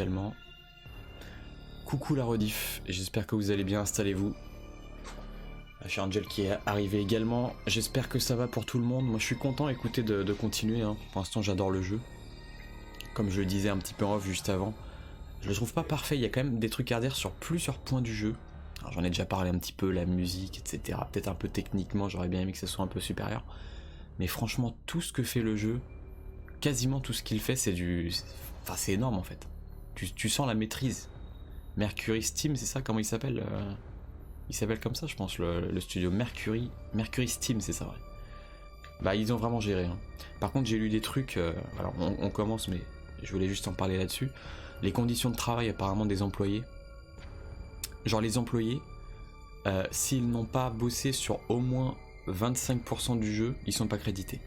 officiellement. Coucou la rediff, j'espère que vous allez bien, installez-vous. J'ai Angel qui est arrivé également, j'espère que ça va pour tout le monde. Moi je suis content écoutez, de continuer, hein. Pour l'instant j'adore le jeu. Comme je le disais un petit peu en off juste avant, je le trouve pas parfait, il y a quand même des trucs à dire sur plusieurs points du jeu. Alors j'en ai déjà parlé un petit peu, la musique, etc. Peut-être un peu techniquement, j'aurais bien aimé que ça soit un peu supérieur. Mais franchement, tout ce que fait le jeu, quasiment tout ce qu'il fait, c'est du... Enfin, c'est énorme en fait. Tu sens la maîtrise. Mercury Steam, c'est ça? Comment il s'appelle Il s'appelle comme ça, je pense, le studio Mercury Steam, c'est ça, ouais. Bah, ils ont vraiment géré. Hein. Par contre, j'ai lu des trucs... alors, on commence, mais je voulais juste en parler là-dessus. Les conditions de travail, apparemment, des employés. Genre, les employés, s'ils n'ont pas bossé sur au moins 25% du jeu, ils sont pas crédités.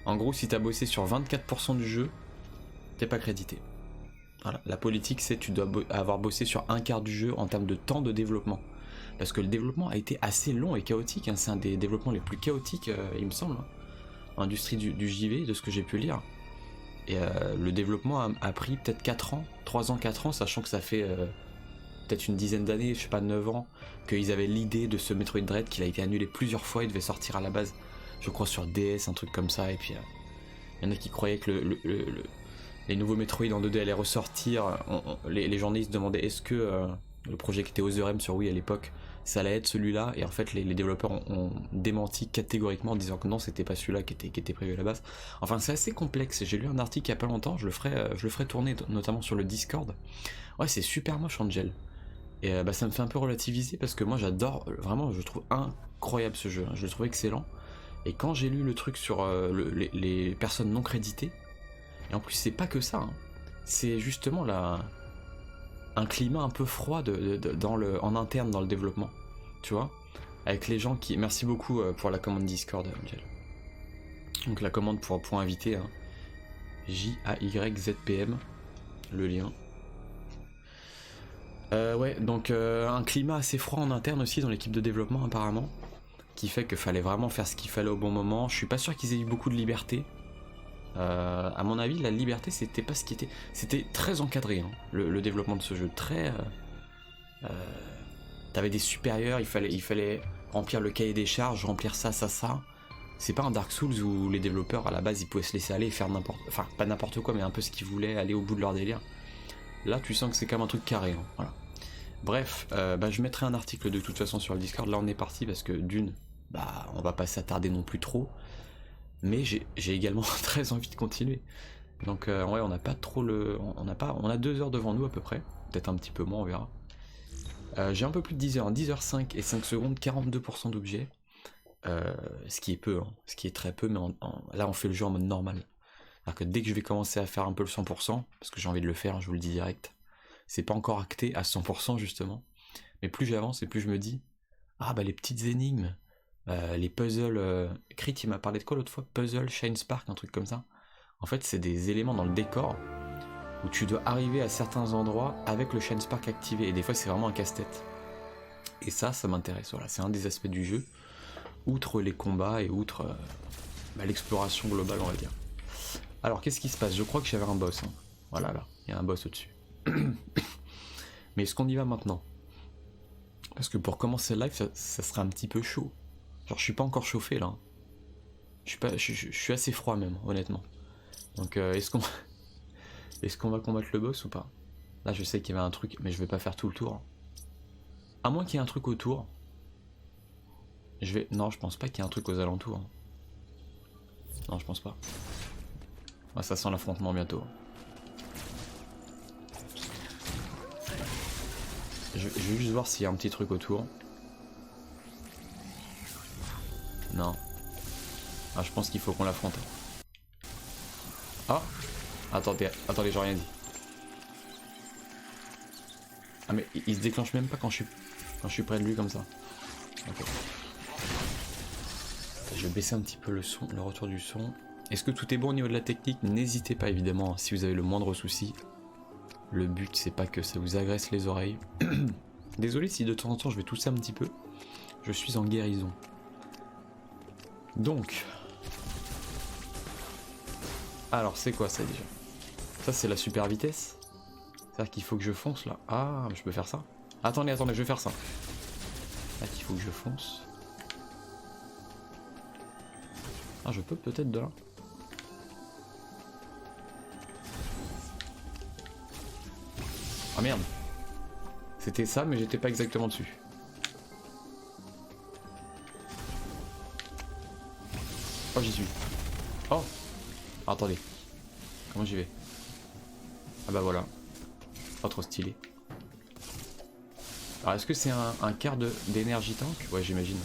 En gros, si t'as bossé sur 24% du jeu, t'es pas crédité. Voilà. La politique, c'est que tu dois avoir bossé sur un quart du jeu en termes de temps de développement. Parce que le développement a été assez long et chaotique, hein. C'est un des développements les plus chaotiques, il me semble. Hein. Industrie du JV, de ce que j'ai pu lire. Et le développement a pris peut-être 4 ans, 3 ans, 4 ans, sachant que ça fait peut-être une dizaine d'années, je sais pas, 9 ans, qu'ils avaient l'idée de ce Metroid Dread, qu'il a été annulé plusieurs fois, il devait sortir à la base, je crois sur DS, un truc comme ça, et puis il y en a qui croyaient que les nouveaux Metroid en 2D allaient ressortir, les journalistes demandaient est-ce que le projet qui était Other M sur Wii à l'époque, ça allait être celui-là, et en fait les développeurs ont démenti catégoriquement en disant que non, c'était pas celui-là qui était prévu à la base. Enfin, c'est assez complexe, j'ai lu un article il y a pas longtemps, je le ferai tourner notamment sur le Discord. Ouais, c'est super moche, Angel. Et ça me fait un peu relativiser parce que moi j'adore, vraiment je trouve incroyable ce jeu, hein. Je le trouve excellent. Et quand j'ai lu le truc sur les personnes non créditées, et en plus c'est pas que ça, hein. C'est justement un climat un peu froid en interne dans le développement, tu vois, avec les gens qui... Merci beaucoup pour la commande Discord, Angel. Donc la commande pour inviter, hein. JAYZPM, le lien. Ouais, donc un climat assez froid en interne aussi dans l'équipe de développement apparemment, qui fait qu'il fallait vraiment faire ce qu'il fallait au bon moment. Je suis pas sûr qu'ils aient eu beaucoup de liberté. À mon avis, la liberté, c'était pas ce qui était... C'était très encadré, hein, le développement de ce jeu. T'avais des supérieurs, il fallait remplir le cahier des charges, remplir ça. C'est pas un Dark Souls où les développeurs, à la base, ils pouvaient se laisser aller et faire n'importe... Enfin, pas n'importe quoi, mais un peu ce qu'ils voulaient, aller au bout de leur délire. Là, tu sens que c'est quand même un truc carré, hein, voilà. Bref, je mettrai un article de toute façon sur le Discord. Là on est parti parce que d'une, on va pas s'attarder non plus trop. Mais j'ai également très envie de continuer. Donc ouais, on n'a pas trop on a 2 heures devant nous à peu près. Peut-être un petit peu moins, on verra. J'ai un peu plus de 10 heures, 10h05 et 5 secondes, 42% d'objets. Ce qui est peu, hein, ce qui est très peu, mais là on fait le jeu en mode normal. Alors que dès que je vais commencer à faire un peu le 100%, parce que j'ai envie de le faire, je vous le dis direct, c'est pas encore acté à 100% justement, mais plus j'avance et plus je me dis, ah bah les petites énigmes, les puzzles, Crit il m'a parlé de quoi l'autre fois? Puzzle, Shine Spark, un truc comme ça. En fait c'est des éléments dans le décor, où tu dois arriver à certains endroits avec le Shine Spark activé, et des fois c'est vraiment un casse-tête. Et ça m'intéresse, voilà, c'est un des aspects du jeu, outre les combats et outre l'exploration globale on va dire. Alors qu'est-ce qui se passe? Je crois que j'avais un boss, hein. Voilà, là, il y a un boss au-dessus. Mais est-ce qu'on y va maintenant? Parce que pour commencer le live, ça serait un petit peu chaud. Genre je suis pas encore chauffé là. Je suis assez froid même, honnêtement. Donc est-ce qu'on va combattre le boss ou pas? Là je sais qu'il y avait un truc, mais je vais pas faire tout le tour. À moins qu'il y ait un truc autour. Non, je pense pas qu'il y ait un truc aux alentours. Non, je pense pas. Ah, ça sent l'affrontement bientôt. Je vais juste voir s'il y a un petit truc autour. Non. Ah, je pense qu'il faut qu'on l'affronte. Ah! Attendez, j'ai rien dit. Ah mais il se déclenche même pas quand je suis près de lui comme ça. Ok. Je vais baisser un petit peu le son, le retour du son. Est-ce que tout est bon au niveau de la technique? N'hésitez pas évidemment, si vous avez le moindre souci. Le but c'est pas que ça vous agresse les oreilles. Désolé si de temps en temps je vais tousser un petit peu. Je suis en guérison. Donc. Alors c'est quoi ça déjà? Ça c'est la super vitesse. C'est-à-dire qu'il faut que je fonce là. Ah, je peux faire ça. Attendez, je vais faire ça. Là qu'il faut que je fonce. Ah, je peux peut-être de là. Ah merde. C'était ça, mais j'étais pas exactement dessus. Oh, j'y suis. Oh. Attendez. Comment j'y vais? Ah bah voilà. Pas trop stylé. Alors est-ce que c'est un quart d'énergie tank? Ouais, j'imagine.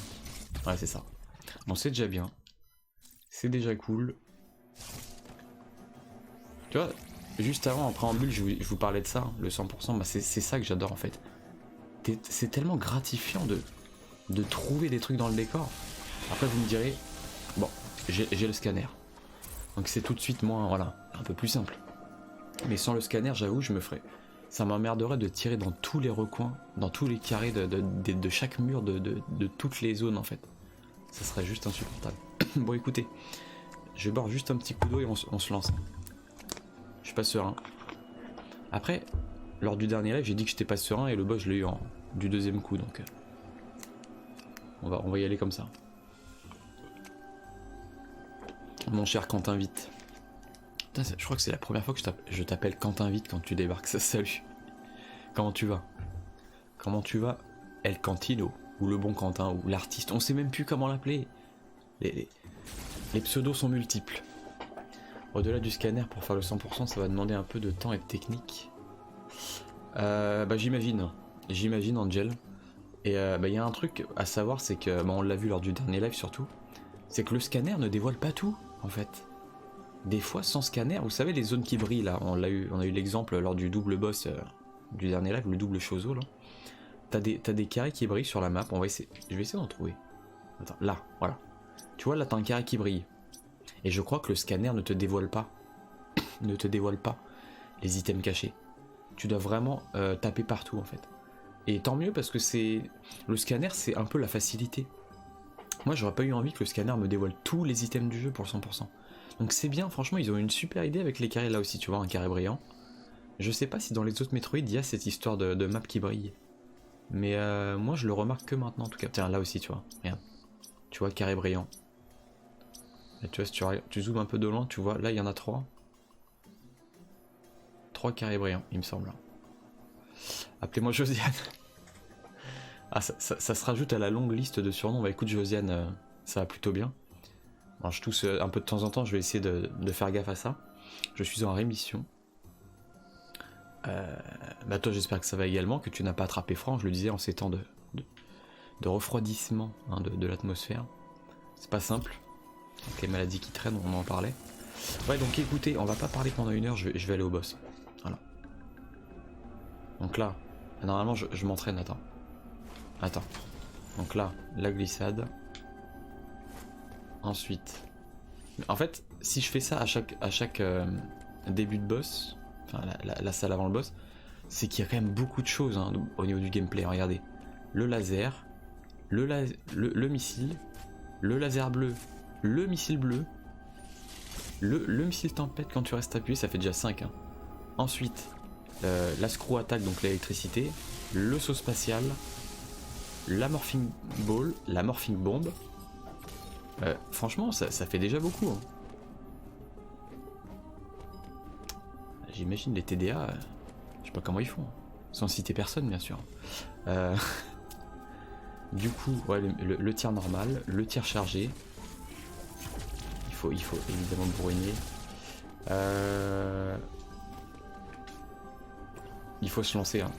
Ouais, c'est ça. Bon, c'est déjà bien. C'est déjà cool. Tu vois, juste avant, en préambule, je vous parlais de ça, hein, le 100%, bah c'est ça que j'adore en fait. C'est tellement gratifiant de trouver des trucs dans le décor. Après, vous me direz, bon, j'ai le scanner. Donc c'est tout de suite moins, voilà, un peu plus simple. Mais sans le scanner, j'avoue, je me ferais. Ça m'emmerderait de tirer dans tous les recoins, dans tous les carrés de chaque mur de toutes les zones en fait. Ça serait juste insupportable. Bon écoutez, je barre juste un petit coup d'eau et on se lance. Je suis pas serein. Après, lors du dernier live, j'ai dit que j'étais pas serein et le boss je l'ai eu du deuxième coup, donc on va y aller comme ça. Mon cher Quentin Vite. Putain, je crois que c'est la première fois que je t'appelle Quentin Vite quand tu débarques. Salut. Comment tu vas? Comment tu vas, El Cantino, ou le bon Quentin, ou l'artiste? On sait même plus comment l'appeler. Les pseudos sont multiples. Au-delà du scanner, pour faire le 100%, ça va demander un peu de temps et de technique. Bah j'imagine Angel. Et bah, y a un truc à savoir, c'est que, bah, on l'a vu lors du dernier live surtout, c'est que le scanner ne dévoile pas tout, en fait. Des fois, sans scanner, vous savez les zones qui brillent là, on a eu l'exemple lors du double boss du dernier live, le double Chozo là. T'as des carrés qui brillent sur la map, je vais essayer d'en trouver. Attends, là, voilà. Tu vois, là t'as un carré qui brille. Et je crois que le scanner ne te dévoile pas. Ne te dévoile pas les items cachés. Tu dois vraiment taper partout en fait. Et tant mieux parce que le scanner c'est un peu la facilité. Moi j'aurais pas eu envie que le scanner me dévoile tous les items du jeu pour le 100%. Donc c'est bien, franchement ils ont une super idée avec les carrés là aussi, tu vois, un carré brillant. Je sais pas si dans les autres Metroid il y a cette histoire de map qui brille. Mais moi je le remarque que maintenant en tout cas. Tiens là aussi tu vois, regarde. Tu vois carré brillant. Et tu vois si tu zoomes un peu de loin, tu vois, là il y en a 3. 3 carrés brillants il me semble. Appelez-moi Josiane. Ah ça se rajoute à la longue liste de surnoms. Bah écoute Josiane, ça va plutôt bien. Alors, je tousse un peu de temps en temps, je vais essayer de faire gaffe à ça. Je suis en rémission. Bah toi j'espère que ça va également, que tu n'as pas attrapé froid, je le disais en ces temps de refroidissement hein, de l'atmosphère. C'est pas simple. Avec les maladies qui traînent, on en parlait. Ouais donc écoutez, on va pas parler pendant 1 heure, je vais aller au boss. Voilà. Donc là, normalement je m'entraîne, Attends. Donc là, la glissade. Ensuite, en fait, si je fais ça à chaque début de boss, enfin la salle avant le boss, c'est qu'il y a quand même beaucoup de choses hein, au niveau du gameplay. Regardez, le laser, le missile, le laser bleu, le missile bleu, le missile tempête quand tu restes appuyé, ça fait déjà 5. Hein. Ensuite, la screw attack, donc l'électricité, le saut spatial, la morphing ball, la morphing bomb. Franchement, ça fait déjà beaucoup. Hein. J'imagine les TDA, je sais pas comment ils font. Sans citer personne, bien sûr. Du coup, ouais, le tir normal, le tir chargé. Il faut évidemment bourriner. Il faut se lancer. Hein.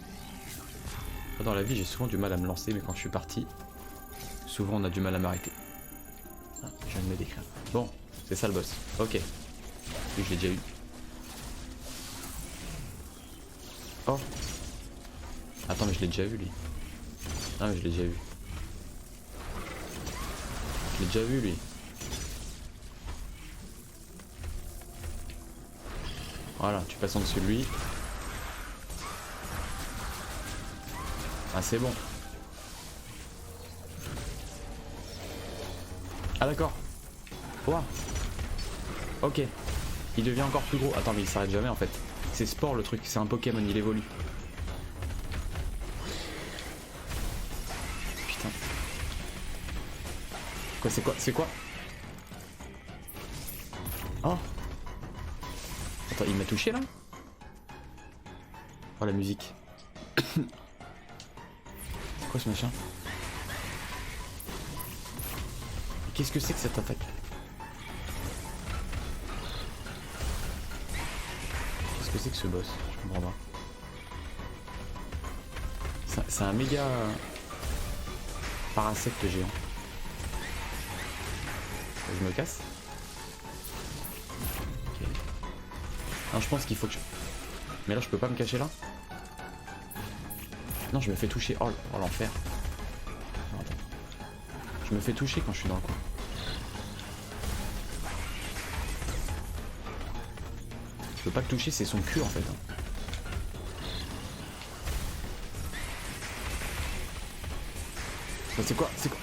Dans la vie, j'ai souvent du mal à me lancer, mais quand je suis parti, souvent on a du mal à m'arrêter. Ah, je viens de me décrire. Bon, c'est ça le boss. Ok. Lui, je l'ai déjà eu. Oh. Attends, mais je l'ai déjà vu, lui. Ah, mais je l'ai déjà vu. Je l'ai déjà vu, lui. Voilà, tu passes en dessous de lui. Ah, c'est bon. Ah, d'accord. Wow. Ok. Il devient encore plus gros. Attends, mais il s'arrête jamais, en fait. c'est sport le truc, c'est un Pokémon, il évolue. Putain. Quoi, c'est quoi? C'est quoi? Oh. Attends, il m'a touché là? Oh la musique. C'est quoi ce machin? Qu'est-ce que c'est que cette attaque? Qu'est-ce que c'est que ce boss? Je comprends pas. C'est un méga parasecte géant. Je me casse. Okay. Non, je pense qu'il faut que je... Mais là je peux pas me cacher là. Non, je me fais toucher. Oh, oh l'enfer. Je me fais toucher quand je suis dans le coin. Je peux pas le toucher, c'est son cul en fait. C'est quoi? C'est quoi?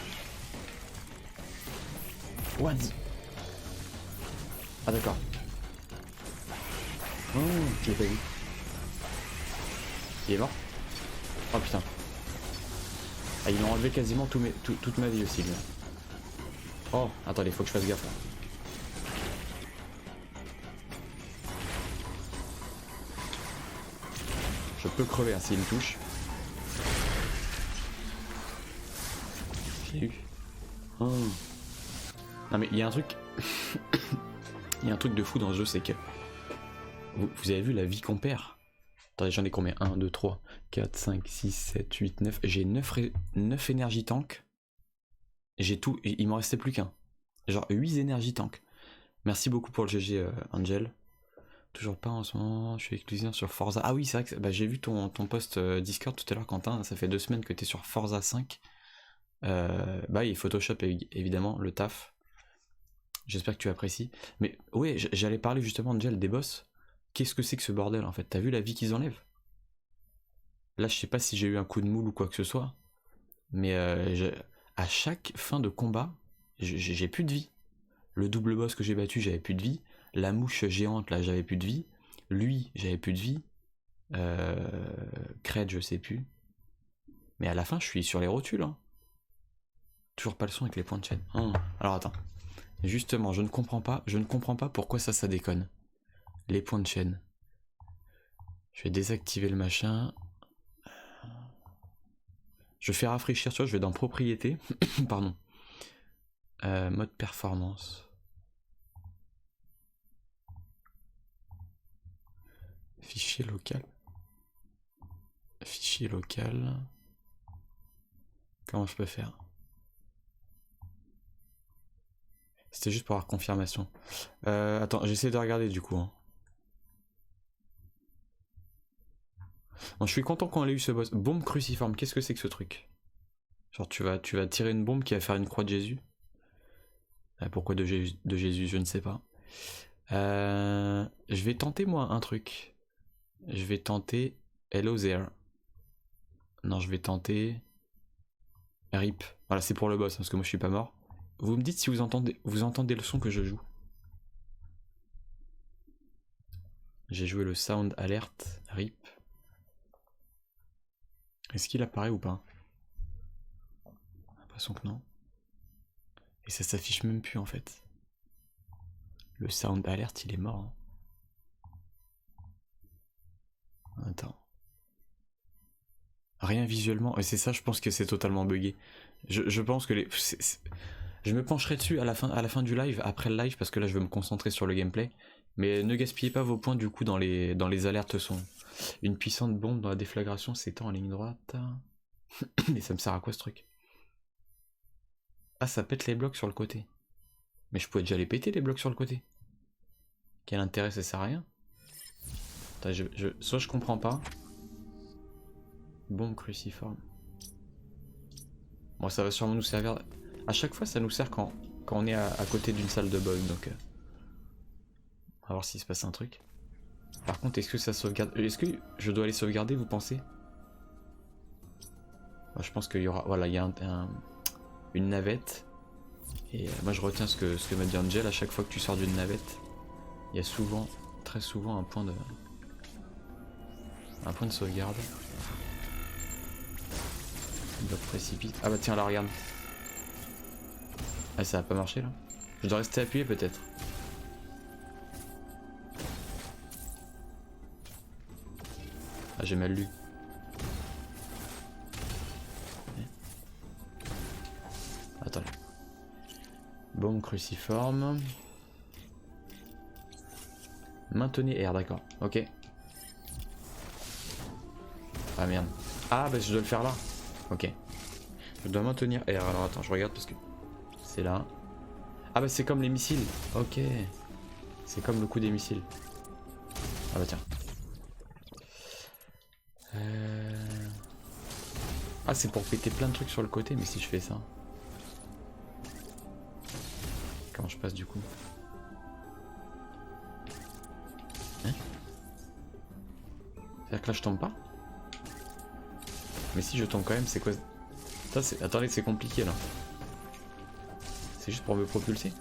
What? Ah d'accord. Oh, je l'ai pas vu. Il est mort? Oh putain. Ah, ils m'ont enlevé quasiment toute ma vie aussi là. Oh, attendez, faut que je fasse gaffe là. Je peux crever hein, s'il me touche. J'ai eu. Oh. Non mais il y a un truc. Il y a un truc de fou dans ce jeu, c'est que. Vous avez vu la vie qu'on perd? Attendez, j'en ai combien? 1, 2, 3, 4, 5, 6, 7, 8, 9. J'ai 9 énergie tank. J'ai tout. Il m'en restait plus qu'un. Genre 8 énergie tank. Merci beaucoup pour le GG, Angel. Toujours pas en ce moment, je suis exclusif sur Forza. Ah oui, c'est vrai que bah, j'ai vu ton post Discord tout à l'heure, Quentin. Ça fait 2 semaines que t'es sur Forza 5. Bah, il Photoshop évidemment, le taf. J'espère que tu apprécies. Mais ouais, j'allais parler justement, Angel, des boss. Qu'est-ce que c'est que ce bordel en fait? T'as vu la vie qu'ils enlèvent? Là, je sais pas si j'ai eu un coup de moule ou quoi que ce soit. Mais à chaque fin de combat, j'ai plus de vie. Le double boss que j'ai battu, j'avais plus de vie. La mouche géante, là, j'avais plus de vie. Lui, j'avais plus de vie. Cred, je sais plus. Mais à la fin, je suis sur les rotules. Hein. Toujours pas le son avec les points de chaîne. Oh. Alors attends. Justement, je ne comprends pas pourquoi ça déconne. Les points de chaîne. Je vais désactiver le machin. Je fais rafraîchir, tu vois, je vais dans propriété. Pardon. Mode performance. Fichier local. Fichier local. Comment je peux faire? C'était juste pour avoir confirmation. Attends, j'essaie de regarder du coup. Hein. Bon, je suis content qu'on ait eu ce boss. Bombe cruciforme, qu'est-ce que c'est que ce truc? Genre tu vas tirer une bombe qui va faire une croix de Jésus. Pourquoi de Jésus, je ne sais pas. Je vais tenter moi un truc. Je vais tenter Hello There. Non, je vais tenter RIP. Voilà, c'est pour le boss, hein, parce que moi je suis pas mort. Vous me dites si vous entendez le son que je joue. J'ai joué le sound alert, RIP. Est-ce qu'il apparaît ou pas? J'ai l'impression que non. Et ça s'affiche même plus en fait. Le sound alert, il est mort. Hein. Attends. Rien visuellement. Et c'est ça, je pense que c'est totalement buggé. Je pense que les... Je me pencherai dessus à la fin du live, après le live, parce que là je vais me concentrer sur le gameplay. Mais ne gaspillez pas vos points du coup dans les alertes son. Une puissante bombe dans la déflagration s'étend en ligne droite. Mais ça me sert à quoi ce truc? Ah, ça pète les blocs sur le côté. Mais je pouvais déjà les péter les blocs sur le côté. Quel intérêt, ça sert à rien? Attends, soit je comprends pas. Bombe cruciforme. Bon, ça va sûrement nous servir. À chaque fois, ça nous sert quand on est à côté d'une salle de boss, donc... On va voir s'il se passe un truc. Par contre, est-ce que ça sauvegarde... Est-ce que je dois aller sauvegarder, vous pensez? Moi, je pense qu'il y aura... Voilà, il y a une navette. Et moi, je retiens ce que m'a dit Angel. À chaque fois que tu sors d'une navette, il y a souvent, très souvent, un point Un point de sauvegarde. Bloc précipice. Ah bah tiens là regarde. Ah ça a pas marché là. Je dois rester appuyé peut-être. Ah j'ai mal lu. Attends. Bombe cruciforme. Maintenez R, d'accord. Ok. Ah merde. Ah bah je dois le faire là. Ok. Je dois maintenir R. Alors attends, je regarde parce que c'est là. Ah bah c'est comme les missiles. Ok. C'est comme le coup des missiles. Ah bah tiens. Ah c'est pour péter plein de trucs sur le côté, mais si je fais ça. Comment je passe du coup? Hein? C'est-à-dire que là je tombe pas? Mais si je tombe quand même, c'est quoi? Ça, c'est... Attendez, c'est compliqué là. C'est juste pour me propulser?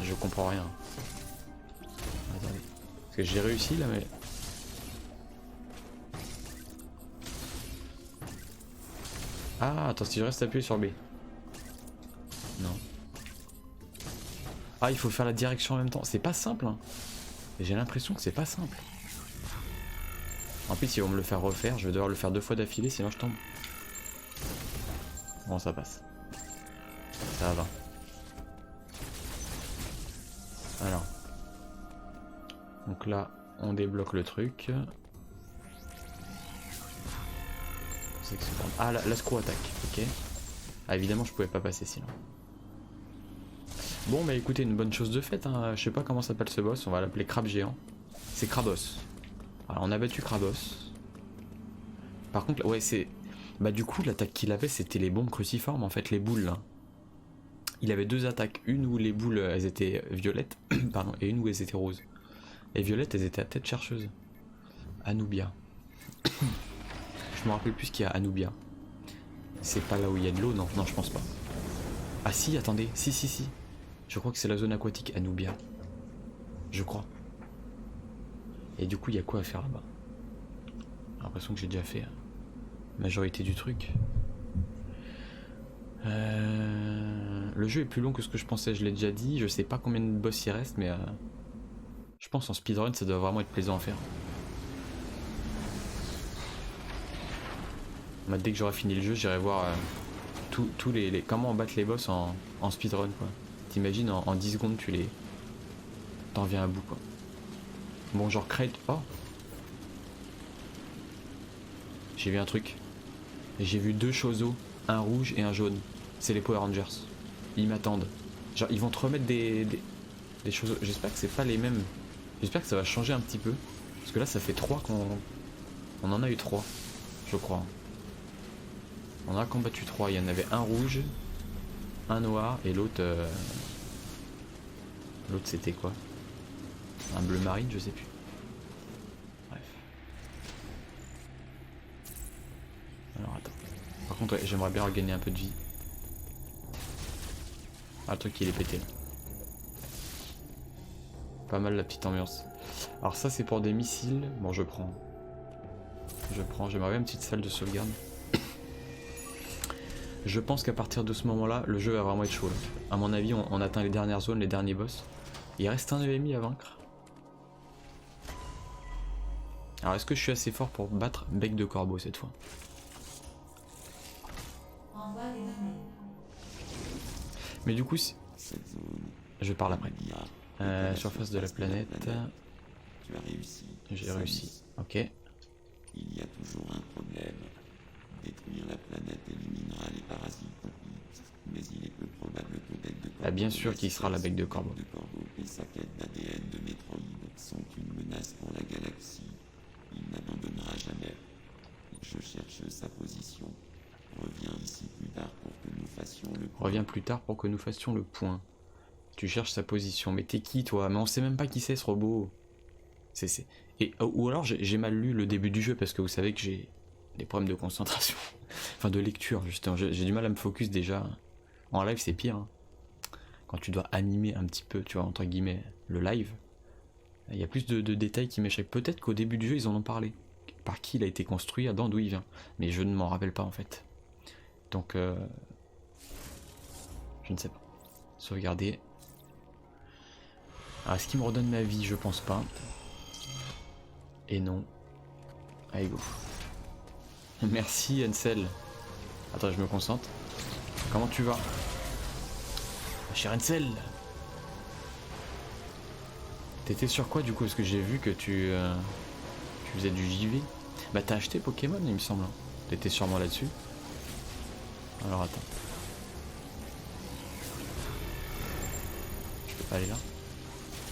Je comprends rien. Attendez. Parce que j'ai réussi là, mais... Ah, attends, si je reste appuyé sur B. Non. Ah, il faut faire la direction en même temps. C'est pas simple, hein. J'ai l'impression que c'est pas simple. En plus, ils vont me le faire refaire. Je vais devoir le faire 2 fois d'affilée, sinon je tombe. Bon, ça passe. Ça va. Alors. Donc là, on débloque le truc. Ah, la screw attaque, ok. Ah, évidemment, je pouvais pas passer sinon. Bon, bah écoutez, une bonne chose de faite, hein. Je sais pas comment s'appelle ce boss, on va l'appeler Crabe Géant. C'est Krabos. Alors, on a battu Krabos. Par contre, ouais, c'est... Bah du coup, l'attaque qu'il avait, c'était les bombes cruciformes, en fait, les boules, là. Il avait 2 attaques, une où les boules, elles étaient violettes, pardon, et une où elles étaient roses. Et violettes, elles étaient à tête chercheuse. Anubia. Je me rappelle plus ce qu'il y a à Anubia. C'est pas là où il y a de l'eau, non, non, je pense pas. Ah si, attendez, si. Je crois que c'est la zone aquatique Anubia. Je crois. Et du coup, il y a quoi à faire là-bas? J'ai l'impression que j'ai déjà fait la majorité du truc. Le jeu est plus long que ce que je pensais, je l'ai déjà dit. Je sais pas combien de boss il reste, mais je pense en speedrun, ça doit vraiment être plaisant à faire. Dès que j'aurai fini le jeu, j'irai voir tous les comment on battre les boss en speedrun, quoi. T'imagines, en 10 secondes, tu les... T'en viens à bout, quoi. Bon, genre crate... Oh, j'ai vu un truc. J'ai vu 2 Chozo, un rouge et un jaune. C'est les Power Rangers. Ils m'attendent. Genre, ils vont te remettre des choses... J'espère que c'est pas les mêmes. J'espère que ça va changer un petit peu. Parce que là, ça fait 3 qu'on... On en a eu 3, je crois. On a combattu 3. Il y en avait un rouge, un noir et l'autre... L'autre, c'était quoi? Un bleu marine, je sais plus. Bref. Alors, attends. Par contre, ouais, j'aimerais bien regagner un peu de vie. Ah, le truc, il est pété, là. Pas mal la petite ambiance. Alors ça, c'est pour des missiles. Bon, je prends. J'aimerais bien une petite salle de sauvegarde. Je pense qu'à partir de ce moment-là, le jeu va vraiment être chaud, là. À mon avis, on atteint les dernières zones, les derniers boss. Il reste un EMI à vaincre. Alors, est-ce que je suis assez fort pour battre Bec de Corbeau cette fois? Mais du coup, si... je parle après. Surface de la planète. Tu as réussi. J'ai réussi. Ok. Il y a toujours un problème. Détruire la planète éliminera les parasites copites, mais il est peu probable que Bec de Corbeau... Ah, bien sûr qu'il sera la Bec de Corbeau. Bec de Corbeau et sa quête d'ADN de Metroid sont une menace pour la galaxie. Il n'abandonnera jamais. Je cherche sa position. Reviens ici plus tard pour que nous fassions le point. Reviens plus tard pour que nous fassions le point. Tu cherches sa position. Mais t'es qui, toi? Mais on sait même pas qui c'est, ce robot. Et, ou alors j'ai mal lu le début du jeu, parce que vous savez que j'ai des problèmes de concentration. Enfin, de lecture, justement. J'ai du mal à me focus déjà. En live, c'est pire, hein. Quand tu dois animer un petit peu, tu vois, entre guillemets, le live. Il y a plus de détails qui m'échappent. Peut-être qu'au début du jeu, ils en ont parlé. Par qui il a été construit, Adam, d'où il vient. Mais je ne m'en rappelle pas en fait. Donc, je ne sais pas. Sauvegarder. Ah, est-ce qu'il me redonne ma vie? Je pense pas. Et non. Allez, go. Merci, Ansel. Attends, je me concentre. Comment tu vas? Cher Ansel. T'étais sur quoi du coup? Parce que j'ai vu que tu faisais du JV. Bah t'as acheté Pokémon il me semble. T'étais sûrement là-dessus. Alors attends. Je peux pas aller là?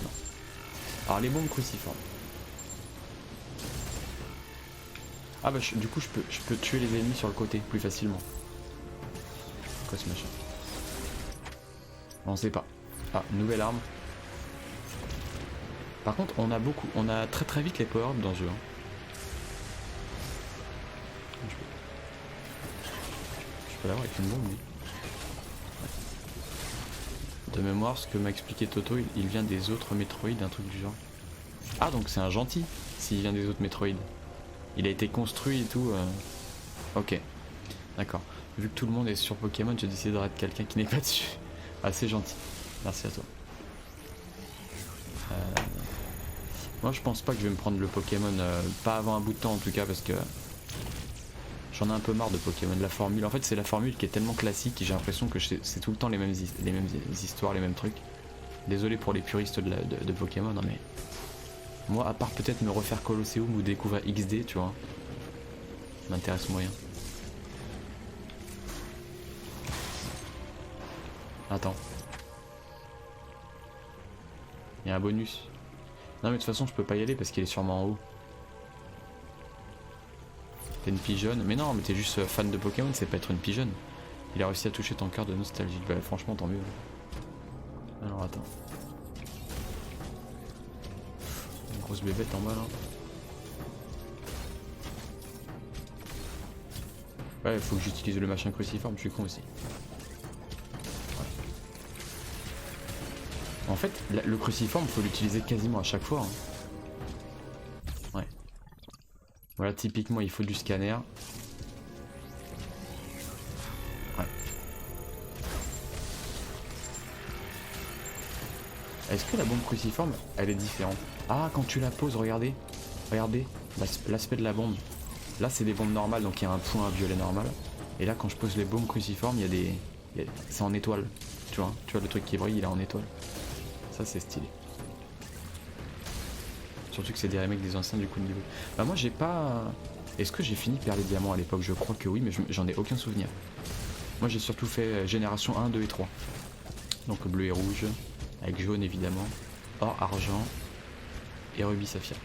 Non. Alors les bombes cruciformes. Ah bah du coup je peux tuer les ennemis sur le côté plus facilement. Quoi ce machin? On sait pas. Ah, nouvelle arme. Par contre on a très vite les power-ups dans ce jeu. Hein. Je peux l'avoir avec une bombe, oui. Ouais. De mémoire, ce que m'a expliqué Toto, il vient des autres Metroid, un truc du genre. Ah, donc c'est un gentil, s'il vient des autres Metroid. Il a été construit et tout. Ok, d'accord. Vu que tout le monde est sur Pokémon, j'ai décidé de rater quelqu'un qui n'est pas dessus. Ah, c'est gentil. Merci à toi. Moi, je pense pas que je vais me prendre le Pokémon, pas avant un bout de temps en tout cas, parce que j'en ai un peu marre de Pokémon. La formule, en fait, c'est la formule qui est tellement classique et j'ai l'impression que c'est tout le temps les mêmes histoires, les mêmes trucs. Désolé pour les puristes de Pokémon, hein, mais moi, à part peut-être me refaire Colosseum ou découvrir XD, tu vois, m'intéresse moyen. Attends. Il y a un bonus. Non mais de toute façon je peux pas y aller parce qu'il est sûrement en haut. T'es une pigeonne. Mais non mais t'es juste fan de Pokémon, c'est pas être une pigeonne. Il a réussi à toucher ton cœur de nostalgie. Bah franchement tant mieux. Alors attends. Une grosse bébête en bas là. Ouais faut que j'utilise le machin cruciforme, je suis con aussi. En fait, le cruciforme, faut l'utiliser quasiment à chaque fois. Hein. Ouais. Voilà, typiquement, il faut du scanner. Ouais. Est-ce que la bombe cruciforme, elle est différente? Ah, quand tu la poses, regardez. Regardez l'aspect de la bombe. Là, c'est des bombes normales, donc il y a un point violet normal. Et là, quand je pose les bombes cruciformes, il y a des... C'est en étoile. Tu vois le truc qui brille, il est en étoile. Ça c'est stylé. Surtout que c'est des remakes des anciens du coup de niveau. Bah moi j'ai pas... Est-ce que j'ai fini Perles et Diamants à l'époque? Je crois que oui, mais j'en ai aucun souvenir. Moi j'ai surtout fait génération 1, 2 et 3. Donc bleu et rouge, avec jaune évidemment, or, argent et rubis saphir.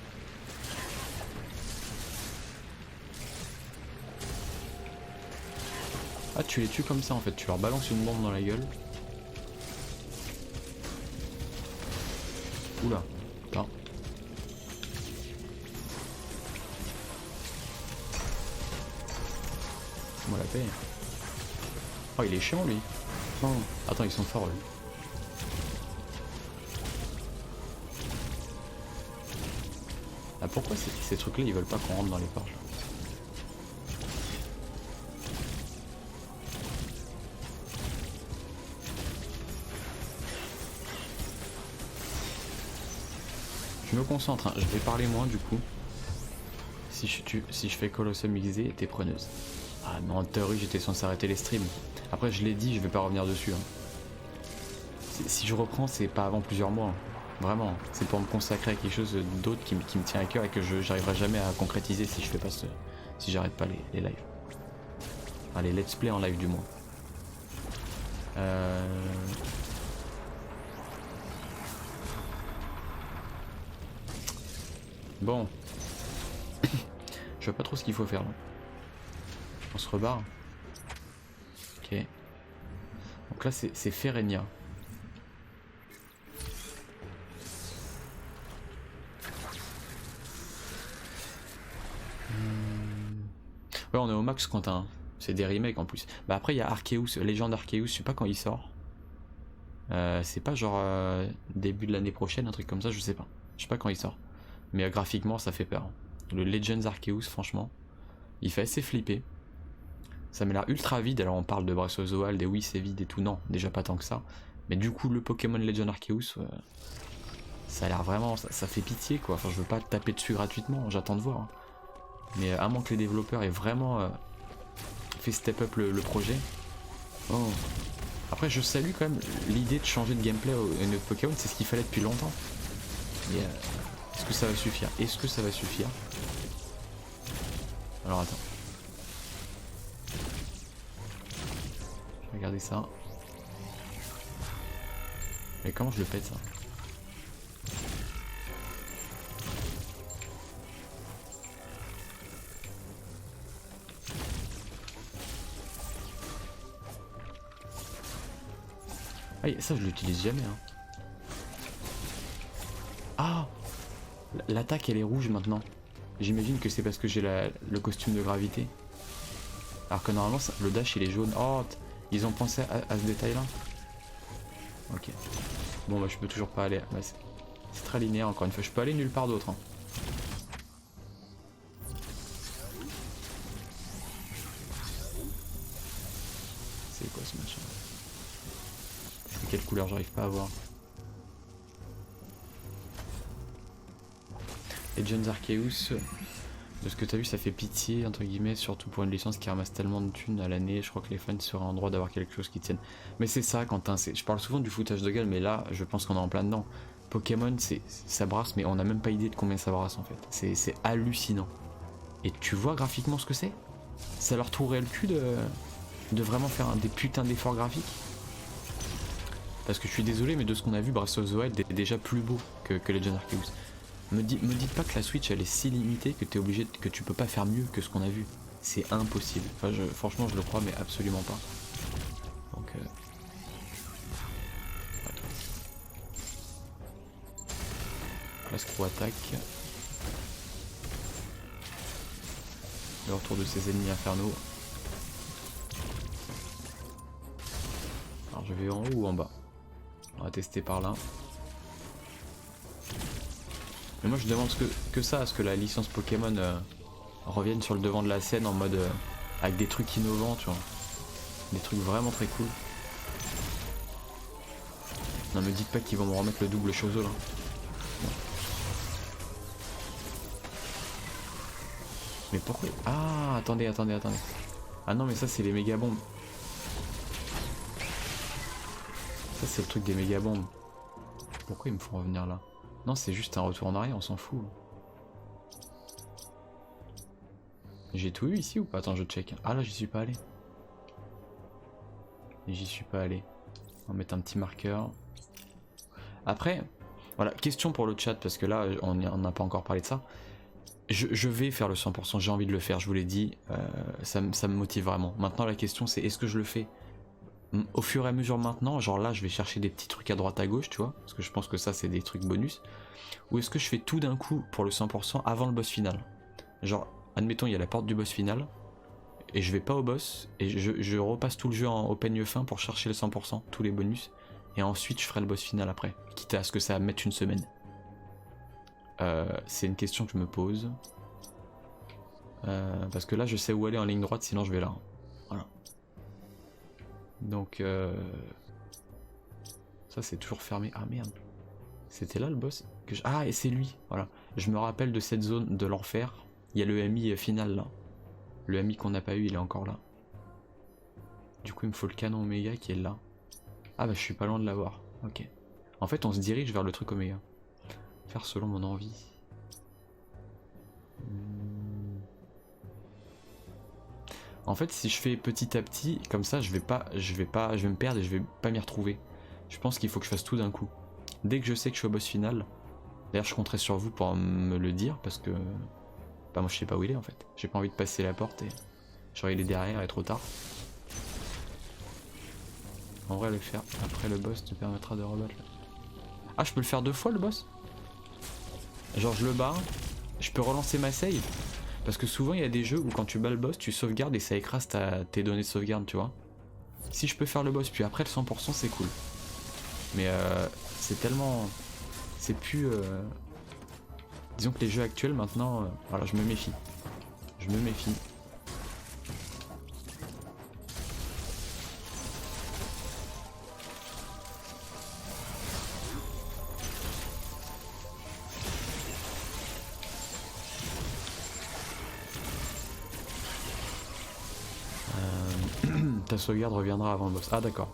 Ah tu les tues comme ça en fait, tu leur balances une bombe dans la gueule. Oula, attends. Moi la paix. Oh il est chiant lui. Oh. Attends ils sont forts eux. Ah pourquoi ces trucs là ils veulent pas qu'on rentre dans les porches? Je me concentre, hein. Je vais parler moins du coup. Si je fais Colosseum XD, t'es preneuse. Ah mais en théorie j'étais censé arrêter les streams. Après je l'ai dit, je vais pas revenir dessus. Hein. Si je reprends c'est pas avant plusieurs mois. Hein. Vraiment, c'est pour me consacrer à quelque chose d'autre qui me tient à cœur et que j'arriverai jamais à concrétiser si je fais pas si j'arrête pas les lives. Enfin les let's play en live du moins. Bon. Je vois pas trop ce qu'il faut faire là. On se rebarre. Ok. Donc là c'est Ferenia. Ouais on est au max Quentin. C'est des remakes en plus. Bah après il y a Arceus, Légende Arceus, je sais pas quand il sort. C'est pas genre début de l'année prochaine, un truc comme ça, je sais pas. Je sais pas quand il sort. Mais graphiquement, ça fait peur. Le Legends Arceus, franchement, il fait assez flipper. Ça m'a l'air ultra vide. Alors on parle de Breath of the Wild et oui, c'est vide et tout. Non, déjà pas tant que ça. Mais du coup, le Pokémon Legend Arceus, ça a l'air vraiment... Ça fait pitié, quoi. Enfin, je veux pas taper dessus gratuitement. J'attends de voir. Hein. Mais à moins que les développeurs aient vraiment fait step up le projet. Oh. Après, je salue quand même l'idée de changer de gameplay au notre Pokémon. C'est ce qu'il fallait depuis longtemps. Mais est-ce que ça va suffire? Est-ce que ça va suffire? Alors attends. Je vais regarder ça. Mais comment je le pète ça? Ah, ça je l'utilise jamais hein. Ah, l'attaque elle est rouge maintenant. J'imagine que c'est parce que j'ai le costume de gravité. Alors que normalement le dash il est jaune. Oh, ils ont pensé à ce détail là. Ok. Bon bah je peux toujours pas aller. Bah, c'est très linéaire encore une fois. Je peux aller nulle part d'autre. Hein. C'est quoi ce machin? C'est quelle couleur? J'arrive pas à voir. Legends Arceus, de ce que t'as vu, ça fait pitié, entre guillemets, surtout pour une licence qui ramasse tellement de thunes à l'année. Je crois que les fans seraient en droit d'avoir quelque chose qui tienne. Mais c'est ça, Quentin. Je parle souvent du foutage de gueule, mais là, je pense qu'on est en plein dedans. Pokémon, ça brasse, mais on n'a même pas idée de combien ça brasse en fait. C'est hallucinant. Et tu vois graphiquement ce que c'est? Ça leur trouverait le cul de vraiment faire des putains d'efforts graphiques. Parce que je suis désolé, mais de ce qu'on a vu, Breath of the Wild est déjà plus beau que Legends Arceus. Me dites pas que la Switch elle est si limitée que t'es obligé que tu peux pas faire mieux que ce qu'on a vu. C'est impossible. Enfin, franchement, je le crois, mais absolument pas. Donc, Classe attaque. Le retour de ses ennemis infernaux. Alors, je vais en haut ou en bas? On va tester par là. Mais moi je demande que ça, à ce que la licence Pokémon revienne sur le devant de la scène en mode avec des trucs innovants, tu vois. Des trucs vraiment très cool. Non, me dites pas qu'ils vont me remettre le double Chozo là. Non. Mais pourquoi? Ah, attendez. Ah non, mais ça c'est les méga bombes. Ça c'est le truc des méga bombes. Pourquoi ils me font revenir là? Non, c'est juste un retour en arrière, on s'en fout. J'ai tout eu ici ou pas? Attends, je check. Ah là, j'y suis pas allé. J'y suis pas allé. On va mettre un petit marqueur. Après, voilà, question pour le chat, parce que là, on n'a pas encore parlé de ça. Je vais faire le 100%, j'ai envie de le faire, je vous l'ai dit. Ça me motive vraiment. Maintenant, la question, c'est est-ce que je le fais au fur et à mesure maintenant? Genre là, je vais chercher des petits trucs à droite à gauche, tu vois, parce que je pense que ça, c'est des trucs bonus. Ou est-ce que je fais tout d'un coup pour le 100% avant le boss final? Genre, admettons, il y a la porte du boss final, et je vais pas au boss, et je repasse tout le jeu au peigne fin pour chercher le 100%, tous les bonus, et ensuite je ferai le boss final après, quitte à ce que ça mette une semaine. C'est une question que je me pose. Parce que là, je sais où aller en ligne droite, sinon je vais là. Voilà. Donc, ça c'est toujours fermé. Ah merde. C'était là le boss que Ah, et c'est lui. Voilà. Je me rappelle de cette zone de l'enfer. Il y a le MI final là. Le MI qu'on n'a pas eu, il est encore là. Du coup, il me faut le canon Oméga qui est là. Ah bah, je suis pas loin de l'avoir. Ok. En fait, on se dirige vers le truc Oméga. Faire selon mon envie. En fait, si je fais petit à petit, comme ça, je vais me perdre et je vais pas m'y retrouver. Je pense qu'il faut que je fasse tout d'un coup. Dès que je sais que je suis au boss final, d'ailleurs, je compterai sur vous pour me le dire parce que, bah, moi, je sais pas où il est en fait. J'ai pas envie de passer la porte et genre il est derrière et trop tard. En vrai, le faire après le boss te permettra de rebattre. Ah, je peux le faire 2 fois le boss? Genre, je le barre, je peux relancer ma save. Parce que souvent il y a des jeux où quand tu bats le boss, tu sauvegardes et ça écrase tes données de sauvegarde, tu vois. Si je peux faire le boss puis après le 100%, c'est cool. Mais c'est tellement... C'est plus... Disons que les jeux actuels maintenant, voilà, je me méfie. Je me méfie. Ta sauvegarde reviendra avant le boss. Ah d'accord.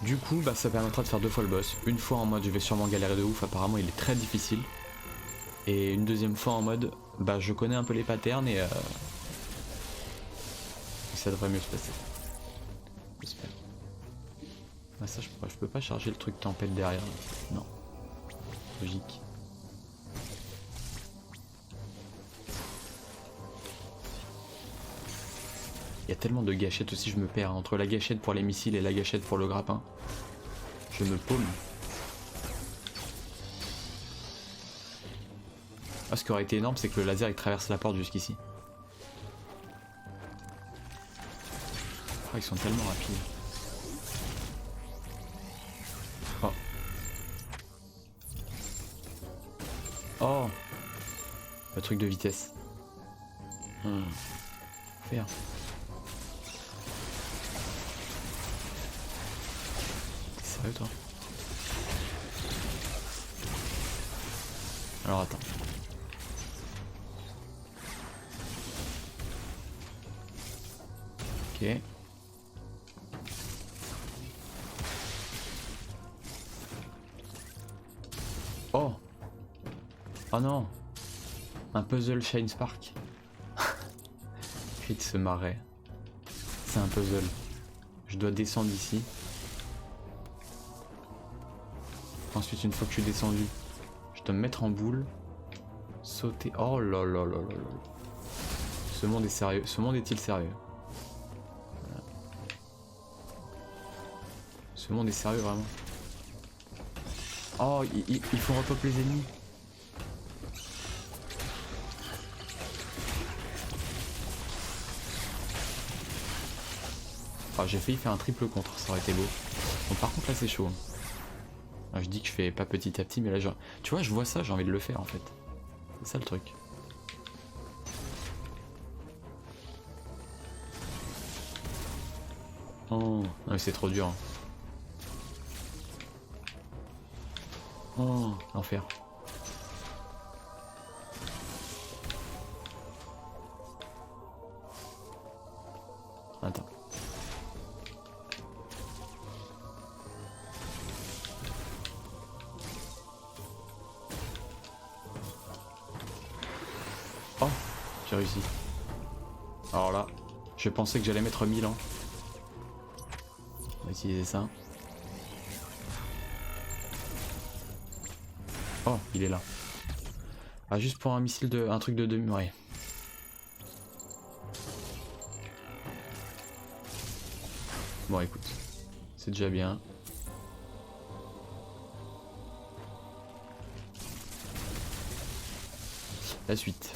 Du coup, bah, ça permettra de faire 2 fois le boss. Une fois en mode je vais sûrement galérer de ouf, apparemment il est très difficile. Et une deuxième fois en mode bah je connais un peu les patterns et ça devrait mieux se passer. J'espère. Ah ça je peux pas charger le truc tempête derrière. Non. Logique. Il y a tellement de gâchettes aussi, je me perds. Entre la gâchette pour les missiles et la gâchette pour le grappin. Je me paume. Ah, ce qui aurait été énorme, c'est que le laser il traverse la porte jusqu'ici. Oh, ils sont tellement rapides. Oh. Oh. Le truc de vitesse. Faire. T'es sérieux toi? Alors attends. Ok. Oh. Oh non. Un puzzle Shine Spark. Crit se marrait. C'est un puzzle. Je dois descendre ici. Ensuite, une fois que je suis descendu, je dois me mettre en boule. Sauter. Oh là là là là là. Ce monde est sérieux. Ce monde est-il sérieux? Voilà. Ce monde est sérieux vraiment. Oh, il faut repop les ennemis. Oh, j'ai failli faire un triple contre, ça aurait été beau. Bon, par contre là c'est chaud. Je dis que je fais pas petit à petit, mais là genre... Tu vois, je vois ça, j'ai envie de le faire en fait. C'est ça le truc. Oh, non, mais c'est trop dur. Oh, l'enfer. Attends. Oh, j'ai réussi. Alors là, je pensais que j'allais mettre 1000 ans. On va utiliser ça. Oh, il est là. Ah, juste pour un missile de... un truc de demi... Ouais. Bon, écoute. C'est déjà bien. La suite.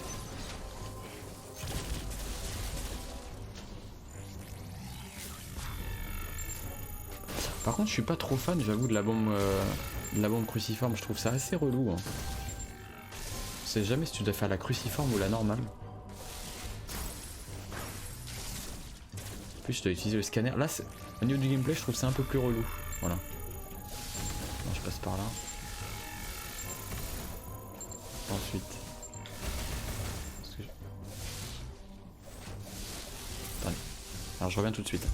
Par contre, je suis pas trop fan, j'avoue, de la bombe cruciforme. Je trouve ça assez relou. Hein. Je sais jamais si tu dois faire la cruciforme ou la normale. En plus, je dois utiliser le scanner. Là, au niveau du gameplay, je trouve ça un peu plus relou. Voilà. Non, je passe par là. Ensuite. Attendez. Alors, je reviens tout de suite.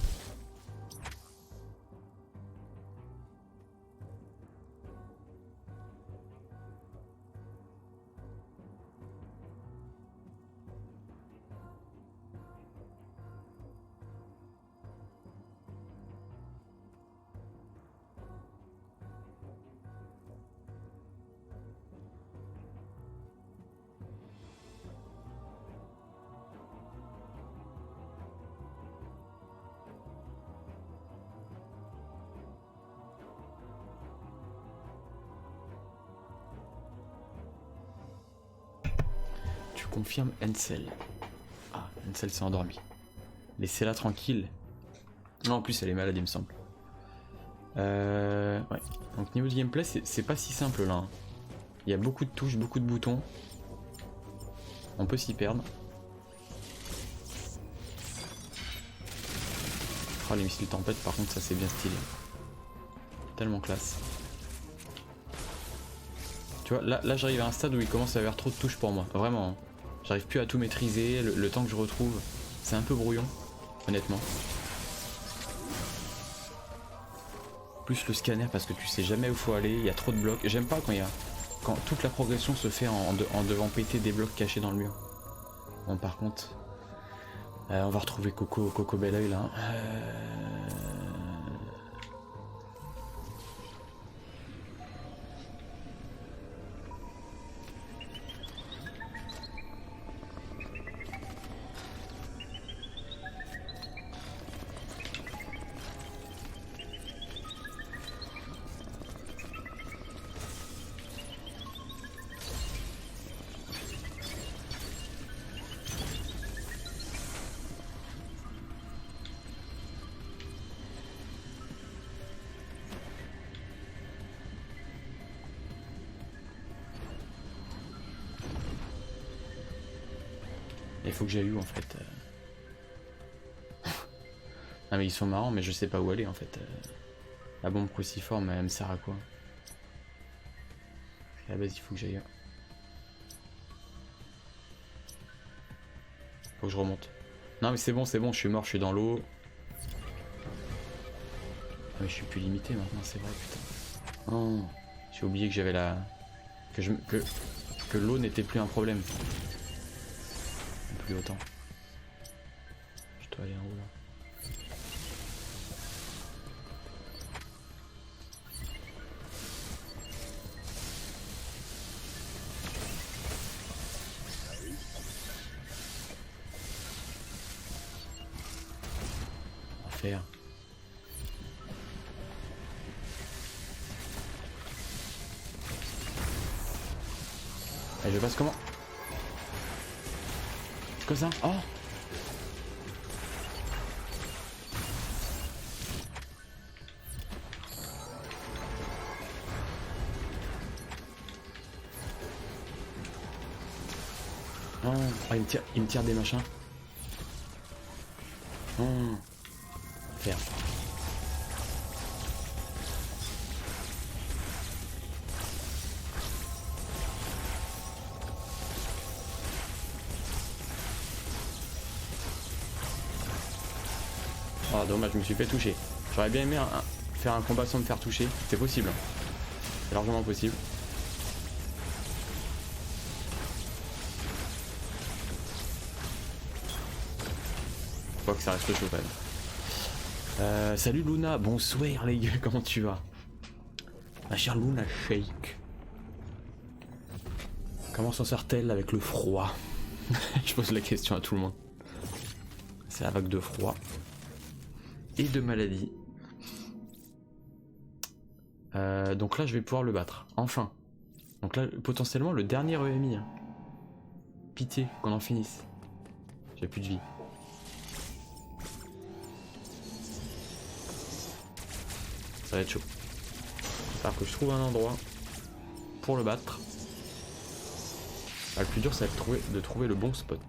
Confirme Ansel. Ah, Ansel s'est endormi. Laissez-la tranquille. Non, en plus elle est malade il me semble. Ouais. Donc niveau de gameplay c'est pas si simple là. Hein. Il y a beaucoup de touches, beaucoup de boutons. On peut s'y perdre. Oh, les missiles tempête, par contre, ça c'est bien stylé. Tellement classe. Tu vois, là j'arrive à un stade où il commence à y avoir trop de touches pour moi. Vraiment. Hein. J'arrive plus à tout maîtriser. Le temps que je retrouve, c'est un peu brouillon, honnêtement. Plus le scanner parce que tu sais jamais où faut aller. Il y a trop de blocs. J'aime pas quand toute la progression se fait en devant péter des blocs cachés dans le mur. Bon, par contre, on va retrouver Coco Bel Oeil là. Il faut que j'aille où en fait. Ah mais ils sont marrants mais je sais pas où aller en fait. La bombe cruciforme elle me sert à quoi? À la base il faut que j'aille. Faut que je remonte. Non mais c'est bon, je suis mort, je suis dans l'eau. Ah mais je suis plus limité maintenant, c'est vrai putain. Oh, j'ai oublié que j'avais la... Que l'eau n'était plus un problème. Plus autant. Je dois aller en haut là. Enfer. Allez, je passe comment? Comme ça? Oh! Oh, il me tire des machins. Oh. Faire. Oh dommage, je me suis fait toucher. J'aurais bien aimé faire un combat sans me faire toucher. C'est possible. C'est largement possible. Faut que ça reste chaud quand même. Salut Luna, bonsoir les gars, comment tu vas? Ma chère Luna Shake. Comment s'en sort-elle avec le froid? Je pose la question à tout le monde. C'est la vague de froid. Et de maladie. Donc là je vais pouvoir le battre, enfin. Donc là potentiellement le dernier EMI. Hein. Pitié qu'on en finisse. J'ai plus de vie. Ça va être chaud. Alors que je trouve un endroit pour le battre. Le plus dur ça va être de trouver le bon spot.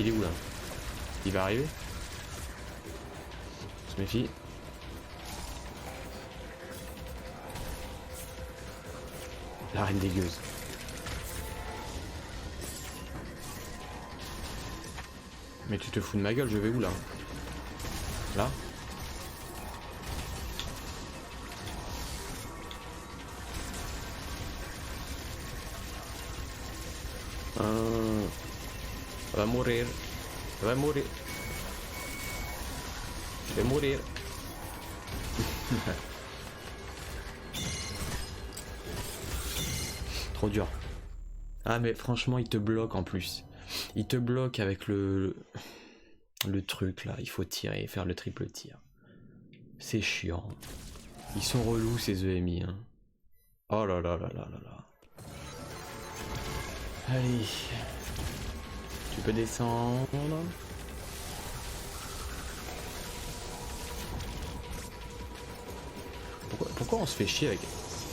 Il est où là? Il va arriver? On se méfie. La reine dégueuse. Mais tu te fous de ma gueule, je vais où là? Là? Va mourir. Va mourir. Je vais mourir. Trop dur. Ah mais franchement il te bloque en plus. Il te bloque avec le truc là. Il faut tirer, faire le triple tir. C'est chiant. Ils sont relous ces EMI. Hein. Oh là là là là là là. Allez. Tu peux descendre. Pourquoi on se fait chier avec...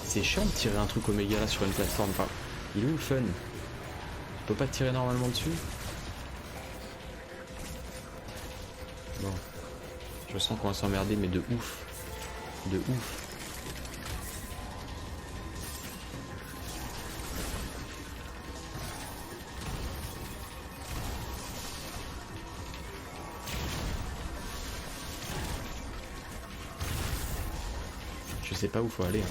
C'est chiant de tirer un truc Oméga là sur une plateforme. Enfin, il est où le fun? Tu peux pas tirer normalement dessus? Bon. Je sens qu'on va s'emmerder, mais de ouf. De ouf. Je sais pas où faut aller. Hein.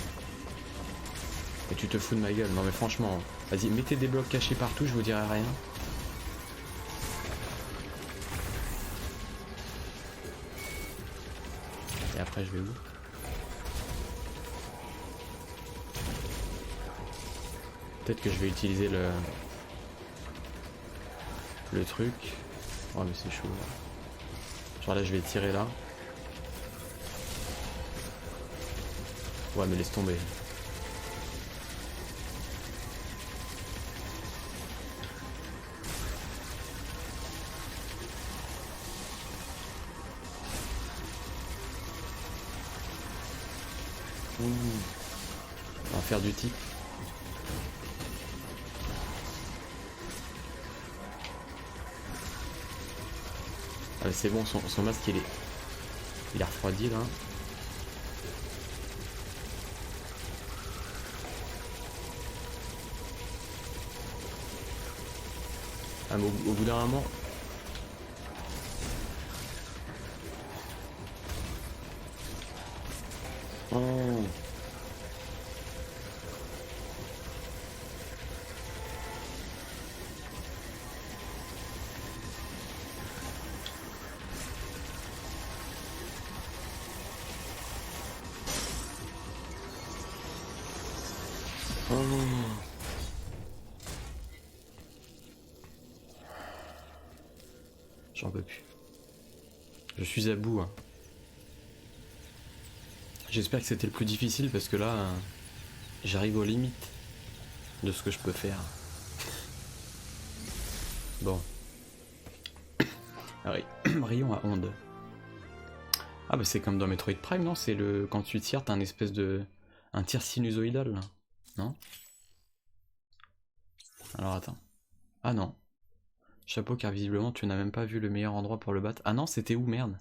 Et tu te fous de ma gueule. Non mais franchement, vas-y, mettez des blocs cachés partout, je vous dirai rien. Et après je vais où? Peut-être que je vais utiliser le truc. Oh mais c'est chaud. Genre là je vais tirer là. Ouais mais laisse tomber. Ouh. On va faire du type. Ah c'est bon, son masque il est refroidi là. Ah mais au bout d'un moment... Oh. J'en peux plus. Je suis à bout. Hein. J'espère que c'était le plus difficile parce que là, j'arrive aux limites de ce que je peux faire. Bon. Rayon à onde. Ah bah c'est comme dans Metroid Prime, non? C'est le... Quand tu tires, t'as un espèce de... Un tir sinusoïdal, là. Non? Alors attends. Ah non. Chapeau car visiblement tu n'as même pas vu le meilleur endroit pour le battre. Ah non, c'était où, merde?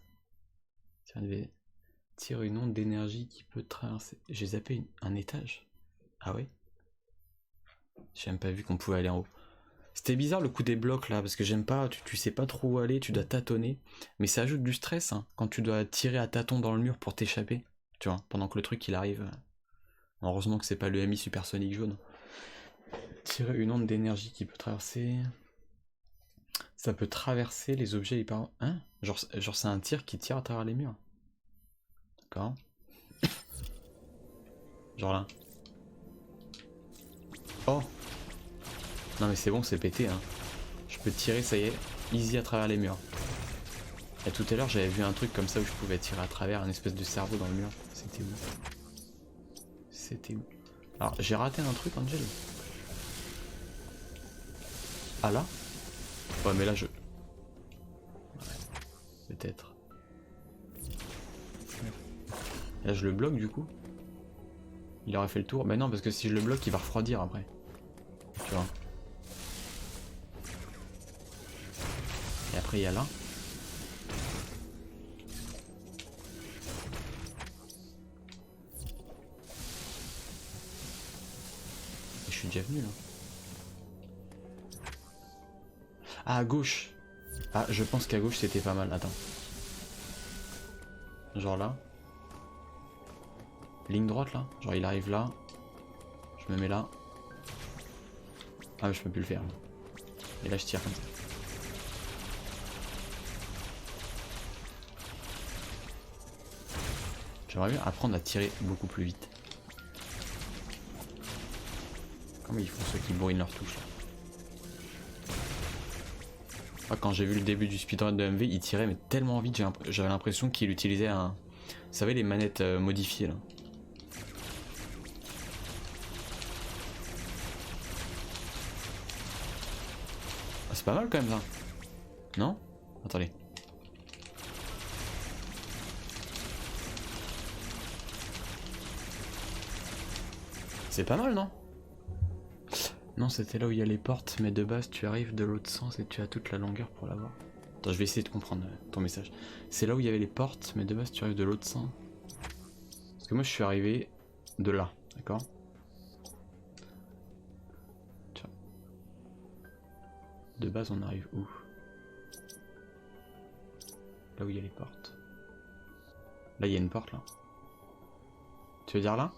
Tiens, tire une onde d'énergie qui peut traverser... J'ai zappé un étage. Ah ouais? J'ai même pas vu qu'on pouvait aller en haut. C'était bizarre le coup des blocs là, parce que j'aime pas, tu sais pas trop où aller, tu dois tâtonner. Mais ça ajoute du stress, hein, quand tu dois tirer à tâtons dans le mur pour t'échapper. Tu vois, pendant que le truc il arrive. Heureusement que c'est pas le MI supersonique jaune. Tirer une onde d'énergie qui peut traverser... Ça peut traverser les objets hyper... Hein? Genre c'est un tir qui tire à travers les murs. D'accord. Genre là. Oh! Non mais c'est bon, c'est pété, hein. Je peux tirer, ça y est, easy à travers les murs. Et tout à l'heure, j'avais vu un truc comme ça où je pouvais tirer à travers un espèce de cerveau dans le mur. C'était où? C'était où? Alors, j'ai raté un truc, Angel. Ah là? Ouais, mais là, je... Ouais, peut-être. Là, je le bloque, du coup. Il aurait fait le tour. Mais non, parce que si je le bloque, il va refroidir après. Tu vois. Et après, il y a là. Et je suis déjà venu, là. Ah, à gauche. Ah, je pense qu'à gauche, c'était pas mal. Attends. Genre là. Ligne droite, là. Genre, il arrive là. Je me mets là. Ah, mais je peux plus le faire. Là. Et là, je tire comme ça. J'aimerais bien apprendre à tirer beaucoup plus vite. Comment ils font ceux qui bourrinent leurs touches là? Moi, quand j'ai vu le début du speedrun de MV, il tirait mais tellement vite, j'avais l'impression qu'il utilisait un... Vous savez les manettes modifiées là? Ah, c'est pas mal quand même ça. Non? Attendez. C'est pas mal, non? Non, c'était là où il y a les portes, mais de base tu arrives de l'autre sens et tu as toute la longueur pour l'avoir. Attends, je vais essayer de comprendre ton message. C'est là où il y avait les portes, mais de base tu arrives de l'autre sens. Parce que moi je suis arrivé de là, d'accord? De base on arrive où? Là où il y a les portes. Là il y a une porte là. Tu veux dire là?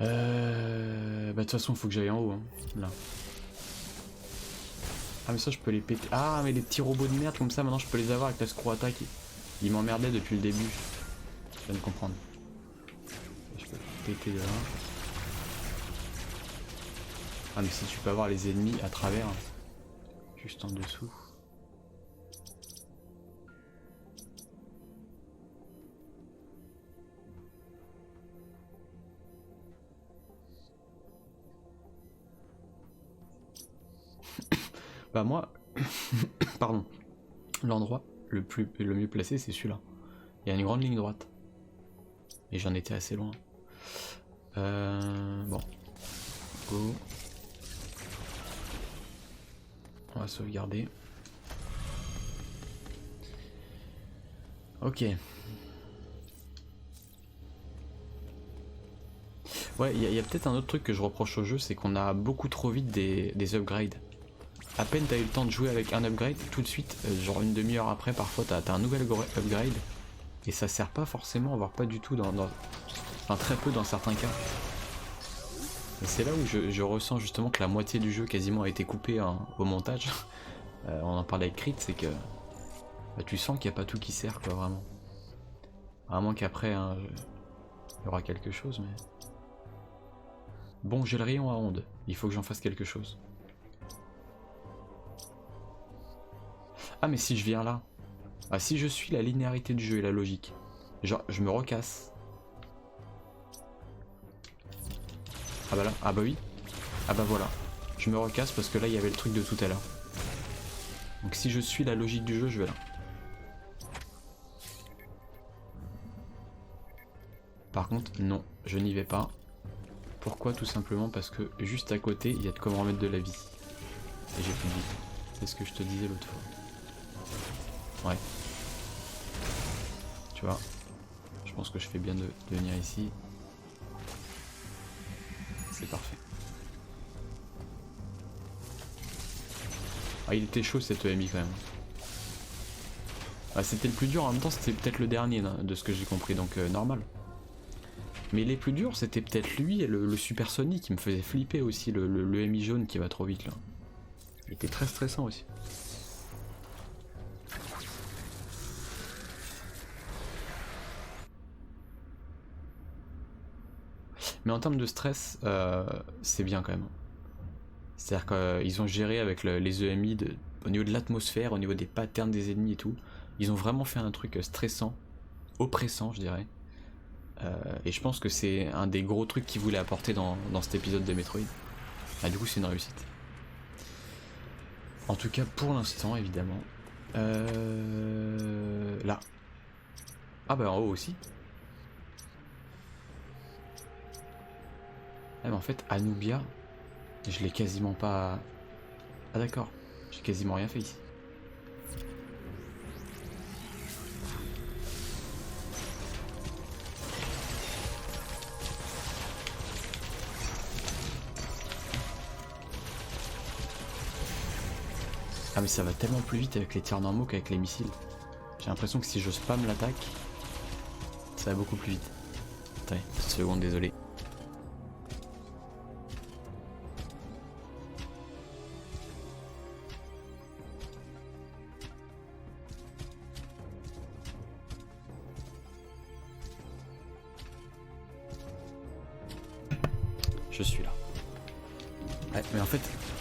Bah de toute façon faut que j'aille en haut, hein. Là. Ah mais ça je peux les péter. Ah mais les petits robots de merde comme ça maintenant je peux les avoir avec la screw attack. Ils m'emmerdaient depuis le début. Je viens de comprendre. Je peux péter de là. Ah mais si tu peux avoir les ennemis à travers. Juste en dessous. Bah moi, pardon, l'endroit le mieux placé c'est celui-là. Il y a une grande ligne droite. Et j'en étais assez loin. Bon. Go. On va sauvegarder. Ok. Ouais, il y a peut-être un autre truc que je reproche au jeu, c'est qu'on a beaucoup trop vite des upgrades. À peine t'as eu le temps de jouer avec un upgrade, tout de suite, genre une demi-heure après, parfois t'as un nouvel upgrade. Et ça sert pas forcément, voire pas du tout, enfin très peu dans certains cas. Et c'est là où je ressens justement que la moitié du jeu quasiment a été coupée au montage. On en parlait avec Crit, c'est que bah, tu sens qu'il n'y a pas tout qui sert quoi vraiment. Vraiment qu'après hein, il y aura quelque chose mais... Bon j'ai le rayon à ondes, il faut que j'en fasse quelque chose. Ah mais si je viens là, ah si je suis la linéarité du jeu et la logique, genre je me recasse. Ah bah là, ah bah oui, ah bah voilà, je me recasse parce que là il y avait le truc de tout à l'heure. Donc si je suis la logique du jeu, je vais là. Par contre, non, je n'y vais pas. Pourquoi? Tout simplement parce que juste à côté, il y a de quoi me remettre de la vie. Et j'ai plus de vie. C'est ce que je te disais l'autre fois. Ouais. Tu vois, je pense que je fais bien de venir ici. C'est parfait. Ah, il était chaud cet EMI quand même. Ah, c'était le plus dur, en même temps c'était peut-être le dernier de ce que j'ai compris, donc normal. Mais les plus durs c'était peut-être lui et le Super Sonic qui me faisait flipper aussi, le EMI jaune qui va trop vite là. Il était très stressant aussi. Mais en termes de stress, c'est bien quand même. C'est-à-dire qu'ils ont géré avec les EMI au niveau de l'atmosphère, au niveau des patterns des ennemis et tout. Ils ont vraiment fait un truc stressant, oppressant je dirais. Et je pense que c'est un des gros trucs qu'ils voulaient apporter dans cet épisode de Metroid. Ah du coup c'est une réussite. En tout cas pour l'instant évidemment. Là. Ah bah en haut aussi. Ah mais en fait Anubia, je l'ai quasiment pas... Ah d'accord, j'ai quasiment rien fait ici. Ah mais ça va tellement plus vite avec les tirs normaux qu'avec les missiles. J'ai l'impression que si je spam l'attaque, ça va beaucoup plus vite. Attendez, une seconde, désolé. Je suis là. Ouais, mais en fait,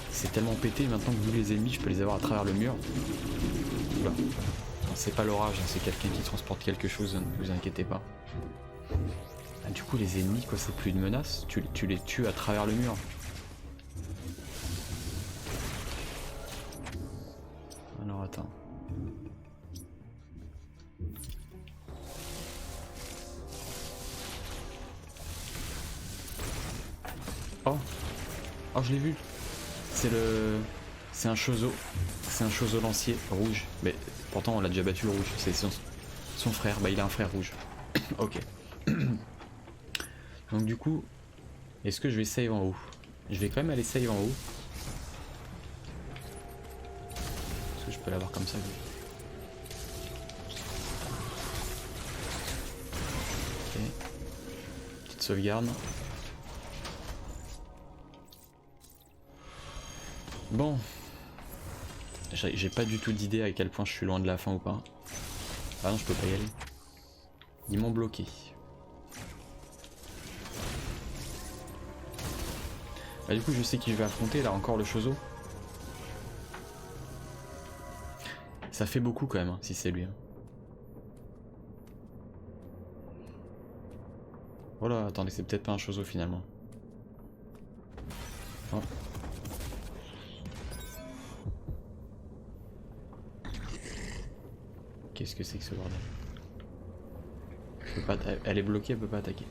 c'est tellement pété maintenant que vu les ennemis, je peux les avoir à travers le mur. Oula. C'est pas l'orage, hein, c'est quelqu'un qui transporte quelque chose, ne vous inquiétez pas. Ah, du coup, les ennemis, quoi, c'est plus une menace, tu les tues à travers le mur. Oh, oh je l'ai vu. C'est le... C'est un Chozo. C'est un Chozo lancier rouge. Mais pourtant on l'a déjà battu le rouge. C'est son frère. Bah il a un frère rouge. Ok. Donc du coup, est-ce que je vais save en haut? Je vais quand même aller save en haut. Est-ce que je peux l'avoir comme ça lui? Ok. Petite sauvegarde. Bon. J'ai pas du tout d'idée à quel point je suis loin de la fin ou pas. Ah non, je peux pas y aller. Ils m'ont bloqué. Bah du coup je sais qui je vais affronter là, encore le Chozo. Ça fait beaucoup quand même hein, si c'est lui. Hein. Oh là, attendez, c'est peut-être pas un Chozo finalement. Oh. Qu'est-ce que c'est que ce bordel? Je peux pas elle est bloquée, elle peut pas attaquer.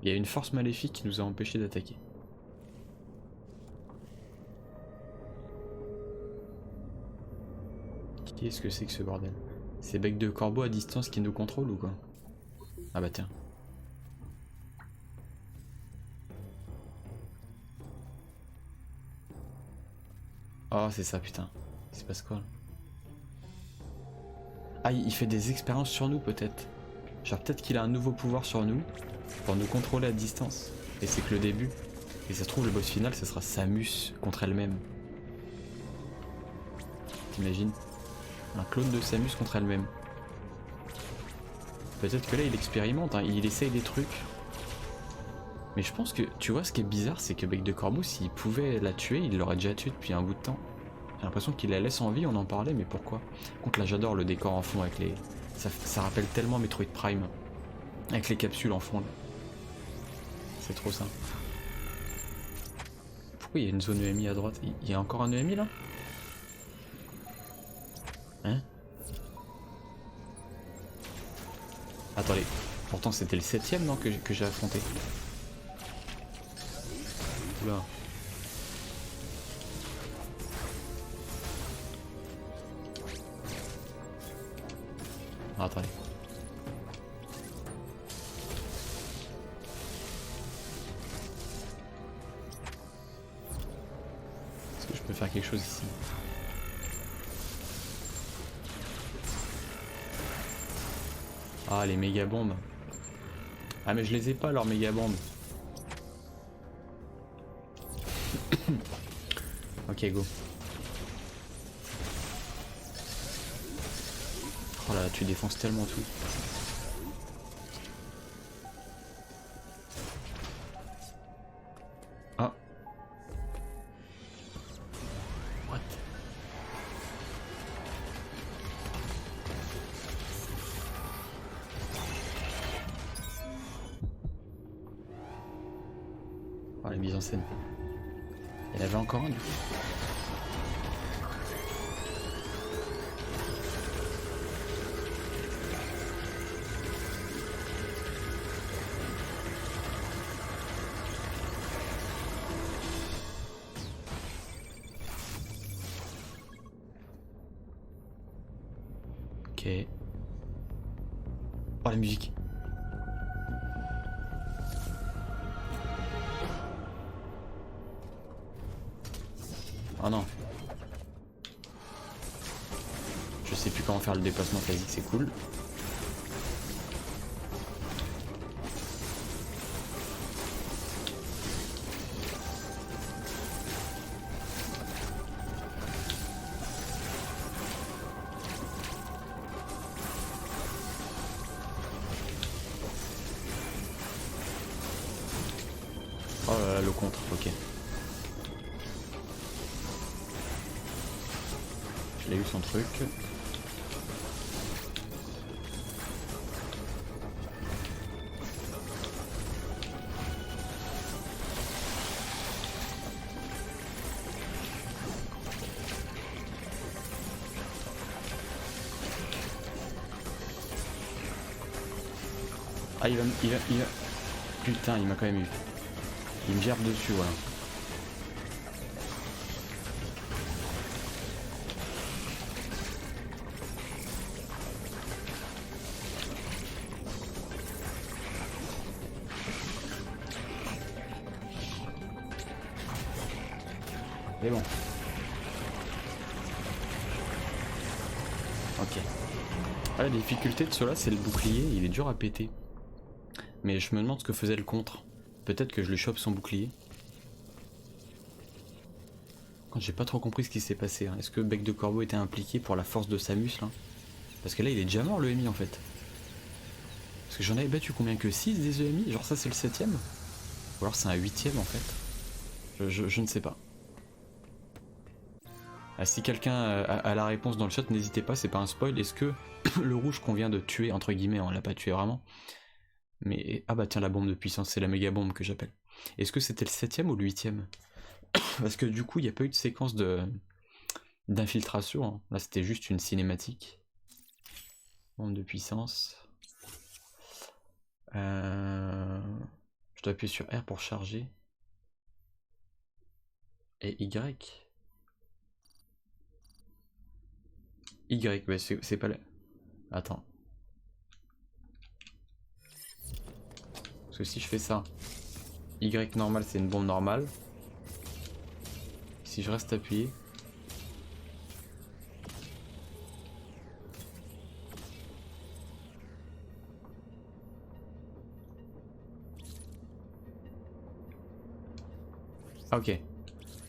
Il y a une force maléfique qui nous a empêché d'attaquer. Qu'est-ce que c'est que ce bordel? C'est bec de corbeau à distance qui nous contrôle ou quoi? Ah bah tiens. Oh c'est ça putain. Il se passe quoi là? Ah il fait des expériences sur nous peut-être. Genre peut-être qu'il a un nouveau pouvoir sur nous pour nous contrôler à distance. Et c'est que le début. Et ça se trouve le boss final ce sera Samus contre elle-même. T'imagines? Un clone de Samus contre elle-même. Peut-être que là il expérimente, hein, il essaye des trucs. Mais je pense que, tu vois, ce qui est bizarre, c'est que Bec de Corbeau, s'il pouvait la tuer, il l'aurait déjà tuée depuis un bout de temps. J'ai l'impression qu'il la laisse en vie, on en parlait, mais pourquoi? Contre là, j'adore le décor en fond avec les... Ça rappelle tellement Metroid Prime. Avec les capsules en fond. C'est trop ça. Pourquoi il y a une zone EMI à droite? Il y a encore un EMI là? Hein? Attendez, pourtant c'était le 7ème non que j'ai affronté. Oula. Ah, attendez. Est-ce que je peux faire quelque chose ici? Ah les méga bombes. Ah mais je les ai pas leurs méga bombes. Ok go. Oh là là tu défonces tellement tout. Ah. What? Oh la mise en scène. Il y en avait encore un du coup. Ok. Oh la musique. Oh non. Je sais plus comment faire le déplacement physique, c'est cool. Oh là là, le contre, ok. Je l'ai eu son truc. Ah il va... Putain, il m'a quand même eu. Il me gerbe dessus, voilà. C'est bon. Ok. Ah, la difficulté de cela, c'est le bouclier, il est dur à péter. Mais je me demande ce que faisait le contre. Peut-être que je lui chope son bouclier. Quand j'ai pas trop compris ce qui s'est passé. Hein. Est-ce que Bec de Corbeau était impliqué pour la force de Samus là? Parce que là il est déjà mort le EMI en fait. Parce que j'en avais battu combien que 6 des EMI? Genre ça c'est le 7ème? Ou alors c'est un 8ème en fait? Je ne sais pas. Ah, si quelqu'un a la réponse dans le chat, n'hésitez pas, c'est pas un spoil. Est-ce que le rouge qu'on vient de tuer, entre guillemets, on l'a pas tué vraiment, mais ah bah tiens, la bombe de puissance, c'est la méga bombe que j'appelle. Est-ce que c'était le 7ème ou le 8ème? Parce que du coup, il n'y a pas eu de séquence d'infiltration. Hein. Là, c'était juste une cinématique. Bombe de puissance. Je dois appuyer sur R pour charger. Et Y. Y, bah c'est pas là. Attends. Parce que si je fais ça, Y normal c'est une bombe normale. Si je reste appuyé. Ah, ok.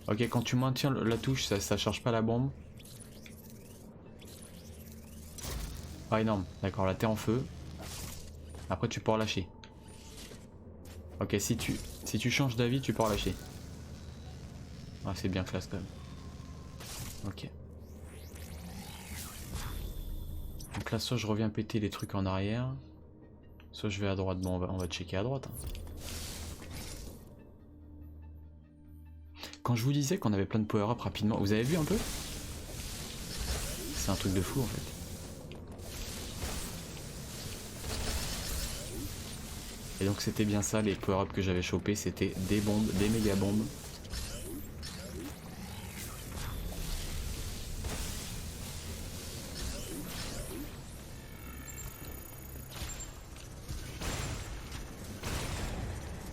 Ok, quand tu maintiens la touche, ça charge pas la bombe. Ah énorme, d'accord, là t'es en feu. Après tu peux relâcher. Ok, si tu changes d'avis, tu peux relâcher. Ah c'est bien classe quand même. Ok. Donc là soit je reviens péter les trucs en arrière. Soit je vais à droite, bon on va checker à droite. Hein. Quand je vous disais qu'on avait plein de power-up rapidement, vous avez vu un peu? C'est un truc de fou en fait. Et donc c'était bien ça, les power-up que j'avais chopés, c'était des bombes, des méga bombes.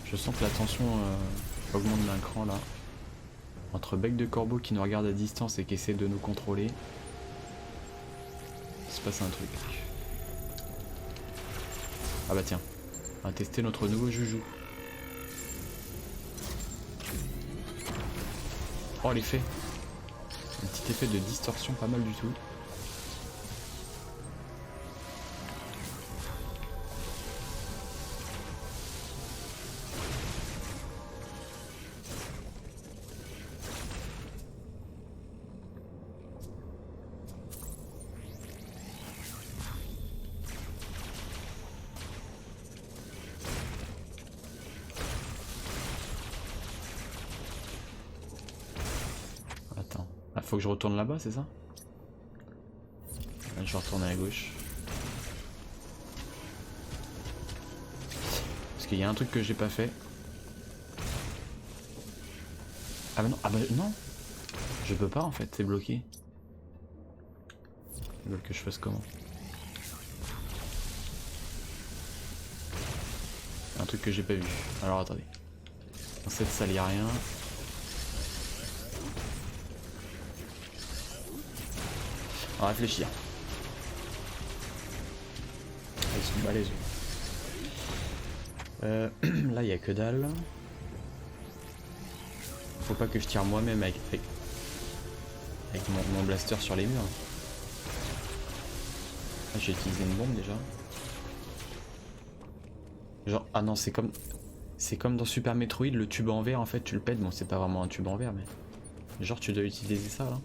Je sens que la tension augmente d'un cran là. Entre Bec de Corbeau qui nous regarde à distance et qui essaie de nous contrôler. Il se passe un truc. Ah bah tiens, on va tester notre nouveau joujou. Oh l'effet. Un petit effet de distorsion pas mal du tout. Attends. Ah, faut que je retourne là-bas, c'est ça? Là, je vais retourner à gauche. Parce qu'il y a un truc que j'ai pas fait. Ah bah non, ah bah non. Je peux pas en fait, c'est bloqué. Ils veulent que je fasse comment? Un truc que j'ai pas vu. Alors attendez. Dans cette salle y'a rien. On va réfléchir. Ah, ils sont balèzes. Là y'a que dalle. Faut pas que je tire moi-même avec mon blaster sur les murs. Ah, j'ai utilisé une bombe déjà. Genre, ah non, c'est comme dans Super Metroid, le tube en verre en fait, tu le pètes. Bon, c'est pas vraiment un tube en verre, mais genre tu dois utiliser ça là.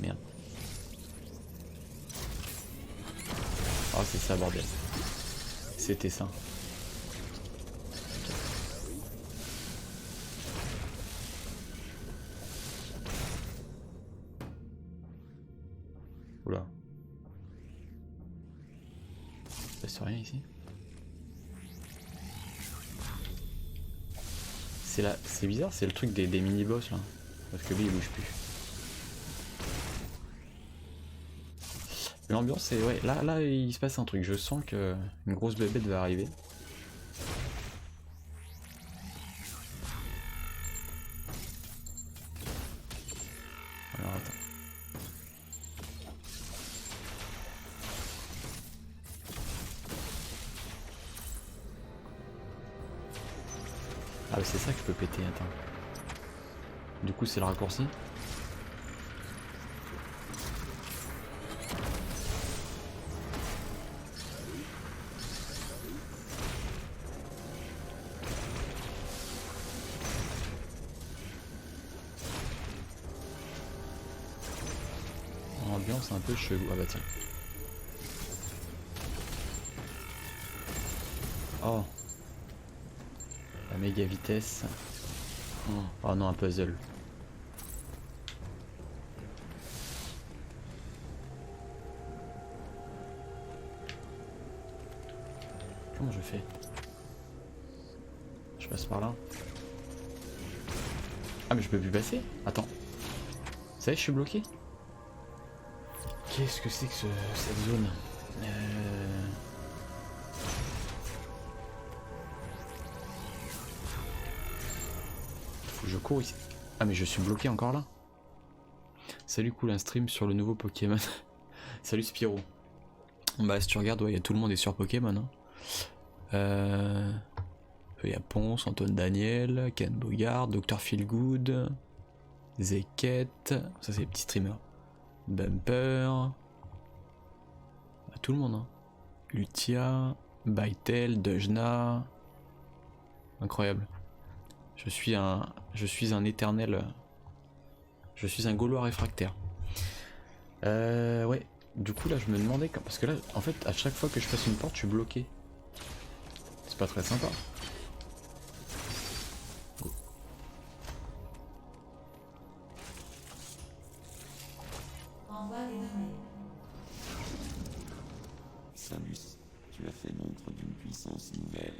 Merde. Oh, c'est ça, bordel. C'était ça. Oula. Il se passe rien ici. c'est bizarre, c'est le truc des mini-boss là. Parce que lui il bouge plus. L'ambiance c'est... Ouais, là il se passe un truc, je sens que une grosse bébête va arriver. Alors attends. Ah mais c'est ça que je peux péter, attends. Du coup c'est le raccourci. Ambiance un peu chelou. Ah bah tiens. Oh. La méga vitesse. Oh non, un puzzle. Comment je fais? Je passe par là. Ah mais je peux plus passer? Attends. Ça y est, je suis bloqué? Qu'est-ce que c'est que cette zone? Faut que je cours ici. Ah mais je suis bloqué encore là. Salut, cool, un stream sur le nouveau Pokémon. Salut Spiro. Bah si tu regardes, ouais, tout le monde est sur Pokémon. Hein. Il y a Ponce, Antoine Daniel, Ken Bogard, Dr Feelgood, Zeket, ça c'est les petits streamers. Bumper. Bah, tout le monde. Hein. Lutia, Baitel, Dejna. Incroyable. Je suis un éternel. Je suis un Gaulois réfractaire. Ouais. Du coup là je me demandais parce que là en fait à chaque fois que je passe une porte je suis bloqué. C'est pas très sympa. Go. Samus, tu as fait montre d'une puissance nouvelle.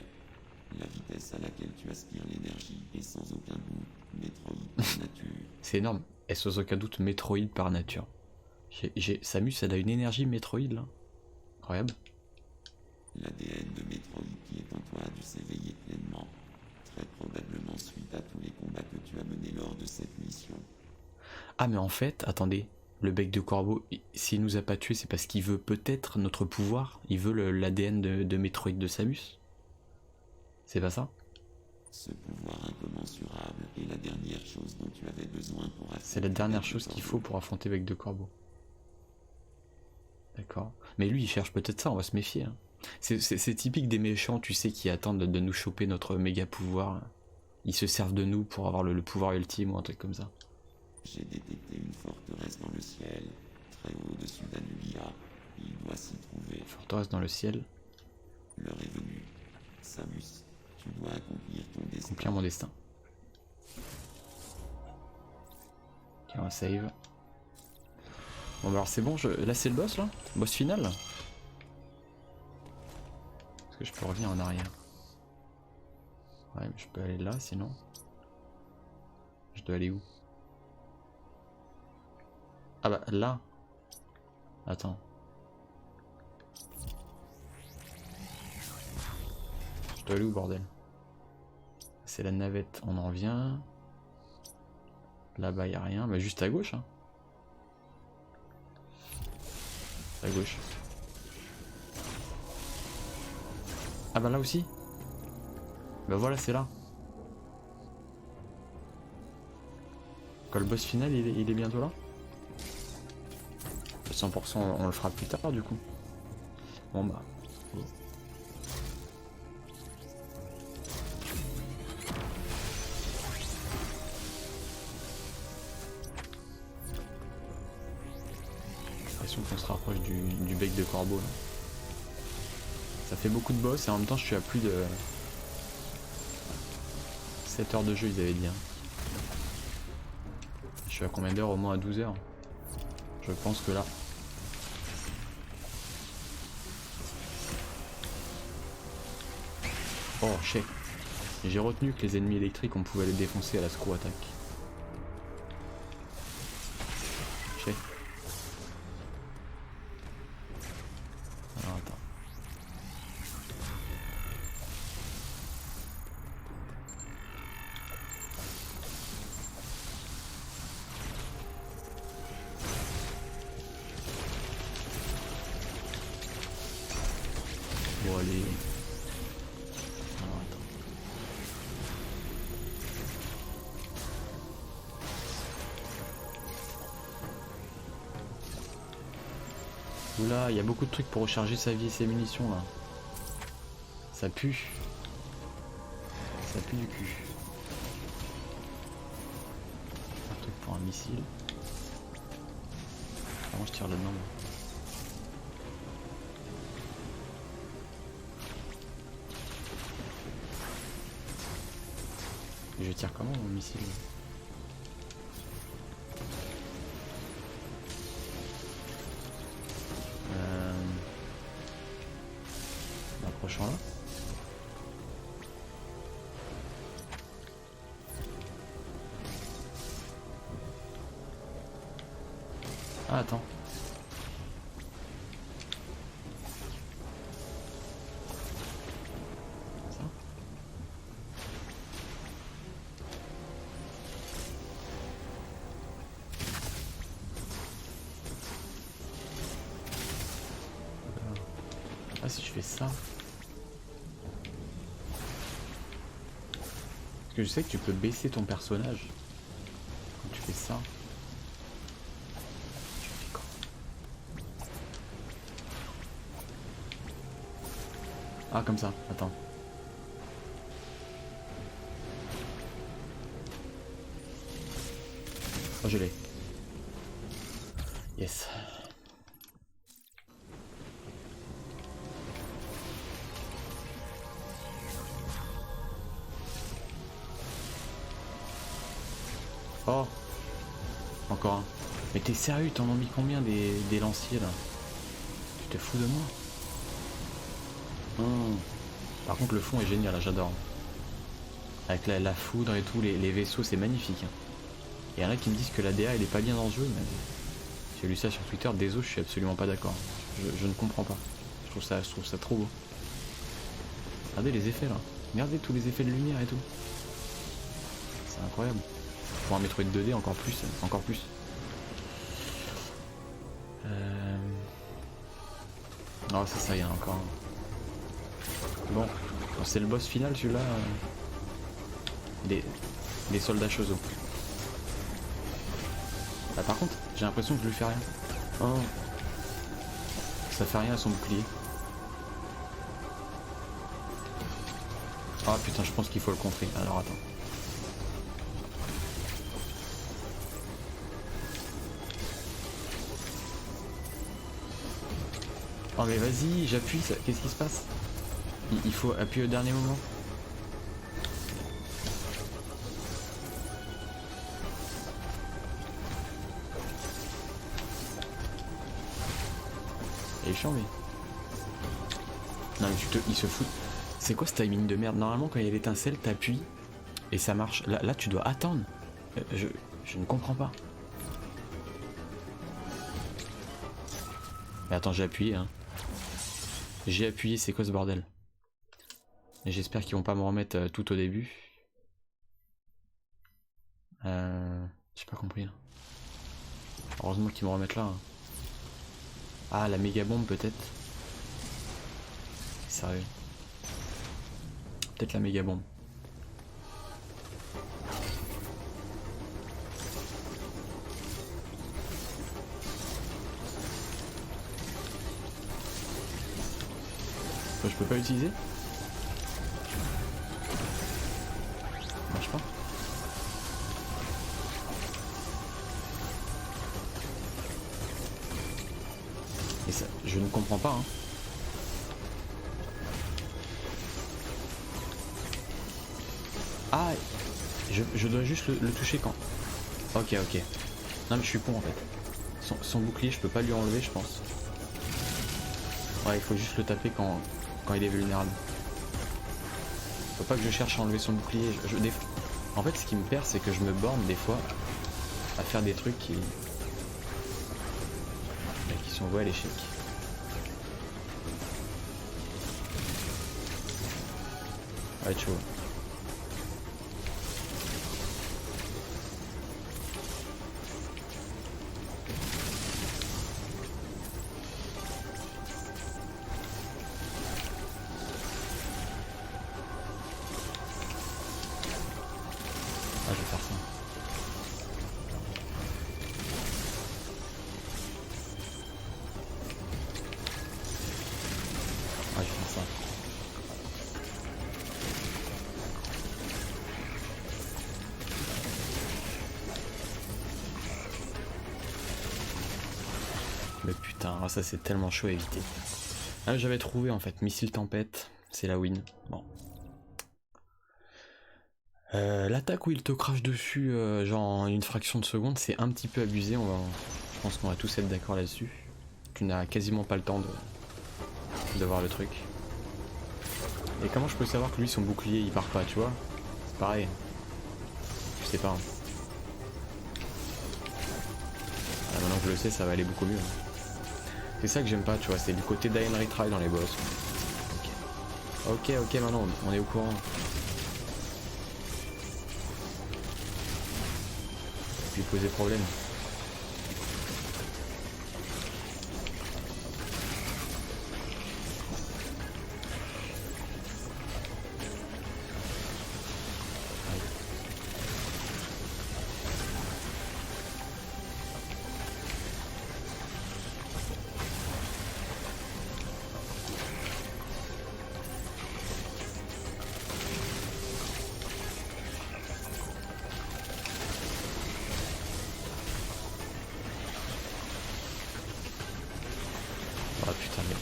La vitesse à laquelle tu aspires l'énergie est sans aucun doute Metroid par nature. C'est énorme. Et sans aucun doute Metroid par nature. Samus, elle a une énergie Metroid là. Incroyable. L'ADN de Metroid qui est en toi a dû s'éveiller pleinement. Très probablement suite à tous les combats que tu as menés lors de cette mission. Ah mais en fait, attendez. Le bec de corbeau, s'il nous a pas tué, c'est parce qu'il veut peut-être notre pouvoir. Il veut l'ADN de Metroid de Samus. C'est pas ça? Ce pouvoir incommensurable est la dernière chose dont tu avais besoin pour affronter. C'est la dernière chose qu'il faut pour affronter bec de corbeau. D'accord. Mais lui, il cherche peut-être ça, on va se méfier. Hein. C'est typique des méchants, tu sais, qui attendent de nous choper notre méga pouvoir. Ils se servent de nous pour avoir le pouvoir ultime ou un truc comme ça. J'ai détecté une forteresse dans le ciel, très haut au-dessus d'Anulia. Il doit s'y trouver. Forteresse dans le ciel. L'heure est venue. Samus, tu dois accomplir ton destin. Accomplir mon destin. Ok, on va save. Bon bah alors c'est bon, là c'est le boss là? Boss final là? Est-ce que je peux revenir en arrière? Ouais mais je peux aller là sinon. Je dois aller où? Ah bah là. Attends. Je dois aller où bordel? C'est la navette, on en vient. Là-bas y a rien, bah juste à gauche hein. À gauche. Ah bah là aussi. Bah voilà c'est là. Quand le boss final il est bientôt là. Le 100% on le fera plus tard du coup. Bon bah. Oh. Qu'on se rapproche du bec de corbeau là. Ça fait beaucoup de boss et en même temps je suis à plus de 7 heures de jeu ils avaient dit hein. Je suis à combien d'heures? Au moins à 12 heures. Je pense que là. Oh shit. J'ai retenu que les ennemis électriques, on pouvait les défoncer à la screw attack. J'ai. Alors attends. Bon allez. Alors attends. Oula, il y a beaucoup de trucs pour recharger sa vie et ses munitions là. Ça pue. Ça pue du cul. Un truc pour un missile. Comment je tire là-dedans moi. Je tire comment mon missile? Approchant là. Ah attends. Ça. Ah si je fais ça. Parce que je sais que tu peux baisser ton personnage quand tu fais ça. Tu fais quoi? Ah comme ça, attends. Oh je l'ai. Yes. Oh, encore un. Mais t'es sérieux, t'en as mis combien des lanciers là? Tu te fous de moi? Par contre le fond est génial, là, j'adore. Avec la foudre et tout, les vaisseaux, c'est magnifique. Il y en a qui me disent que la DA elle est pas bien dans le jeu, mais j'ai lu ça sur Twitter, désolé, je suis absolument pas d'accord. Je ne comprends pas. Je trouve ça trop beau. Regardez les effets là. Regardez tous les effets de lumière et tout. C'est incroyable. Pour un Metroid 2D encore plus, encore plus. Oh c'est ça, il y en a encore un. Bon, c'est le boss final celui-là. Des soldats Chozo. Bah, par contre, j'ai l'impression que je lui fais rien. Oh. Ça fait rien à son bouclier. Ah putain, je pense qu'il faut le contrer. Alors attends. Oh mais vas-y, j'appuie, qu'est-ce qui se passe? Il faut appuyer au dernier moment. Il est chiant lui. Non mais il se fout. C'est quoi ce timing de merde? Normalement quand il y a l'étincelle, t'appuies et ça marche. Là tu dois attendre. Je ne comprends pas. Mais attends, j'ai appuyé hein. J'ai appuyé, c'est quoi ce bordel? Et j'espère qu'ils vont pas me remettre tout au début. J'ai pas compris là. Heureusement qu'ils me remettent là. Hein. Ah, la méga bombe peut-être. Sérieux. Peut-être la méga bombe. Je peux pas l'utiliser? Marche pas. Et ça, je ne comprends pas hein. Ah, je dois juste le toucher quand. Ok. Non mais je suis con en fait. Son bouclier je peux pas lui enlever je pense. Ouais, il faut juste le taper quand il est vulnérable. Faut pas que je cherche à enlever son bouclier. En fait, ce qui me perd, c'est que je me borne des fois à faire des trucs qui sont voués à l'échec. Ouais, chaud. Ah, je vais faire ça. Ah, je vais faire ça. Mais putain, ça c'est tellement chaud à éviter. Ah, j'avais trouvé en fait, missile tempête, c'est la win. Bon. L'attaque où il te crache dessus, genre en une fraction de seconde, c'est un petit peu abusé. Je pense qu'on va tous être d'accord là-dessus. Tu n'as quasiment pas le temps de voir le truc. Et comment je peux savoir que lui, son bouclier, il part pas, tu vois? C'est pareil. Je sais pas. Hein. Ah, maintenant que je le sais, ça va aller beaucoup mieux. Hein. C'est ça que j'aime pas, tu vois, c'est du côté d'Ayn Retry dans les boss. Ok, maintenant, on est au courant. Lui poser problème. Ah putain, mais...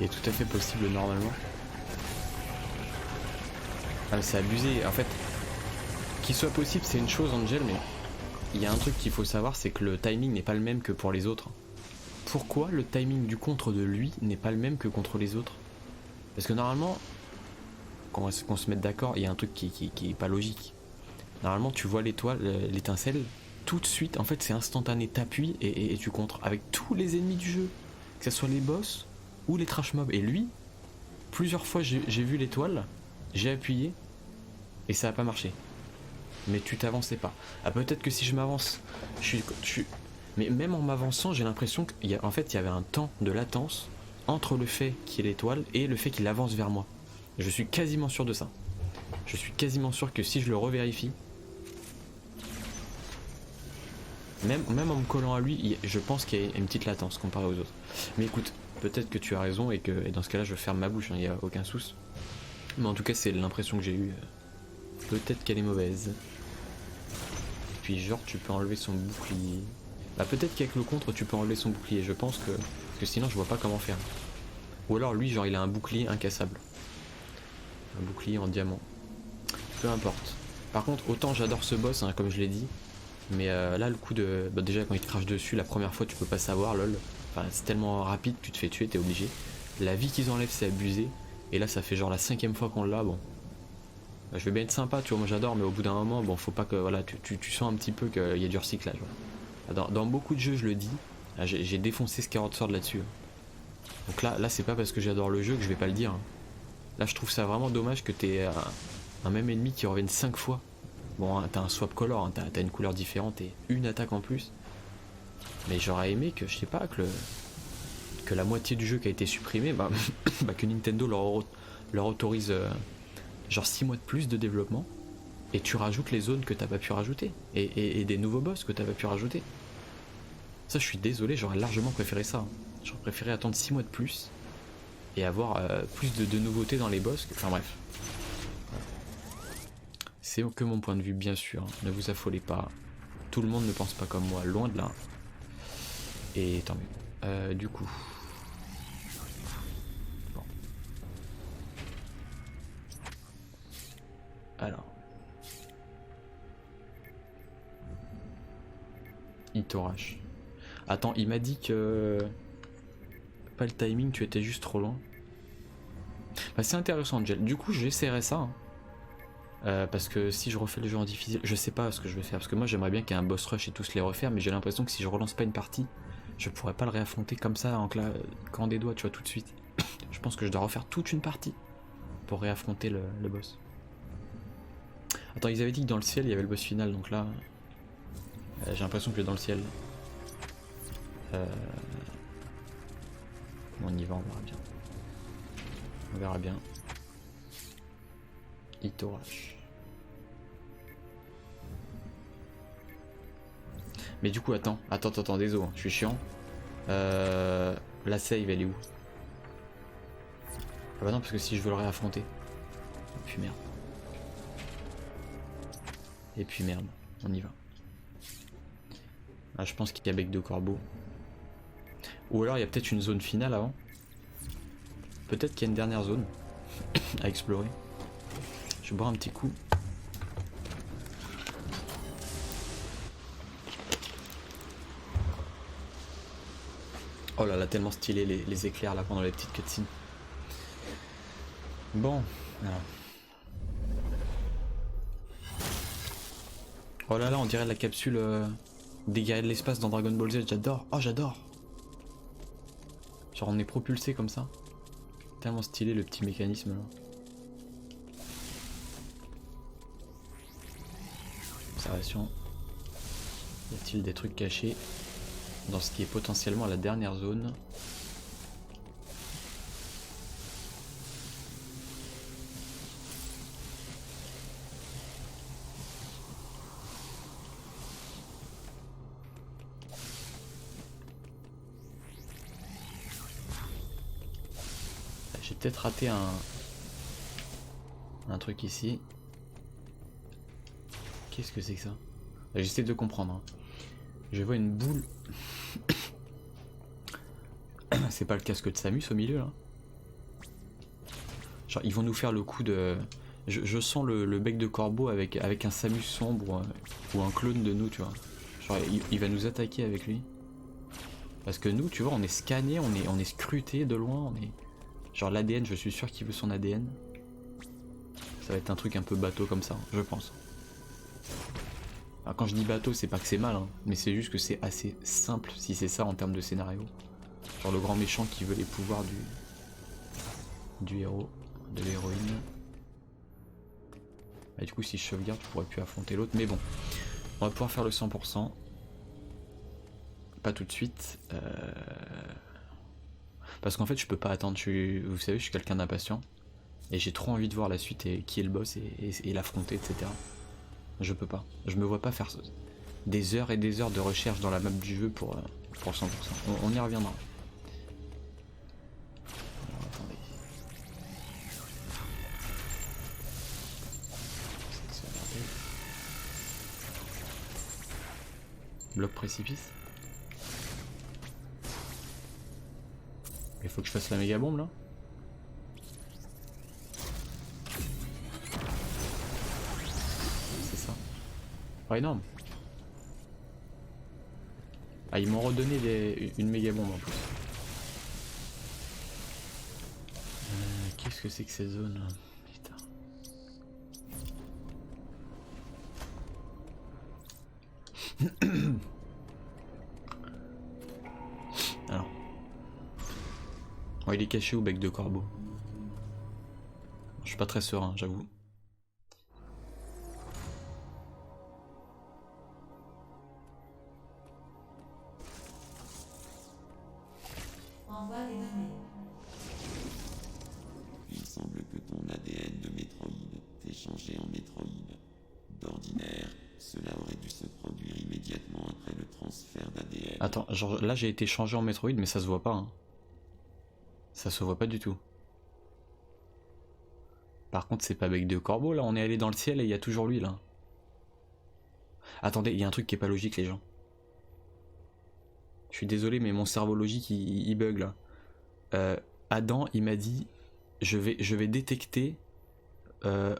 Il est tout à fait possible normalement. Ah mais c'est abusé, en fait, qu'il soit possible c'est une chose Angel, mais il y a un truc qu'il faut savoir, c'est que le timing n'est pas le même que pour les autres. Pourquoi le timing du contre de lui n'est pas le même que contre les autres? Parce que normalement, qu'on se mette d'accord, il y a un truc qui est pas logique. Normalement tu vois l'étoile, l'étincelle, tout de suite, en fait c'est instantané, t'appuies et tu contres avec tous les ennemis du jeu, que ce soit les boss ou les trash mobs. Et lui, plusieurs fois j'ai vu l'étoile, j'ai appuyé et ça a pas marché. Mais tu t'avançais pas. Ah peut-être que si je m'avance, mais même en m'avançant, j'ai l'impression qu'en fait il y avait un temps de latence entre le fait qu'il y ait l'étoile et le fait qu'il avance vers moi. Je suis quasiment sûr de ça. Je suis quasiment sûr que si je le revérifie, même en me collant à lui, je pense qu'il y a une petite latence comparé aux autres. Mais écoute, peut-être que tu as raison et dans ce cas-là, je ferme ma bouche, il n'y a aucun souci. Mais en tout cas, c'est l'impression que j'ai eue. Peut-être qu'elle est mauvaise. Et puis genre, tu peux enlever son bouclier. Bah peut-être qu'avec le contre, tu peux enlever son bouclier. Je pense parce que sinon, je vois pas comment faire. Ou alors lui, genre, il a un bouclier incassable. Un bouclier en diamant. Peu importe. Par contre, autant j'adore ce boss, hein, comme je l'ai dit. Mais là, le coup de... Bah, déjà, quand il te crache dessus, la première fois, tu peux pas savoir, lol. Enfin, c'est tellement rapide, tu te fais tuer, t'es obligé. La vie qu'ils enlèvent, c'est abusé. Et là, ça fait genre la 5ème fois qu'on l'a, bon. Bah, je vais bien être sympa, tu vois, moi j'adore, mais au bout d'un moment, bon, faut pas que... Voilà, tu sens un petit peu qu'il y a du recyclage. Voilà. Dans beaucoup de jeux, je le dis, j'ai défoncé Skyward Sword là-dessus. Donc là c'est pas parce que j'adore le jeu que je vais pas le dire. Hein. Là, je trouve ça vraiment dommage que t'aies un même ennemi qui revienne 5 fois. Bon, hein, t'as un swap color, hein, t'as une couleur différente et une attaque en plus. Mais j'aurais aimé que, je sais pas, que la moitié du jeu qui a été supprimée, bah, que Nintendo leur autorise genre 6 mois de plus de développement. Et tu rajoutes les zones que t'as pas pu rajouter. Et des nouveaux boss que t'as pas pu rajouter. Ça, je suis désolé, j'aurais largement préféré ça. Hein. J'aurais préféré attendre 6 mois de plus. Et avoir plus de nouveautés dans les boss. Enfin bref. C'est que mon point de vue, bien sûr. Ne vous affolez pas. Tout le monde ne pense pas comme moi, loin de là. Et tant mieux. Du coup. Bon. Alors. Il t'orage. Attends, il m'a dit que... Pas le timing, tu étais juste trop loin. Bah, c'est intéressant, Angel. Du coup, j'essaierai ça. Hein. Parce que si je refais le jeu en difficile, je sais pas ce que je vais faire. Parce que moi, j'aimerais bien qu'il y ait un boss rush et tous les refaire. Mais j'ai l'impression que si je relance pas une partie, je pourrais pas le réaffronter comme ça en claquant des doigts, tu vois, tout de suite. Je pense que je dois refaire toute une partie pour réaffronter le boss. Attends, ils avaient dit que dans le ciel, il y avait le boss final. Donc là, j'ai l'impression que je vais dans le ciel. On y va, on verra bien. On verra bien. Itorash. Mais du coup, attends, désolé, je suis chiant. La save, elle est où? Ah bah non, parce que si je veux le réaffronter. Et puis merde. Et puis merde, on y va. Ah, je pense qu'il y a bec de corbeau. Ou alors il y a peut-être une zone finale avant. Peut-être qu'il y a une dernière zone à explorer. Je vais boire un petit coup. Oh là là, tellement stylé les éclairs là pendant les petites cutscenes. Bon, alors. Oh là là, on dirait la capsule des guerriers de l'espace dans Dragon Ball Z, j'adore. Oh, j'adore. Genre on est propulsé comme ça. Tellement stylé le petit mécanisme là. Observation. Y a-t-il des trucs cachés dans ce qui est potentiellement la dernière zone? J'ai peut-être raté un truc ici. Qu'est-ce que c'est que ça? J'essaie de comprendre. Hein. Je vois une boule. C'est pas le casque de Samus au milieu là? Genre ils vont nous faire le coup de... Je sens le bec de corbeau avec un Samus sombre ou un clone de nous, tu vois. Genre il va nous attaquer avec lui. Parce que nous, tu vois, on est scanné, on est scruté de loin, on est... Genre l'ADN, je suis sûr qu'il veut son ADN. Ça va être un truc un peu bateau comme ça, je pense. Alors quand je dis bateau, c'est pas que c'est mal, hein, mais c'est juste que c'est assez simple si c'est ça en termes de scénario. Genre le grand méchant qui veut les pouvoirs du héros, de l'héroïne. Et du coup si je sauvegarde, je pourrais plus affronter l'autre, mais bon. On va pouvoir faire le 100%. Pas tout de suite. Parce qu'en fait je peux pas attendre, vous savez je suis quelqu'un d'impatient. Et j'ai trop envie de voir la suite et qui est le boss et l'affronter, etc. Je peux pas. Je me vois pas faire des heures et des heures de recherche dans la map du jeu pour 100%. On y reviendra. Alors, attendez. Bloc précipice. Il faut que je fasse la méga bombe là. C'est ça. Oh énorme. Ah ils m'ont redonné une méga bombe en plus. Qu'est-ce que c'est que ces zones là? Putain. Alors. Oh, il est caché au bec de corbeau. Je suis pas très serein, j'avoue. Il semble que ton ADN de Metroid t'ait changé en Metroid. D'ordinaire, cela aurait dû se produire immédiatement après le transfert d'ADN. Attends, genre là j'ai été changé en Metroid mais ça se voit pas. Hein. Ça se voit pas du tout. Par contre c'est pas bec de corbeau là, on est allé dans le ciel et il y a toujours lui là. Attendez, il y a un truc qui est pas logique les gens. Je suis désolé mais mon cerveau logique il bug là. Adam il m'a dit je vais détecter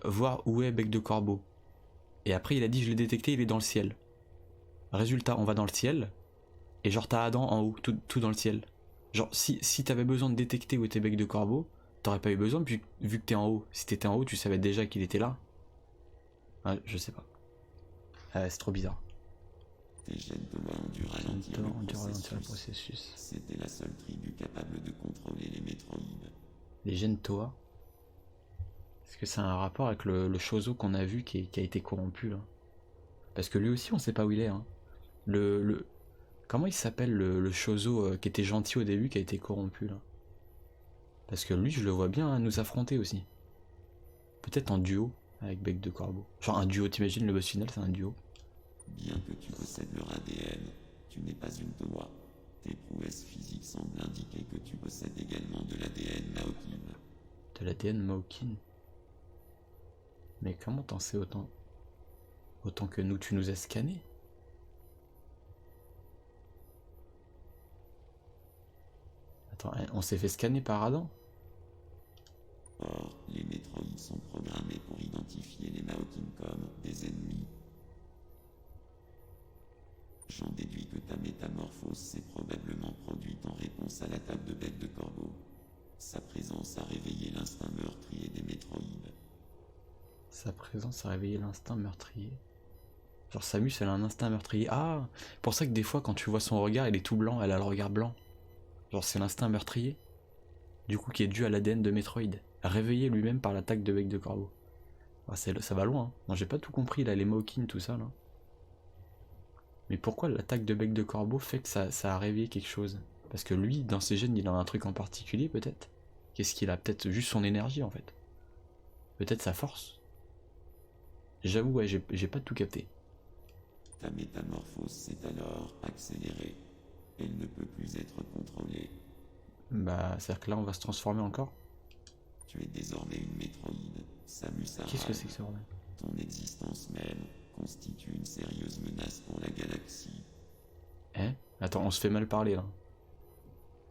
voir où est bec de corbeau. Et après il a dit je l'ai détecté, il est dans le ciel. Résultat, on va dans le ciel, et genre t'as Adam en haut, tout dans le ciel. Genre si t'avais besoin de détecter où était Bec de Corbeau, t'aurais pas eu besoin, vu que t'es en haut. Si t'étais en haut, tu savais déjà qu'il était là. Ouais, je sais pas. C'est trop bizarre. Tes gènes Toa ont dû ralentir le processus. C'était la seule tribu capable de contrôler les métroïdes. Les gènes Toa. Est-ce que c'est un rapport avec le Chozo qu'on a vu qui a été corrompu là? Parce que lui aussi on sait pas où il est. Hein. Comment il s'appelle le Chozo qui était gentil au début qui a été corrompu là? Parce que lui je le vois bien nous affronter aussi. Peut-être en duo avec Bec de Corbeau. Genre un duo, t'imagines le boss final c'est un duo. Bien que tu possèdes leur ADN, tu n'es pas une Toa. Tes prouesses physiques semblent indiquer que tu possèdes également de l'ADN Maokin. De l'ADN Maokin? Mais comment t'en sais autant? Autant que nous, tu nous as scanné? Attends, on s'est fait scanner par Adam? Or, les métroïdes sont programmés pour identifier les Maokin comme des ennemis. J'en déduis que ta métamorphose s'est probablement produite en réponse à l'attaque de Bec de Corbeau. Sa présence a réveillé l'instinct meurtrier des métroïdes. Sa présence a réveillé l'instinct meurtrier. Genre Samus elle a un instinct meurtrier. Ah, pour ça que des fois quand tu vois son regard il est tout blanc, elle a le regard blanc. Genre c'est l'instinct meurtrier. Du coup qui est dû à l'ADN de Metroid. Réveillé lui-même par l'attaque de Bec de Corbeau. Ah, ça va loin. Hein. Non, j'ai pas tout compris là, les Maokin, tout ça là. Mais pourquoi l'attaque de Bec de Corbeau fait que ça a réveillé quelque chose? Parce que lui, dans ses gènes, il a un truc en particulier peut-être? Qu'est-ce qu'il a? Peut-être juste son énergie en fait. Peut-être sa force. J'avoue, ouais, j'ai pas tout capté. Ta métamorphose s'est alors accélérée. Elle ne peut plus être contrôlée. Bah, c'est-à-dire que là, on va se transformer encore? Tu es désormais une métroïde, Samus Aran. Qu'est-ce que c'est que ce bordel? Ton existence même constitue une sérieuse menace pour la galaxie. Hein? Attends, on se fait mal parler là.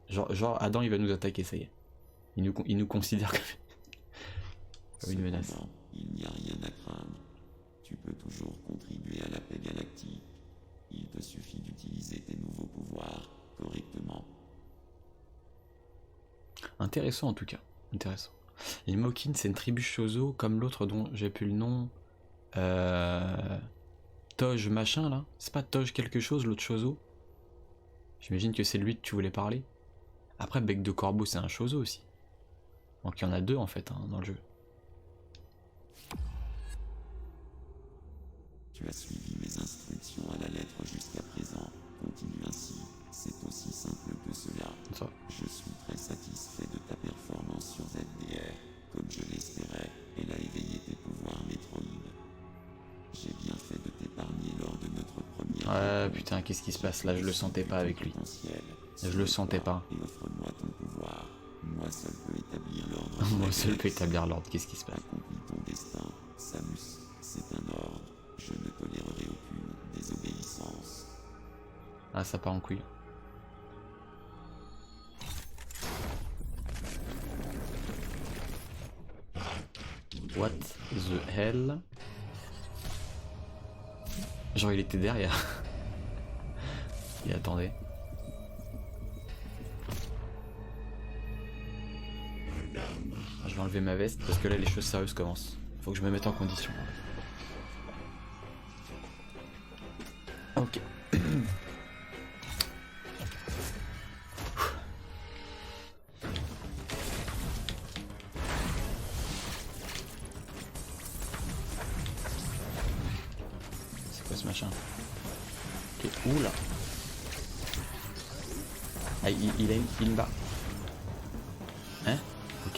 Genre Adam, il va nous attaquer, ça y est. Il nous considère comme une menace. Cependant, il n'y a rien à craindre. Tu peux toujours contribuer à la paix galactique. Il te suffit d'utiliser tes nouveaux pouvoirs correctement. Intéressant en tout cas, intéressant. Les Maokin, c'est une tribu Chozo comme l'autre dont j'ai plus le nom. Toj machin là. C'est pas Toj quelque chose l'autre Chozo? J'imagine que c'est lui que tu voulais parler. Après Bec de Corbeau c'est un Chozo aussi. Donc il y en a deux en fait hein, dans le jeu. Tu as suivi mes instructions à la lettre jusqu'à présent. Continue ainsi. C'est aussi simple que cela. Ça. Je suis très satisfait de ta performance sur ZDR. Comme je l'espérais, elle a éveillé tes pouvoirs métroïdes. J'ai bien fait de t'épargner lors de notre première... Ouais putain, qu'est-ce qui se passe là? Je le sentais pas avec lui. Je le sentais pas. Et offre-moi ton pouvoir. Moi seul peux établir l'ordre. Moi seul peux établir l'ordre, qu'est-ce qui se passe? Accomplis ton destin, Samus. C'est un ordre. Je ne tolérerai aucune désobéissance. Ah ça part en couille. What the hell? Genre il était derrière. Il attendait. Je vais enlever ma veste parce que là les choses sérieuses commencent. Faut que je me mette en condition. Ok. C'est quoi ce machin? Ok, oula. Ah, il me bat. Hein? Ok.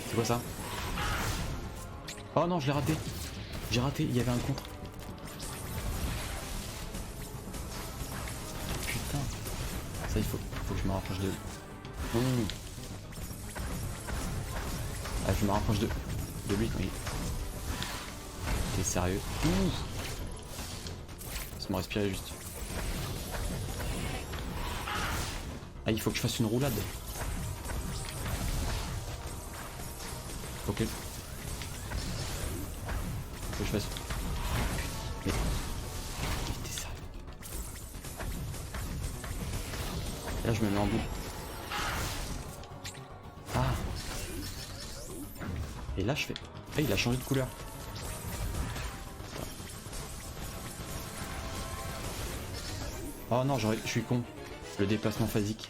C'est quoi ça? Oh non, je l'ai raté. J'ai raté, il y avait un contre. Putain. Ça, il faut que je me rapproche de... Ouh. Ah, je me rapproche de lui, oui. T'es sérieux? Ouh. Laisse-moi respirer juste. Ah, il faut que je fasse une roulade. Ok. que je fasse. Mais t'es sérieux? Et là je me mets en bout. Ah. Et là je fais... Ah, il a changé de couleur. Oh non, je suis con. Le déplacement phasique.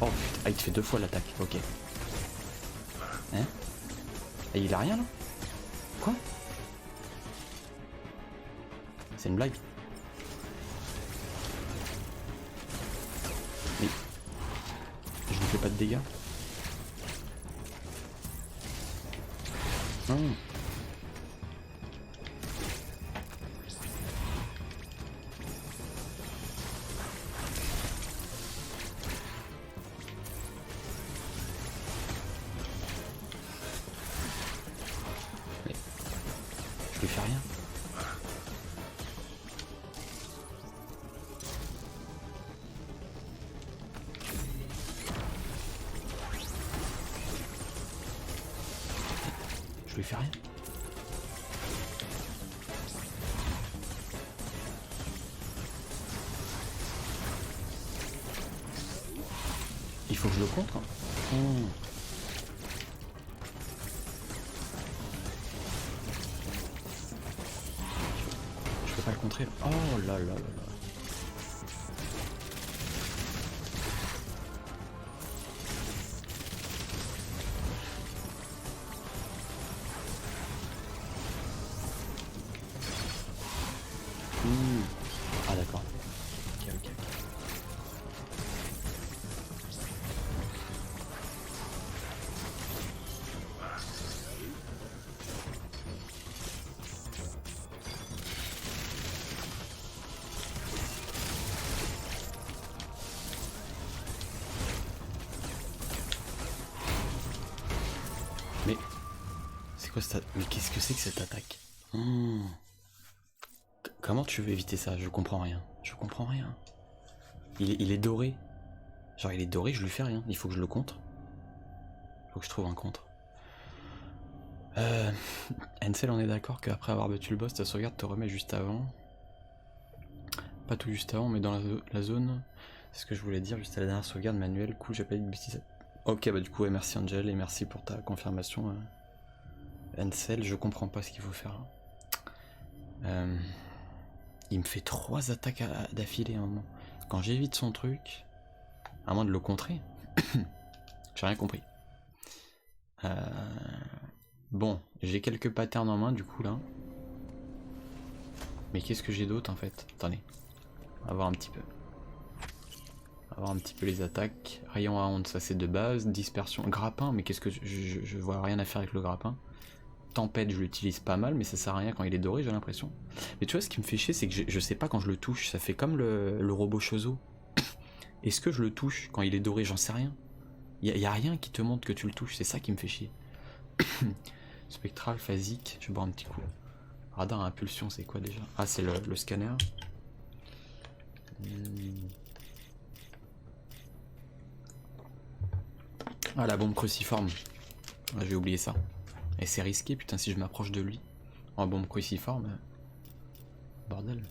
Oh putain, ah, il te fait 2 fois l'attaque, ok. Hein? Et il a rien là? Quoi? C'est une blague? Mais... Je ne fais pas de dégâts? Non. Mais... Je lui fais rien. Je lui fais rien. Il faut que je le contre. Oh. Je peux pas le contrer. Oh là là là là. Ah d'accord. Ok, ok, ok. Mais c'est quoi cette... Mais qu'est-ce que c'est que cette attaque? Comment tu veux éviter ça? Je comprends rien. Je comprends rien. Il est doré. Genre il est doré, je lui fais rien. Il faut que je le contre. Il faut que je trouve un contre. Ansel, on est d'accord qu'après avoir battu le boss, ta sauvegarde te remet juste avant. Pas tout juste avant, mais dans la zone. C'est ce que je voulais dire, juste à la dernière sauvegarde manuelle. Cool, j'ai pas dit de bêtises. Ok, bah du coup, ouais, merci Angel et merci pour ta confirmation. Ansel, je comprends pas ce qu'il faut faire. Il me fait 3 attaques d'affilée à un moment. Quand j'évite son truc, à moins de le contrer, j'ai rien compris. Bon, j'ai quelques patterns en main du coup là. Mais qu'est-ce que j'ai d'autre en fait? Attendez, on va voir un petit peu. On va voir un petit peu les attaques. Rayon à onde, ça c'est de base. Dispersion, grappin, mais qu'est-ce que je vois rien à faire avec le grappin. Tempête, je l'utilise pas mal, mais ça sert à rien quand il est doré, j'ai l'impression. Mais tu vois, ce qui me fait chier, c'est que je sais pas quand je le touche. Ça fait comme le robot Chozo. Est-ce que je le touche quand il est doré? J'en sais rien. Y a rien qui te montre que tu le touches, c'est ça qui me fait chier. Spectral, phasique, je vais boire un petit coup. Radar à impulsion, c'est quoi déjà? Ah, c'est le scanner. Ah, la bombe cruciforme. Ah, j'ai oublié ça. Et c'est risqué, putain, si je m'approche de lui. En bombe cruciforme. Bordel.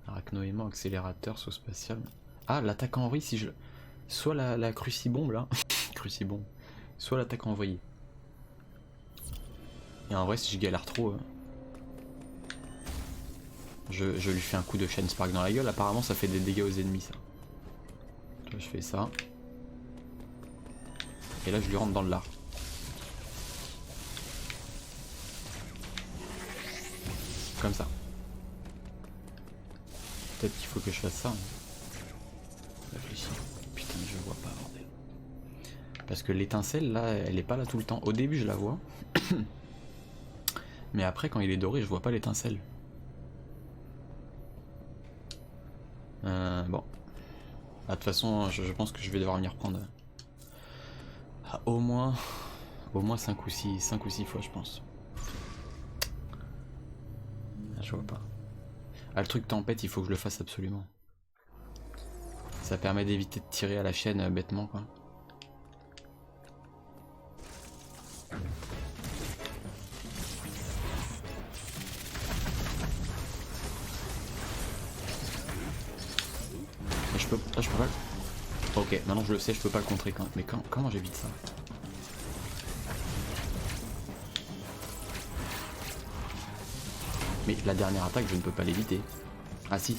Arachnoaimant, accélérateur, saut spatial. Ah, l'attaque envoyée, si je... Soit la crucibombe, là. Crucibombe. Soit l'attaque envoyée. Et en vrai, si je galère trop... Je lui fais un coup de chaîne spark dans la gueule. Apparemment, ça fait des dégâts aux ennemis, ça. Là, je fais ça. Et là, je lui rentre dans le lard. Comme ça. Peut-être qu'il faut que je fasse ça. Réfléchis. Putain, je vois pas, bordel. Parce que l'étincelle, là, elle est pas là tout le temps. Au début, je la vois. Mais après, quand il est doré, je vois pas l'étincelle. Bon. De toute façon, je pense que je vais devoir m'y reprendre. Au moins 5 ou 6 fois, je pense. Je vois pas. Ah, le truc tempête, il faut que je le fasse absolument. Ça permet d'éviter de tirer à la chaîne bêtement quoi. Et je peux pas. Ok, maintenant je le sais, je peux pas le contrer quand. Mais comment j'évite ça? Mais la dernière attaque, je ne peux pas l'éviter. Ah si.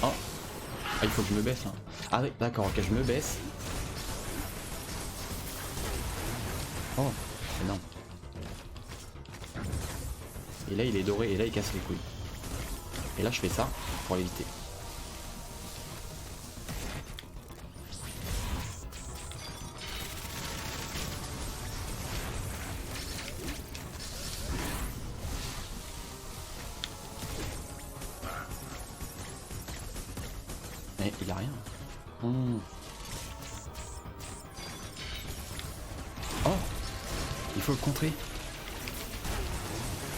Oh, il faut que je me baisse là. Ah oui, d'accord, ok, je me baisse. Oh, non. Et là il est doré et là il casse les couilles. Et là je fais ça pour l'éviter. Mais il a rien. Oh, il faut le contrer.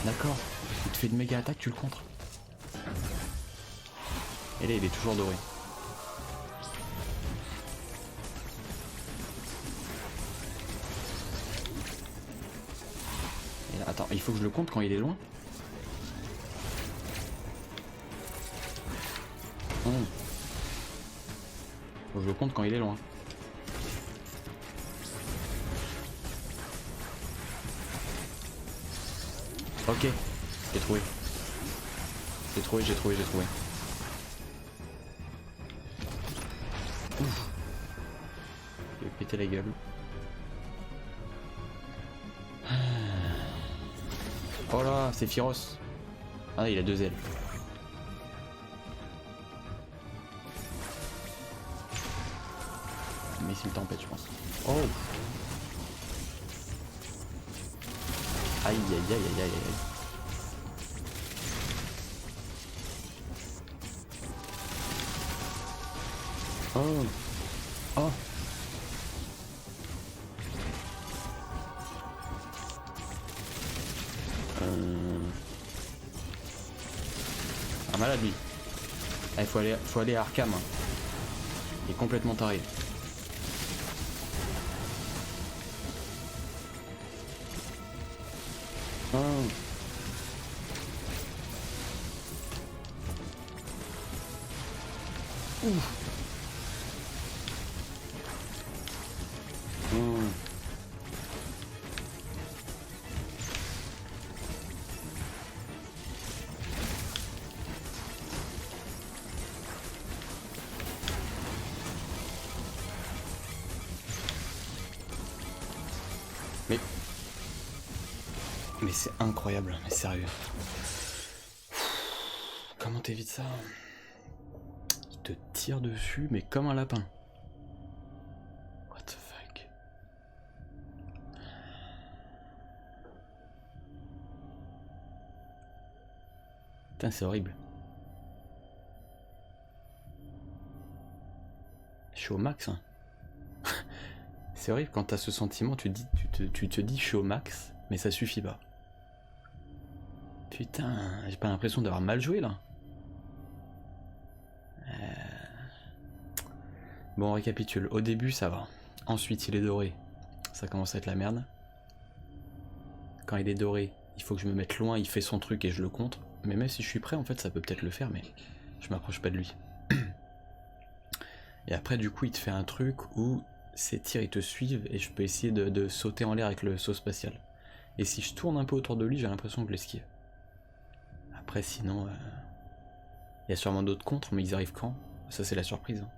D'accord. Il te fait une méga attaque, tu le contres. Et là il est toujours doré. Et là, attends, il faut que je le compte quand il est loin. Faut que je le compte quand il est loin. Ok, j'ai trouvé. J'ai trouvé. Ouf. Je vais péter la gueule. Oh là, c'est Fyros. Ah, il a 2 ailes. Missile tempête, je pense. Oh. Aïe. Oh. Un malade lui. Il faut aller à Arkham. Il est complètement taré. Oh. Ouf. Mais c'est incroyable, mais sérieux. Comment t'évites ça? Il te tire dessus, mais comme un lapin. What the fuck? Putain, c'est horrible. Je suis au max, hein. C'est horrible quand t'as ce sentiment, tu te dis je suis au max, mais ça suffit pas. Putain, j'ai pas l'impression d'avoir mal joué là. Bon, on récapitule. Au début, ça va. Ensuite, il est doré. Ça commence à être la merde. Quand il est doré, il faut que je me mette loin, il fait son truc et je le contre. Mais même si je suis prêt, en fait, ça peut peut-être le faire, mais je m'approche pas de lui. Et après, du coup, il te fait un truc où ses tirs, ils te suivent et je peux essayer de sauter en l'air avec le saut spatial. Et si je tourne un peu autour de lui, j'ai l'impression que je l'esquive. Après, sinon, il y a sûrement d'autres contres, mais ils arrivent quand? Ça, c'est la surprise. Hein.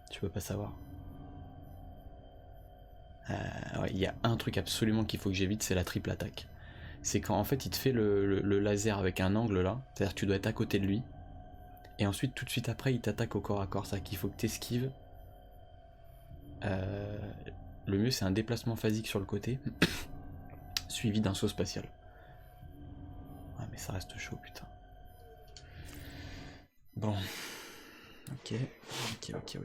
Tu peux pas savoir. Ouais, il y a un truc absolument qu'il faut que j'évite, c'est la triple attaque. C'est quand en fait il te fait le laser avec un angle là, c'est-à-dire que tu dois être à côté de lui, et ensuite tout de suite après il t'attaque au corps à corps, c'est-à-dire qu'il faut que tu esquives. Le mieux c'est un déplacement phasique sur le côté, suivi d'un saut spatial. Ouais mais ça reste chaud putain. Bon, Ok. Ok.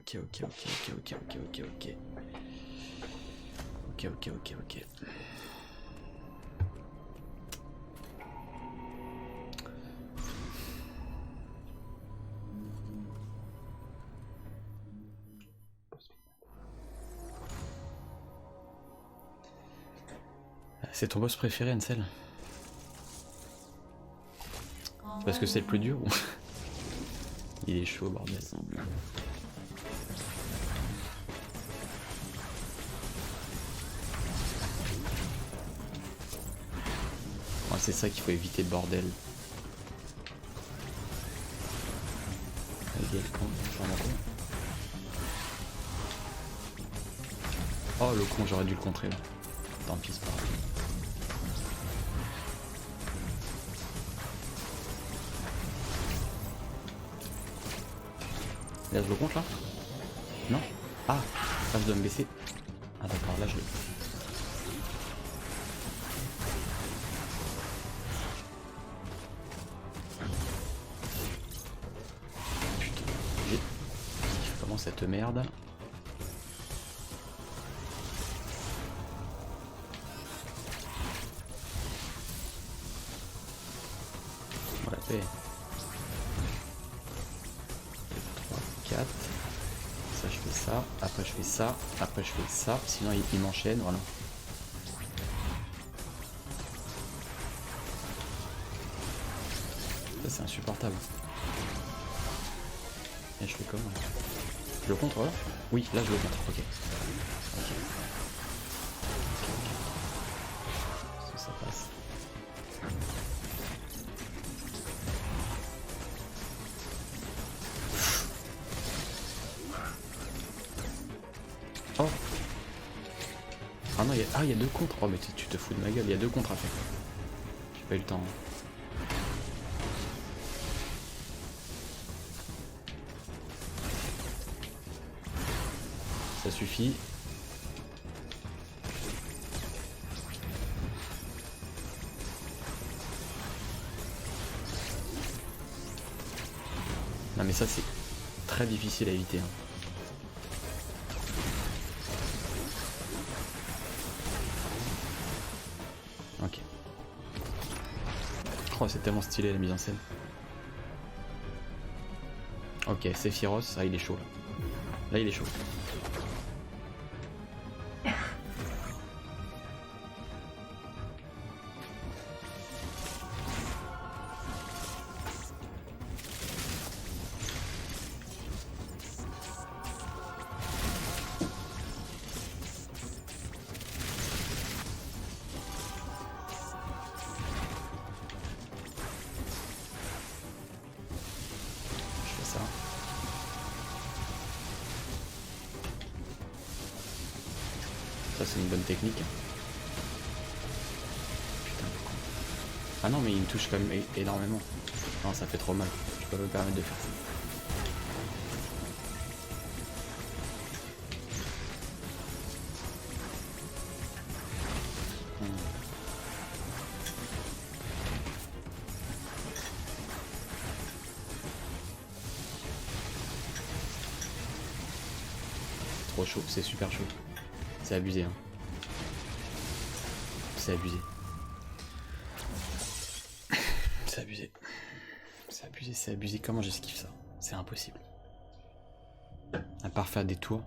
C'est ton boss préféré, Ansel? Parce que c'est le plus dur ou... Il est chaud, bordel. Oh, c'est ça qu'il faut éviter, bordel. Oh le con, j'aurais dû le contrer là. Tant pis, c'est pas grave. Là je le compte là? Non? Ah, là je dois me baisser. Ah d'accord, là je le... Putain, j'ai... Comment cette merde? On la fait. 3, 4. Ça je fais ça, après je fais ça, après je fais ça, sinon il m'enchaîne, voilà. Ça c'est insupportable. Et je fais comment? Je le contre là? Oui, là je le contre, ok. Ça passe. Oh. Ah non, il y a deux contres. Oh mais tu te fous de ma gueule, il y a deux contres à faire. J'ai pas eu le temps. Ça suffit. Non mais ça c'est très difficile à éviter. Hein. Ok. Oh c'est tellement stylé la mise en scène. Ok, Sephiroth, ça il est chaud là. Là il est chaud. Ça c'est une bonne technique. Putain. Ah non mais il me touche quand même énormément. Non ça fait trop mal. Je peux pas me permettre de faire ça. Trop chaud, c'est super chaud. C'est abusé hein. C'est abusé. C'est abusé. C'est abusé. Comment j'esquive ça? C'est impossible. À part faire des tours.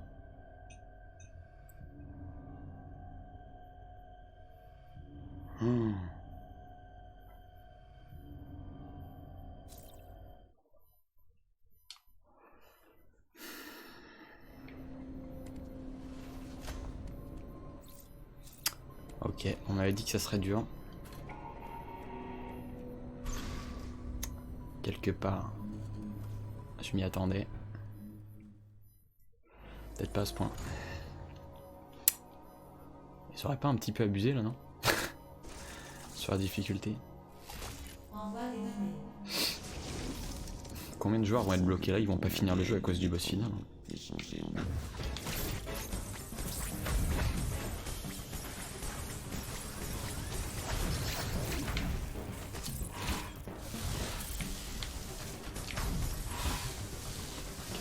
Ok, on m'avait dit que ça serait dur. Quelque part. Je m'y attendais. Peut-être pas à ce point. Ils auraient pas un petit peu abusé là, non? Sur la difficulté. Combien de joueurs vont être bloqués là? Ils vont pas finir le jeu à cause du boss final.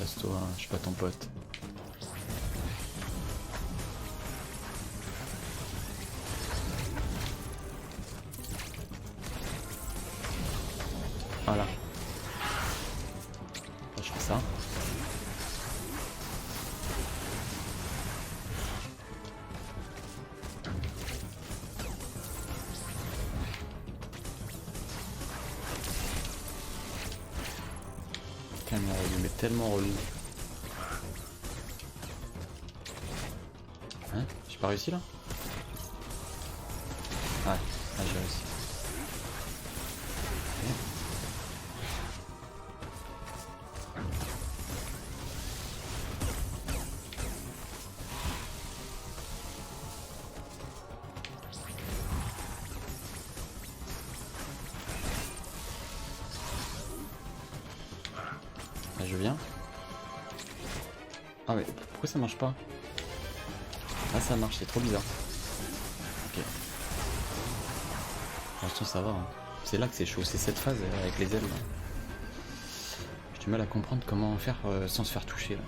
Casse-toi, hein, je suis pas ton pote. Voilà. Je fais ça. Tellement relou, mais tellement relou. Hein? J'ai pas réussi là? Ouais, ah, j'ai réussi. Ok. Là, je viens. Ah mais pourquoi ça marche pas? Ah ça marche, c'est trop bizarre. Ok. Pour l'instant ça va. Hein. C'est là que c'est chaud, c'est cette phase avec les ailes. J'ai du mal à comprendre comment faire sans se faire toucher là.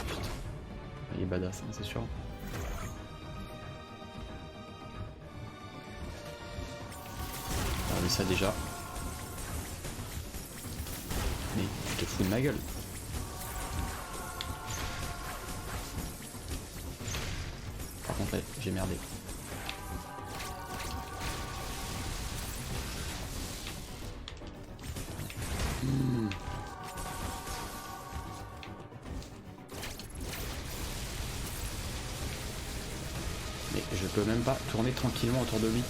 Putain. Il est badass, hein, c'est sûr. Ah mais ça déjà. Mais tu te fous de ma gueule. Par contre là, j'ai merdé. Mais je peux même pas tourner tranquillement autour de lui.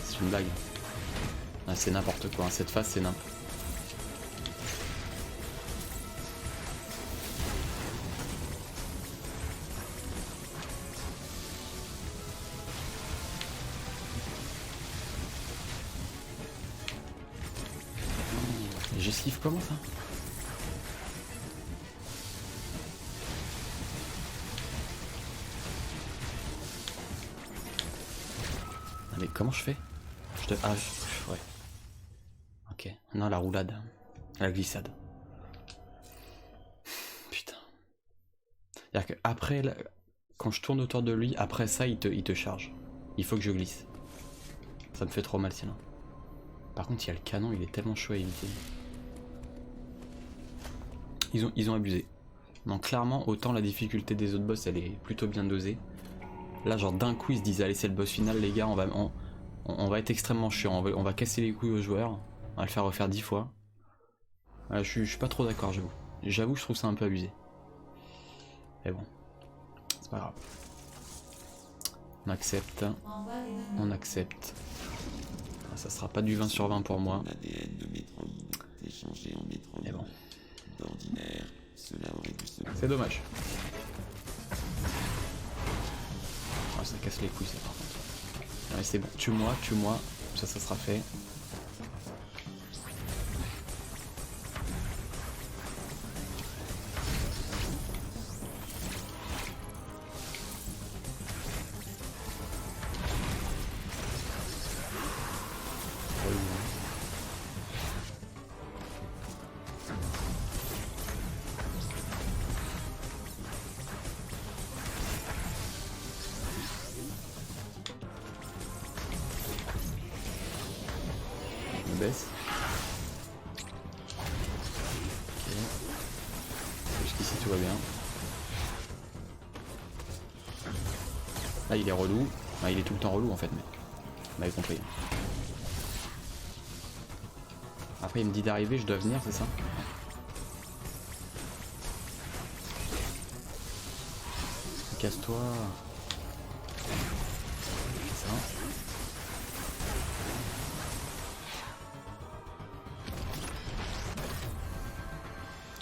C'est une blague. Ah, c'est n'importe quoi, hein. Cette phase c'est n'importe. J'esquive comment ça? Ah mais comment je fais? Ah ouais. Ok. Non la roulade. La glissade. Putain. C'est-à-dire que après, quand je tourne autour de lui, après ça il te charge. Il faut que je glisse. Ça me fait trop mal sinon. Par contre il y a le canon, il est tellement chaud à éviter. Ils ont abusé. Donc clairement, autant la difficulté des autres boss elle est plutôt bien dosée. Là genre d'un coup ils se disent allez c'est le boss final les gars, on va être extrêmement chiant, on va casser les couilles aux joueurs, on va le faire refaire 10 fois. Je suis pas trop d'accord j'avoue. J'avoue je trouve ça un peu abusé. Mais bon, c'est pas grave. On accepte. On accepte. Ça sera pas du 20 sur 20 pour moi. Mais bon. C'est dommage. Oh, ça casse les couilles ça par contre. Ouais, c'est bon, tue-moi, ça sera fait. Baisse. Ok. Jusqu'ici tout va bien. Là il est relou. Ah, il est tout le temps relou en fait, mais vous m'avez compris. Après il me dit d'arriver, je dois venir, c'est ça? Casse-toi. Ça.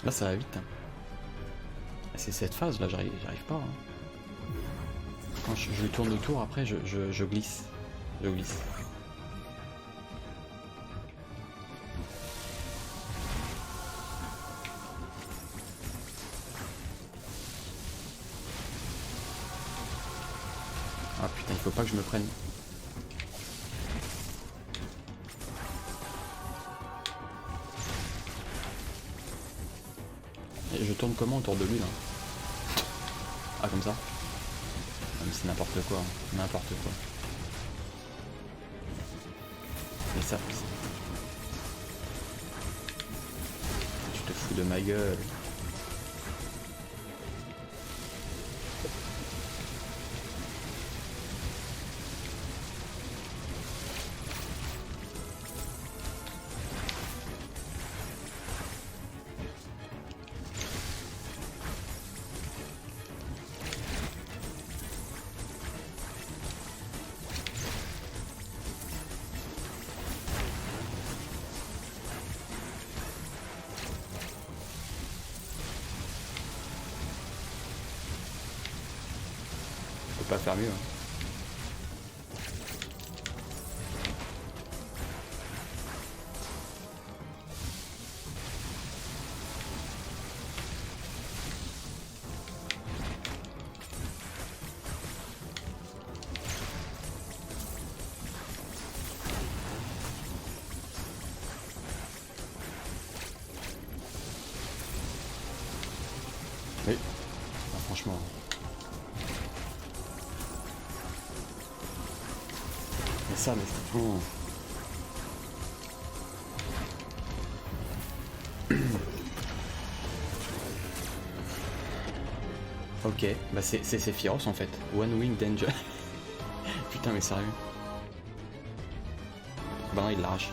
Là ça va vite. Hein. C'est cette phase là, j'arrive pas. Hein. Quand je tourne autour, après je glisse. Je glisse. Ah putain, il faut pas que je me prenne. Et je tourne comment autour de lui là? Ah comme ça? Ah, mais c'est n'importe quoi, hein. N'importe quoi. Mais ça... Tu te fous de ma gueule. Pas faire mieux. Oui, ah, franchement. Mais ça, mais c'est... Oh. Ok, bah c'est Sephiroth en fait. One Wing Danger. Putain mais sérieux. Bah non il l'arrache.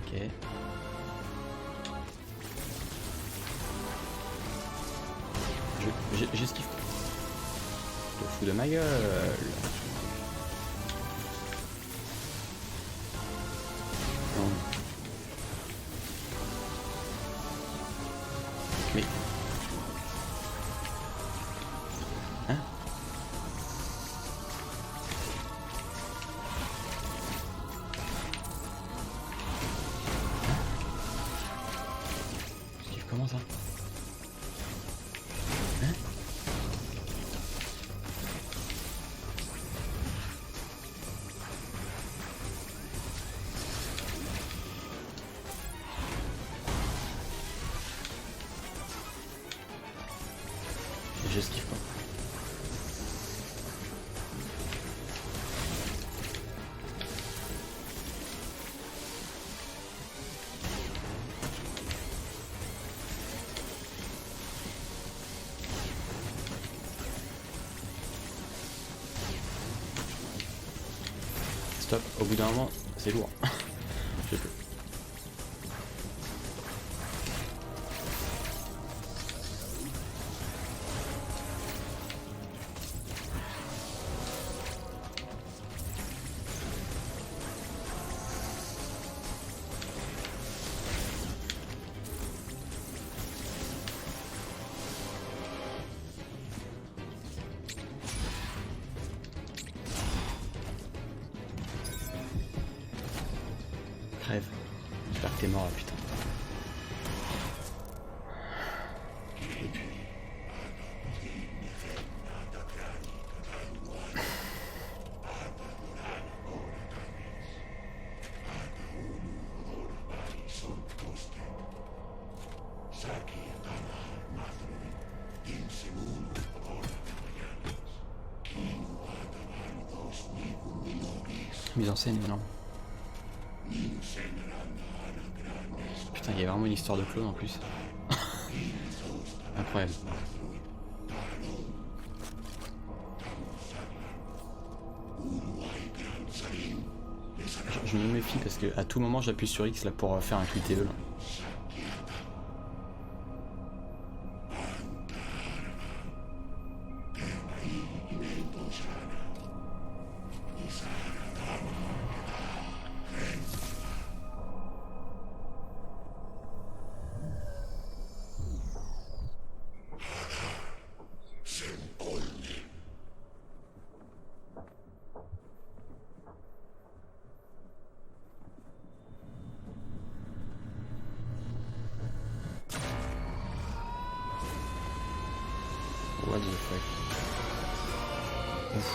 Ok. J'esquive. Je te fous de ma gueule. Non. Mais... Hein? J'esquive comment ça? Hein? J'esquive pas. Stop, au bout d'un moment, c'est lourd. Je peux. Crève. J'espère que t'es mort là, putain. Mise en scène, non. Putain, il y a vraiment une histoire de clone en plus. Incroyable. Je me méfie parce que à tout moment j'appuie sur X là pour faire un QTE là. What the fuck. Ouf.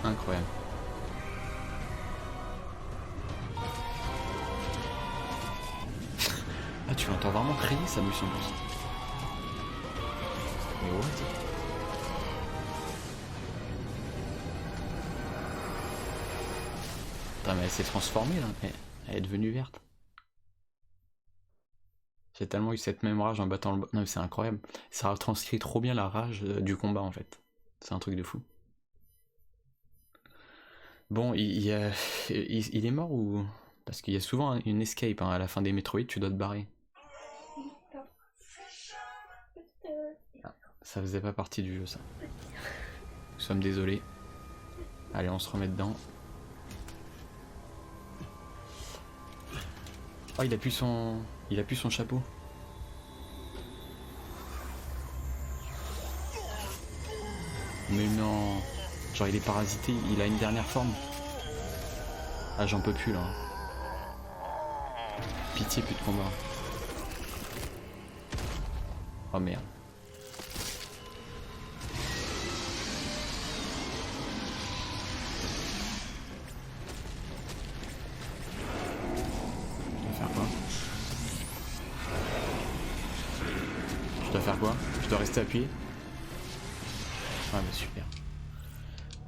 Incroyable. Ah, tu l'entends vraiment crier, ça me semble. Mais what? Putain, mais elle s'est transformée là. Elle est devenue verte. J'ai tellement eu cette même rage en battant le... Non mais c'est incroyable. Ça retranscrit trop bien la rage du combat en fait. C'est un truc de fou. Bon, il est mort ou... Parce qu'il y a souvent une escape hein, à la fin des Metroid, tu dois te barrer. Ah, ça faisait pas partie du jeu ça. Nous sommes désolés. Allez, on se remet dedans. Oh, il a plus son chapeau. Mais non. Genre il est parasité, il a une dernière forme. Ah, j'en peux plus là. Pitié, plus de combat. Oh merde. Je dois faire quoi? Je dois rester appuyé? Ouais, bah super.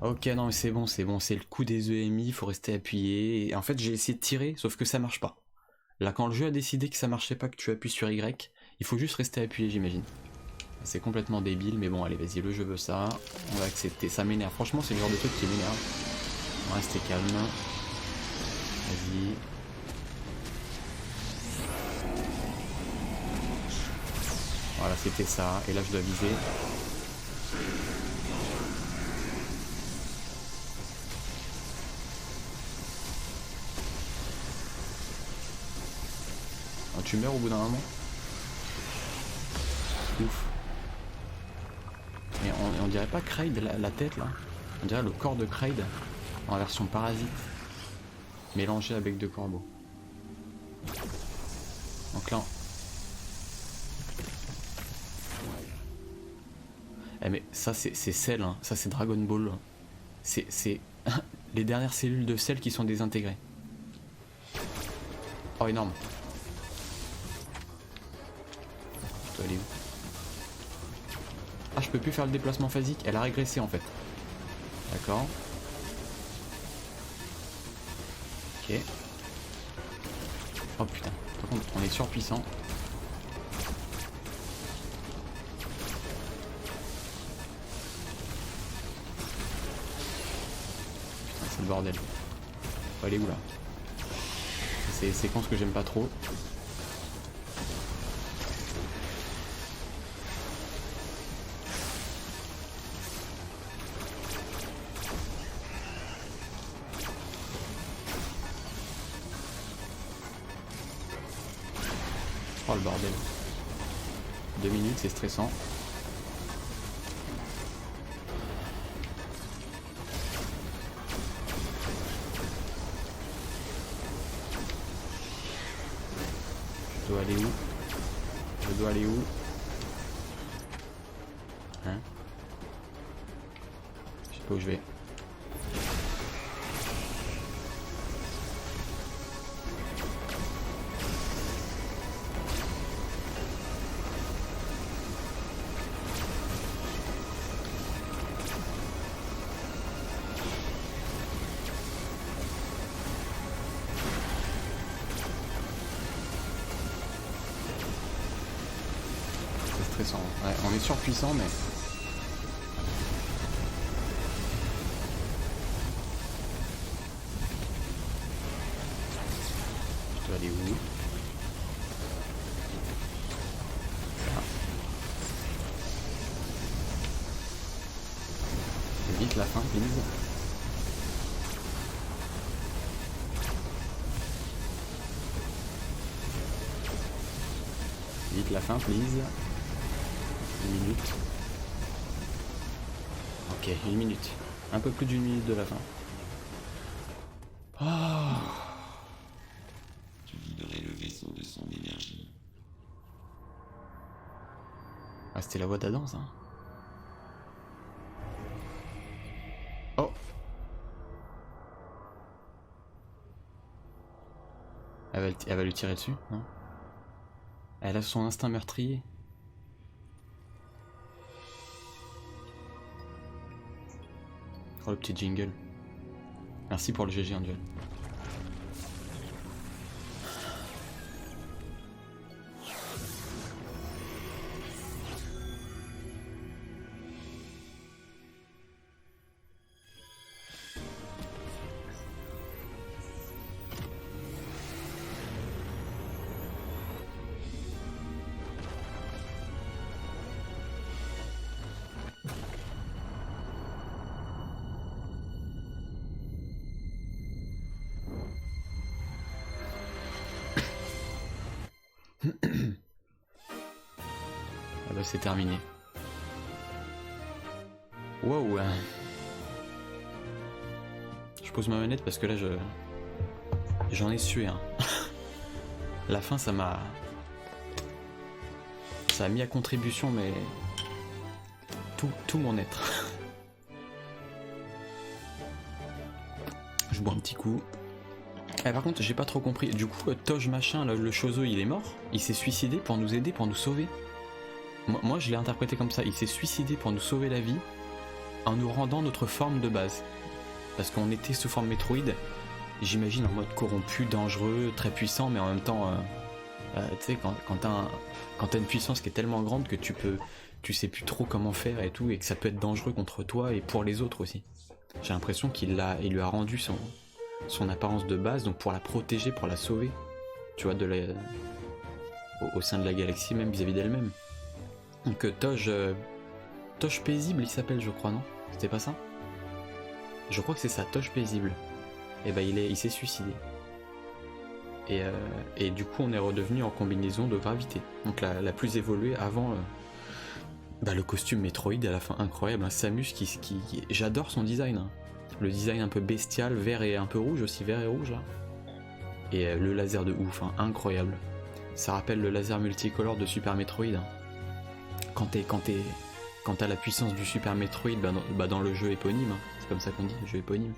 Ok, non mais c'est bon, c'est le coup des EMI, faut rester appuyé. Et en fait, j'ai essayé de tirer, sauf que ça marche pas. Là, quand le jeu a décidé que ça marchait pas, que tu appuies sur Y, il faut juste rester appuyé, j'imagine. C'est complètement débile, mais bon, allez, vas-y, le jeu veut ça. On va accepter. Ça m'énerve. Franchement, c'est le genre de truc qui m'énerve. On va rester calme. Vas-y. Voilà, c'était ça. Et là, je dois viser. Oh, tu meurs au bout d'un moment? Ouf. Mais on dirait pas Kraid, la tête, là. On dirait le corps de Kraid en version parasite. Mélangé avec deux corbeaux. Donc là... Eh mais ça c'est Cell, hein. Ça c'est Dragon Ball. C'est les dernières cellules de Cell qui sont désintégrées. Oh énorme. Tu dois aller où? Ah, je peux plus faire le déplacement phasique, elle a régressé en fait. D'accord. Ok. Oh putain, par contre on est surpuissant. Putain, c'est le bordel. Faut aller où là? C'est des séquences que j'aime pas trop. Oh le bordel. 2 minutes, c'est stressant. Je dois aller où? Je dois aller où? Hein? Je sais pas où je vais. Stressant. Ouais, on est surpuissant mais... Je dois aller où? Là. Vite la fin, please. Vite la fin, please. 1 minute. Ok, 1 minute. Un peu plus d'une minute de la fin. Oh. Tu viderais le vaisseau de son énergie. Ah, c'était la voix d'Adam, ça. Oh. Elle va lui tirer dessus, non? Elle a son instinct meurtrier. Oh le petit jingle. Merci pour le GG Angel. Ah bah c'est terminé. Wow. Je pose ma manette parce que là j'en ai sué hein. La fin ça a mis à contribution mais tout mon être. Je bois un petit coup. Par contre j'ai pas trop compris. Du coup Toj machin le Chozo il est mort. Il s'est suicidé pour nous aider, pour nous sauver. Moi je l'ai interprété comme ça. Il s'est suicidé pour nous sauver la vie en nous rendant notre forme de base. Parce qu'on était sous forme Metroid. J'imagine en mode corrompu, dangereux, très puissant, mais en même temps, tu sais, quand t'as une puissance qui est tellement grande que tu sais plus trop comment faire et tout, et que ça peut être dangereux contre toi et pour les autres aussi. J'ai l'impression qu'il lui a rendu son apparence de base, donc pour la protéger, pour la sauver, tu vois, au sein de la galaxie, même vis-à-vis d'elle-même. Donc Toj paisible, il s'appelle, je crois, non? C'était pas ça? Je crois que c'est ça, Toj paisible. Et bah il s'est suicidé. Et du coup on est redevenu en combinaison de gravité. Donc la plus évoluée avant le costume Metroid à la fin incroyable, un Samus qui j'adore son design. Hein. Le design un peu bestial, vert et un peu rouge aussi, vert et rouge là. Et le laser de ouf, hein, incroyable. Ça rappelle le laser multicolore de Super Metroid. Hein. Quand t'as la puissance du Super Metroid dans le jeu éponyme, hein, c'est comme ça qu'on dit, le jeu éponyme.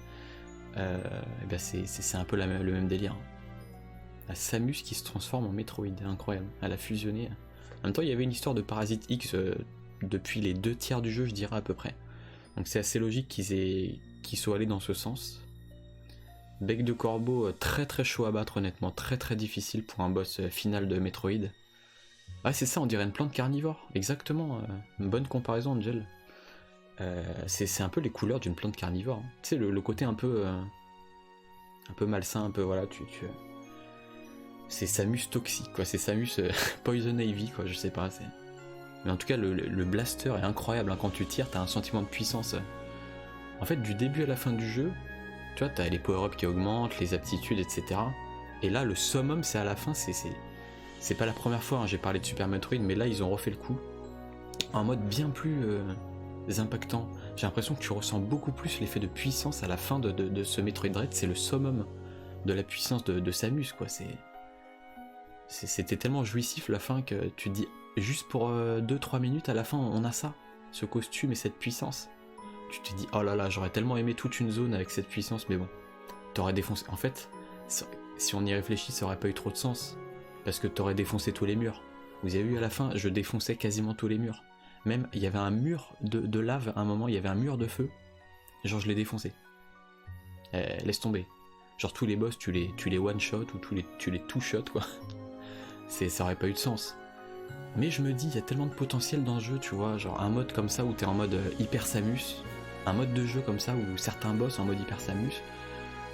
C'est un peu le même délire. La Samus qui se transforme en Metroid, incroyable. Elle a fusionné. En même temps, il y avait une histoire de Parasite X depuis les 2/3 du jeu, je dirais à peu près. Donc c'est assez logique qu'ils soient allés dans ce sens. Bec de corbeau, très très chaud à battre honnêtement, très très difficile pour un boss final de Metroid. Ah c'est ça, on dirait une plante carnivore, exactement. Une bonne comparaison Angel. C'est un peu les couleurs d'une plante carnivore. Hein. Tu sais, le côté un peu malsain, un peu voilà, c'est Samus toxique, quoi. C'est Samus Poison Ivy, quoi. Je sais pas. Mais en tout cas, le blaster est incroyable. Hein. Quand tu tires, t'as un sentiment de puissance. En fait, du début à la fin du jeu, tu vois, t'as les power-ups qui augmentent, les aptitudes, etc. Et là, le summum, c'est à la fin. C'est pas la première fois. Hein, j'ai parlé de Super Metroid, mais là, ils ont refait le coup en mode bien plus impactant. J'ai l'impression que tu ressens beaucoup plus l'effet de puissance à la fin de ce Metroid Dread. C'est le summum de la puissance de Samus, quoi. C'était tellement jouissif la fin que tu te dis juste pour 2-3 minutes à la fin on a ça, ce costume et cette puissance. Tu te dis oh là là, j'aurais tellement aimé toute une zone avec cette puissance, mais bon, t'aurais défoncé. En fait, si on y réfléchit, ça aurait pas eu trop de sens parce que t'aurais défoncé tous les murs. Vous avez vu à la fin, je défonçais quasiment tous les murs. Même il y avait un mur de lave à un moment, il y avait un mur de feu. Genre je l'ai défoncé. Laisse tomber. Genre tous les boss tu les one shot ou tu les two shot quoi. Ça aurait pas eu de sens. Mais je me dis, il y a tellement de potentiel dans ce jeu, tu vois, genre un mode comme ça où t'es en mode hyper Samus, un mode de jeu comme ça où certains boss en mode hyper Samus,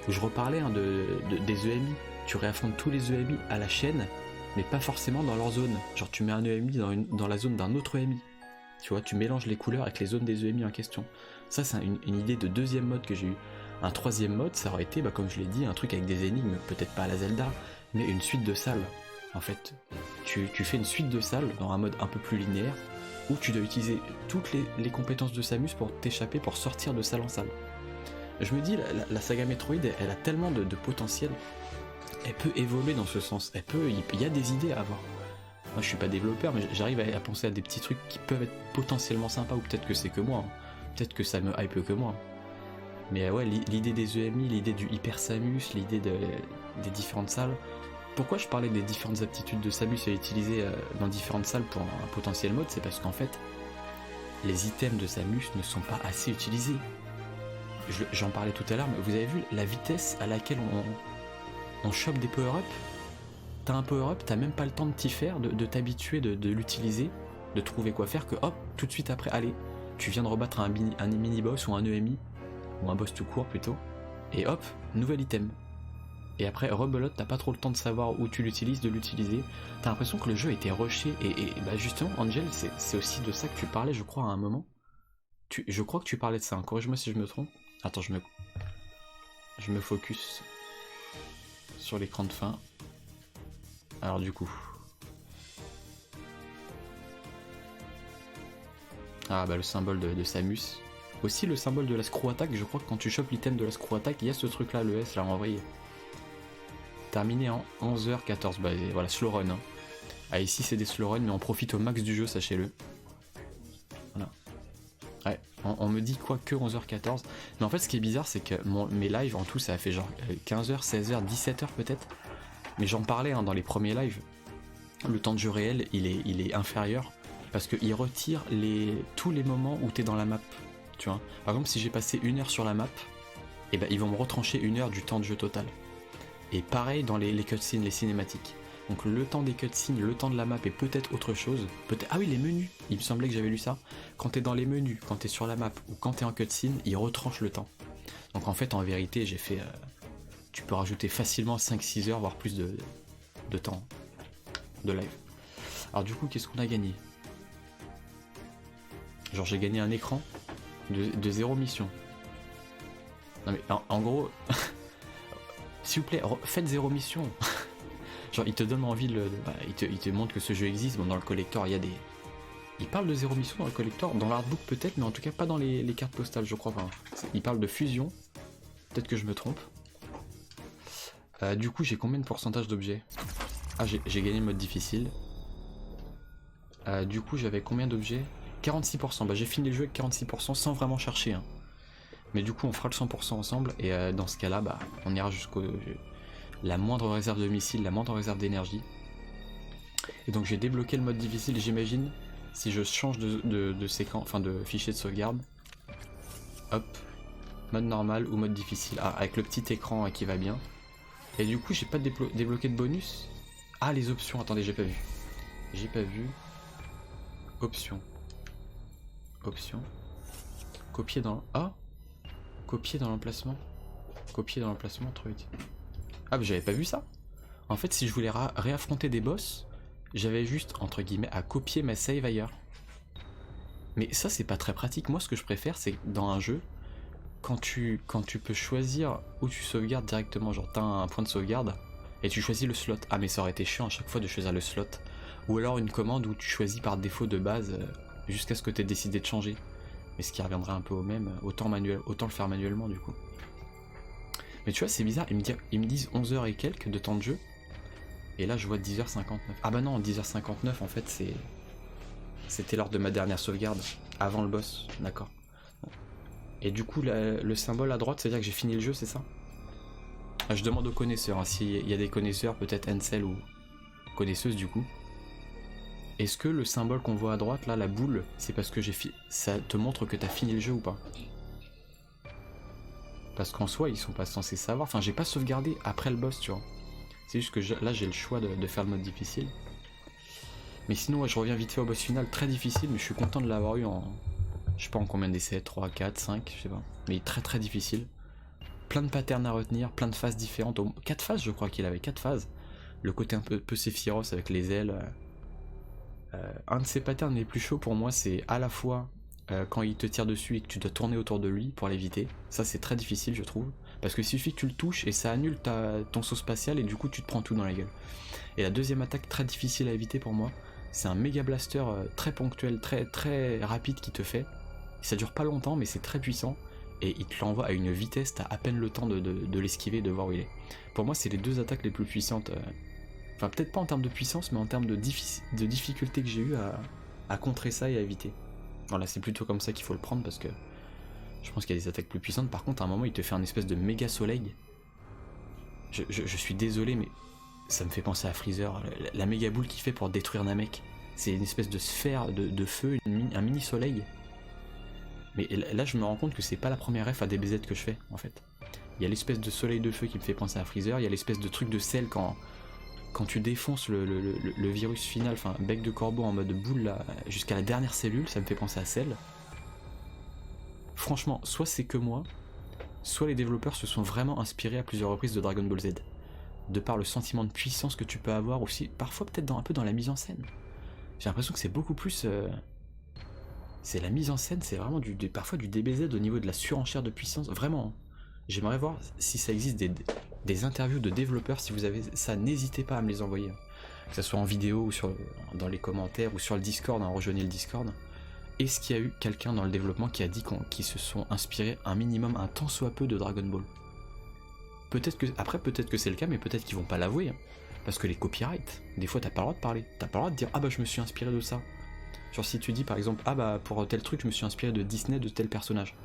où je reparlais hein, des EMI, tu réaffrontes tous les EMI à la chaîne, mais pas forcément dans leur zone. Genre tu mets un EMI dans la zone d'un autre EMI, tu vois, tu mélanges les couleurs avec les zones des EMI en question. Ça c'est une idée de deuxième mode que j'ai eu. Un troisième mode, ça aurait été, comme je l'ai dit, un truc avec des énigmes, peut-être pas à la Zelda, mais une suite de salles. En fait, tu fais une suite de salles dans un mode un peu plus linéaire où tu dois utiliser toutes les compétences de Samus pour t'échapper, pour sortir de salle en salle. Je me dis, la saga Metroid, elle a tellement de potentiel, elle peut évoluer dans ce sens, il y a des idées à avoir. Moi je suis pas développeur, mais j'arrive à penser à des petits trucs qui peuvent être potentiellement sympas, ou peut-être que c'est que moi, hein. Peut-être que ça me hype que moi. Mais ouais, l'idée des EMI, l'idée du Hyper Samus, l'idée des différentes salles, pourquoi je parlais des différentes aptitudes de Samus à utiliser dans différentes salles pour un potentiel mode, c'est parce qu'en fait, les items de Samus ne sont pas assez utilisés. J'en parlais tout à l'heure, mais vous avez vu la vitesse à laquelle on chope des power-up. T'as un power-up, t'as même pas le temps de t'y faire, de t'habituer, de l'utiliser, de trouver quoi faire, que hop, tout de suite après, allez, tu viens de rebattre un mini-boss ou un EMI, ou un boss tout court plutôt, et hop, nouvel item. Et après, rebelote, t'as pas trop le temps de savoir où tu l'utilises, de l'utiliser. T'as l'impression que le jeu était rushé, et bah justement, Angel, c'est aussi de ça que tu parlais, je crois, à un moment. Je crois que tu parlais de ça, hein. Corrige-moi si je me trompe. Attends, je me focus sur l'écran de fin. Alors du coup... Ah bah le symbole de Samus. Aussi le symbole de la screw attack, je crois que quand tu chopes l'item de la screw attack, il y a ce truc là, le S là envoyé. Terminé en 11h14, bah voilà, slow run. Hein. Ah ici c'est des slow run, mais on profite au max du jeu, sachez-le. Voilà. Ouais, on me dit quoi que 11h14. Mais en fait ce qui est bizarre c'est que mes lives en tout ça a fait genre 15h, 16h, 17h peut-être. Mais j'en parlais hein, dans les premiers lives. Le temps de jeu réel il est inférieur. Parce qu'il retire tous les moments où t'es dans la map. Tu vois. Par exemple si j'ai passé 1 heure sur la map, et ben ils vont me retrancher 1 heure du temps de jeu total. Et pareil dans les cutscenes, les cinématiques. Donc le temps des cutscenes, le temps de la map et peut-être autre chose. Ah oui les menus, il me semblait que j'avais lu ça. Quand t'es dans les menus, quand t'es sur la map ou quand t'es en cutscene, ils retranchent le temps. Donc en fait en vérité j'ai fait... tu peux rajouter facilement 5-6 heures voire plus de temps de live. Alors du coup qu'est-ce qu'on a gagné? Genre j'ai gagné un écran de 0 mission. Non mais en gros... S'il vous plaît, faites 0 mission. Genre il te donne envie, il te montre que ce jeu existe. Bon dans le collector il y a des... Il parle de 0 mission dans le collector, dans l'artbook peut-être, mais en tout cas pas dans les cartes postales je crois pas. Il parle de fusion, peut-être que je me trompe. Du coup j'ai combien de pourcentage d'objets? Ah j'ai gagné le mode difficile. Du coup j'avais combien d'objets? 46%, bah j'ai fini le jeu avec 46% sans vraiment chercher. Hein. Mais du coup on fera le 100% ensemble et dans ce cas là bah, on ira jusqu'au... la moindre réserve de missiles, la moindre réserve d'énergie. Et donc j'ai débloqué le mode difficile j'imagine si je change de séquence, enfin de fichier de sauvegarde. Hop, mode normal ou mode difficile. Ah avec le petit écran qui va bien. Et du coup j'ai pas débloqué de bonus. Ah les options, attendez j'ai pas vu. J'ai pas vu. Options. Options. Copier dans... Ah, copier dans l'emplacement. Copier dans l'emplacement, trop vite. Ah bah j'avais pas vu ça. En fait si je voulais réaffronter des boss, j'avais juste entre guillemets à copier ma save ailleurs. Mais ça c'est pas très pratique. Moi ce que je préfère c'est dans un jeu, quand tu peux choisir où tu sauvegardes directement, genre t'as un point de sauvegarde et tu choisis le slot. Ah mais ça aurait été chiant à chaque fois de choisir le slot. Ou alors une commande où tu choisis par défaut de base jusqu'à ce que tu aies décidé de changer. Mais ce qui reviendrait un peu au même, autant le faire manuellement du coup. Mais tu vois c'est bizarre, ils me disent 11h et quelques de temps de jeu. Et là je vois 10h59. Ah bah non, 10h59 en fait c'était lors de ma dernière sauvegarde, avant le boss, d'accord. Et du coup le symbole à droite, c'est-à-dire que j'ai fini le jeu, c'est ça? Je demande aux connaisseurs, hein, s'il y a des connaisseurs, peut-être Ansel ou connaisseuses du coup. Est-ce que le symbole qu'on voit à droite, là, la boule, c'est parce que ça te montre que t'as fini le jeu ou pas? Parce qu'en soi, ils sont pas censés savoir. Enfin, j'ai pas sauvegardé après le boss, tu vois. C'est juste que là, j'ai le choix de faire le mode difficile. Mais sinon, ouais, je reviens vite fait au boss final, très difficile, mais je suis content de l'avoir eu en... Je sais pas en combien d'essais, 3, 4, 5, je sais pas. Mais très très difficile. Plein de patterns à retenir, plein de phases différentes. 4 phases, je crois qu'il avait 4 phases. Le côté un peu Sephiroth avec les ailes... un de ses patterns les plus chauds pour moi, c'est à la fois quand il te tire dessus et que tu dois tourner autour de lui pour l'éviter. Ça c'est très difficile je trouve, parce que suffit que tu le touches et ça annule ton saut spatial et du coup tu te prends tout dans la gueule. Et la deuxième attaque très difficile à éviter pour moi, c'est un méga blaster très ponctuel, très très rapide qui te fait. Ça dure pas longtemps mais c'est très puissant et il te l'envoie à une vitesse, t'as à peine le temps de l'esquiver et de voir où il est. Pour moi c'est les deux attaques les plus puissantes. Enfin, peut-être pas en termes de puissance, mais en termes de difficulté que j'ai eu à contrer ça et à éviter. Voilà, c'est plutôt comme ça qu'il faut le prendre parce que je pense qu'il y a des attaques plus puissantes. Par contre, à un moment, il te fait un espèce de méga soleil. Je suis désolé, mais Ça me fait penser à Freezer, la méga boule qu'il fait pour détruire Namek. C'est une espèce de sphère de feu, un mini soleil. Mais là je me rends compte que c'est pas la première ref à DBZ que je fais en fait. Il y a l'espèce de soleil de feu qui me fait penser à Freezer, il y a l'espèce de truc de sel quand tu défonces le virus final, enfin bec de corbeau en mode boule là, jusqu'à la dernière cellule, ça me fait penser à Cell. Franchement, soit c'est que moi, soit les développeurs se sont vraiment inspirés à plusieurs reprises de Dragon Ball Z. De par le sentiment de puissance que tu peux avoir aussi, parfois peut-être un peu dans la mise en scène. J'ai l'impression que c'est beaucoup plus... c'est la mise en scène, c'est vraiment parfois du DBZ au niveau de la surenchère de puissance, vraiment. J'aimerais voir si ça existe des interviews de développeurs, si vous avez ça, n'hésitez pas à me les envoyer. Que ce soit en vidéo ou dans les commentaires ou sur le Discord, rejoignez le Discord. Est-ce qu'il y a eu quelqu'un dans le développement qui a dit qu'ils se sont inspirés un minimum, un tant soit peu de Dragon Ball? Peut-être que c'est le cas, mais peut-être qu'ils vont pas l'avouer. Hein. Parce que les copyrights, des fois t'as pas le droit de parler. T'as pas le droit de dire ah bah je me suis inspiré de ça. Genre si tu dis par exemple ah bah pour tel truc je me suis inspiré de Disney, de tel personnage.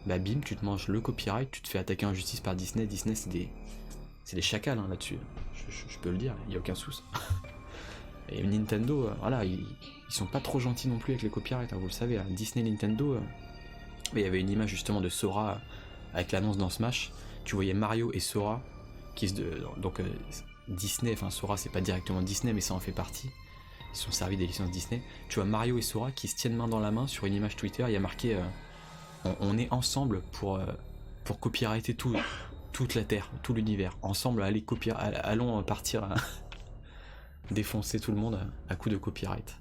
Bah bim, tu te manges le copyright, tu te fais attaquer en justice par Disney. Disney c'est des chacals hein, là-dessus. Je peux le dire, il y a aucun souci. Et Nintendo, voilà, ils sont pas trop gentils non plus avec les copyrights, hein, vous le savez. Hein. Disney, Nintendo, il y avait une image justement de Sora avec l'annonce dans Smash. Tu voyais Mario et Sora donc Disney, enfin Sora c'est pas directement Disney mais ça en fait partie. Ils sont servis des licences Disney. Tu vois Mario et Sora qui se tiennent main dans la main sur une image Twitter. Il y a marqué on est ensemble pour copyrighter toute la Terre, tout l'univers. Ensemble, allons partir à défoncer tout le monde à coup de copyright.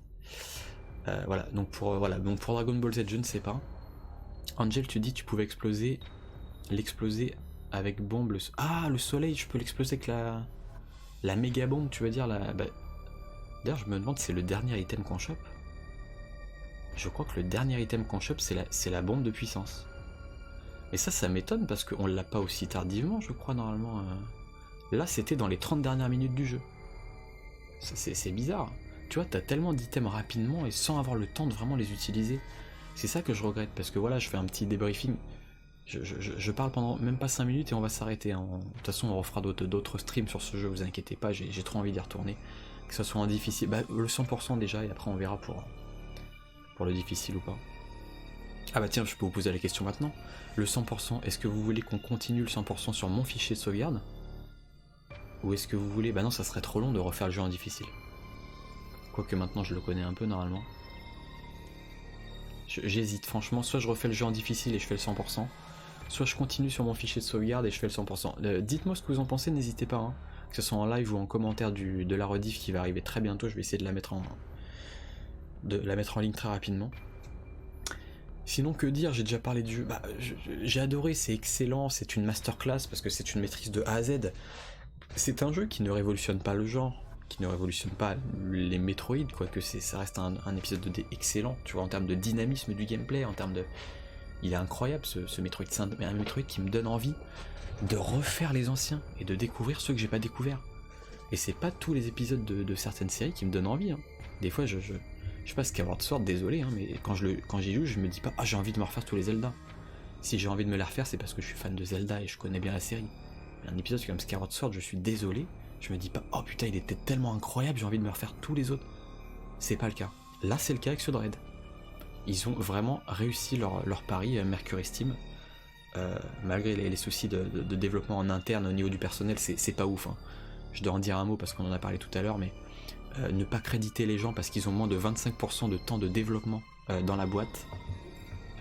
Voilà, donc pour Dragon Ball Z, je ne sais pas. Angel, tu dis tu pouvais l'exploser avec bombe. Le soleil, je peux l'exploser avec la méga bombe, tu veux dire D'ailleurs, je me demande si c'est le dernier item qu'on chope. Je crois que le dernier item qu'on chope, c'est la bombe de puissance. Mais ça m'étonne parce qu'on l'a pas aussi tardivement, je crois, normalement. Là, c'était dans les 30 dernières minutes du jeu. C'est bizarre. Tu vois, t'as tellement d'items rapidement et sans avoir le temps de vraiment les utiliser. C'est ça que je regrette, parce que voilà, je fais un petit débriefing. Je parle pendant même pas 5 minutes et on va s'arrêter. Hein. De toute façon, on refera d'autres streams sur ce jeu, vous inquiétez pas, j'ai trop envie d'y retourner. Que ce soit en difficile, le 100% déjà, et après on verra pour le difficile ou pas. Ah bah tiens, je peux vous poser la question maintenant. Le 100%, est-ce que vous voulez qu'on continue le 100% sur mon fichier de sauvegarde? Ou est-ce que vous voulez... Bah non, ça serait trop long de refaire le jeu en difficile. Quoique maintenant je le connais un peu normalement. J'hésite franchement, soit je refais le jeu en difficile et je fais le 100%, soit je continue sur mon fichier de sauvegarde et je fais le 100%. Dites-moi ce que vous en pensez, n'hésitez pas, hein. Que ce soit en live ou en commentaire de la rediff qui va arriver très bientôt, je vais essayer de la mettre en ligne très rapidement. Sinon, que dire, j'ai déjà parlé du jeu. J'ai adoré, c'est excellent, c'est une masterclass parce que c'est une maîtrise de A à Z. C'est un jeu qui ne révolutionne pas le genre, qui ne révolutionne pas les Metroid, quoique ça reste un épisode 2D excellent, tu vois, en termes de dynamisme du gameplay, en termes de... Il est incroyable ce Metroid, c'est un Metroid qui me donne envie de refaire les anciens et de découvrir ceux que j'ai pas découverts. Et c'est pas tous les épisodes de certaines séries qui me donnent envie. Hein. Des fois, je sais pas, Skyward Sword, désolé, hein, mais quand j'y joue, je me dis pas j'ai envie de me refaire tous les Zelda. Si j'ai envie de me les refaire, c'est parce que je suis fan de Zelda et je connais bien la série. Mais un épisode comme Skyward Sword, je suis désolé, je me dis pas oh putain, il était tellement incroyable, j'ai envie de me refaire tous les autres. C'est pas le cas. Là, c'est le cas avec ce Dread. Ils ont vraiment réussi leur pari, Mercury Steam. Malgré les soucis de développement en interne au niveau du personnel, c'est pas ouf. Hein. Je dois en dire un mot parce qu'on en a parlé tout à l'heure, mais ne pas créditer les gens parce qu'ils ont moins de 25% de temps de développement dans la boîte.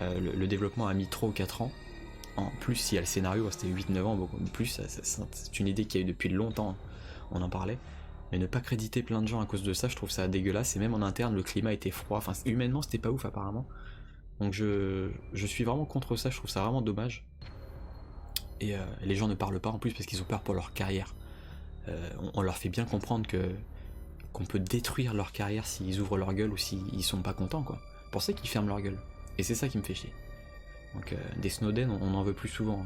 Le développement a mis 3 ou 4 ans. En plus, s'il y a le scénario, c'était 8-9 ans, beaucoup plus. C'est une idée qu'il y a eu depuis longtemps, on en parlait. Mais ne pas créditer plein de gens à cause de ça, je trouve ça dégueulasse. Et même en interne, le climat était froid. Enfin, humainement, c'était pas ouf apparemment. Donc je suis vraiment contre ça, je trouve ça vraiment dommage. Et les gens ne parlent pas en plus parce qu'ils ont peur pour leur carrière. On leur fait bien comprendre qu'on peut détruire leur carrière s'ils ouvrent leur gueule ou s'ils sont pas contents, quoi. Pour ça qu'ils ferment leur gueule. Et c'est ça qui me fait chier. Donc des Snowden, on en veut plus souvent.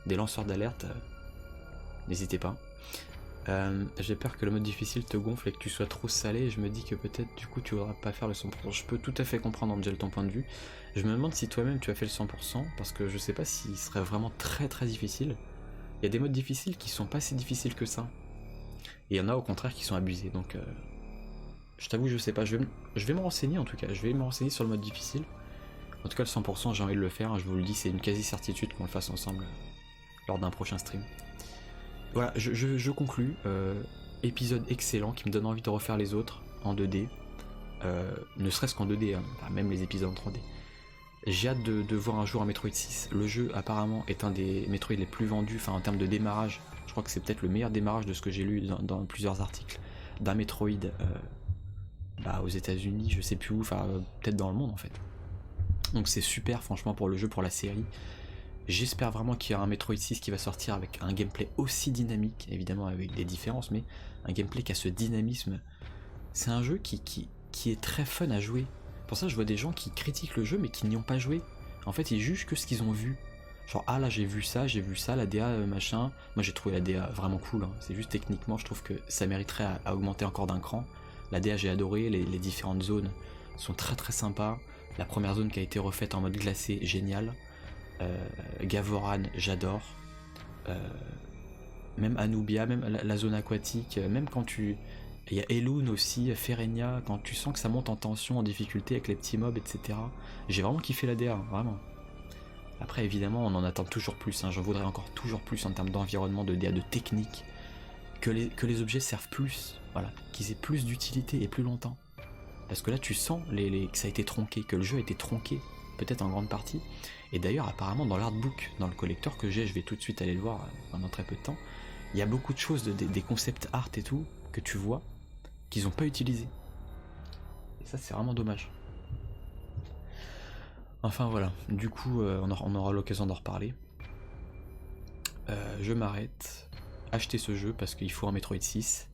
Des lanceurs d'alerte, n'hésitez pas. J'ai peur que le mode difficile te gonfle et que tu sois trop salé, et je me dis que peut-être du coup tu voudras pas faire le 100%. Je peux tout à fait comprendre, Angel, ton point de vue. Je me demande si toi-même tu as fait le 100%, parce que je sais pas s'il serait vraiment très très difficile. Il y a des modes difficiles qui sont pas si difficiles que ça. Et il y en a au contraire qui sont abusés. Donc je t'avoue, je sais pas, je vais me renseigner en tout cas, je vais me renseigner sur le mode difficile. En tout cas, le 100%, j'ai envie de le faire, hein, je vous le dis, c'est une quasi-certitude qu'on le fasse ensemble lors d'un prochain stream. Voilà, je conclus. Épisode excellent qui me donne envie de refaire les autres en 2D. Ne serait-ce qu'en 2D, hein, enfin, même les épisodes en 3D. J'ai hâte de voir un jour un Metroid 6. Le jeu, apparemment, est un des Metroid les plus vendus, enfin en termes de démarrage. Je crois que c'est peut-être le meilleur démarrage de ce que j'ai lu dans plusieurs articles d'un Metroid aux États-Unis, je sais plus où, enfin peut-être dans le monde en fait. Donc c'est super, franchement, pour le jeu, pour la série. J'espère vraiment qu'il y aura un Metroid 6 qui va sortir avec un gameplay aussi dynamique, évidemment avec des différences, mais un gameplay qui a ce dynamisme. C'est un jeu qui est très fun à jouer. Pour ça, je vois des gens qui critiquent le jeu mais qui n'y ont pas joué. En fait, ils jugent que ce qu'ils ont vu. Genre, ah là j'ai vu ça, la DA machin. Moi j'ai trouvé la DA vraiment cool, hein. C'est juste techniquement, je trouve que ça mériterait à augmenter encore d'un cran. La DA j'ai adoré, les différentes zones sont très très sympas. La première zone qui a été refaite en mode glacé, génial. Gavoran, j'adore. Même Anubia, même la zone aquatique, même quand tu... Il y a Elune aussi, Ferenia, quand tu sens que ça monte en tension, en difficulté avec les petits mobs, etc. J'ai vraiment kiffé la DA, vraiment. Après, évidemment, on en attend toujours plus, hein. J'en voudrais encore toujours plus en termes d'environnement, de DA, de technique. Que les objets servent plus, voilà, qu'ils aient plus d'utilité et plus longtemps. Parce que là, tu sens que ça a été tronqué, que le jeu a été tronqué, peut-être en grande partie. Et d'ailleurs, apparemment, dans l'artbook, dans le collector que j'ai, je vais tout de suite aller le voir pendant très peu de temps, il y a beaucoup de choses, des concepts art et tout, que tu vois, qu'ils n'ont pas utilisé. Et ça, c'est vraiment dommage. Enfin voilà, du coup, on aura l'occasion d'en reparler. Je m'arrête. Achetez ce jeu parce qu'il faut un Metroid 6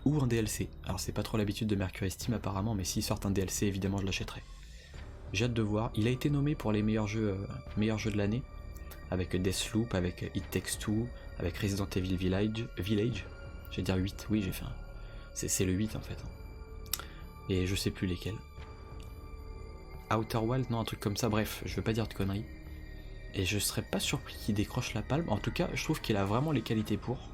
ou un DLC. Alors c'est pas trop l'habitude de Mercury Steam apparemment, mais s'ils sortent un DLC, évidemment je l'achèterai. J'ai hâte de voir. Il a été nommé pour les meilleurs jeux de l'année, avec Deathloop, avec It Takes Two, avec Resident Evil Village. Je vais dire 8, oui j'ai fait un... C'est le 8 en fait. Et je sais plus lesquels. Outer Wild, non, un truc comme ça, bref, je veux pas dire de conneries. Et je serais pas surpris qu'il décroche la palme. En tout cas, je trouve qu'il a vraiment les qualités pour.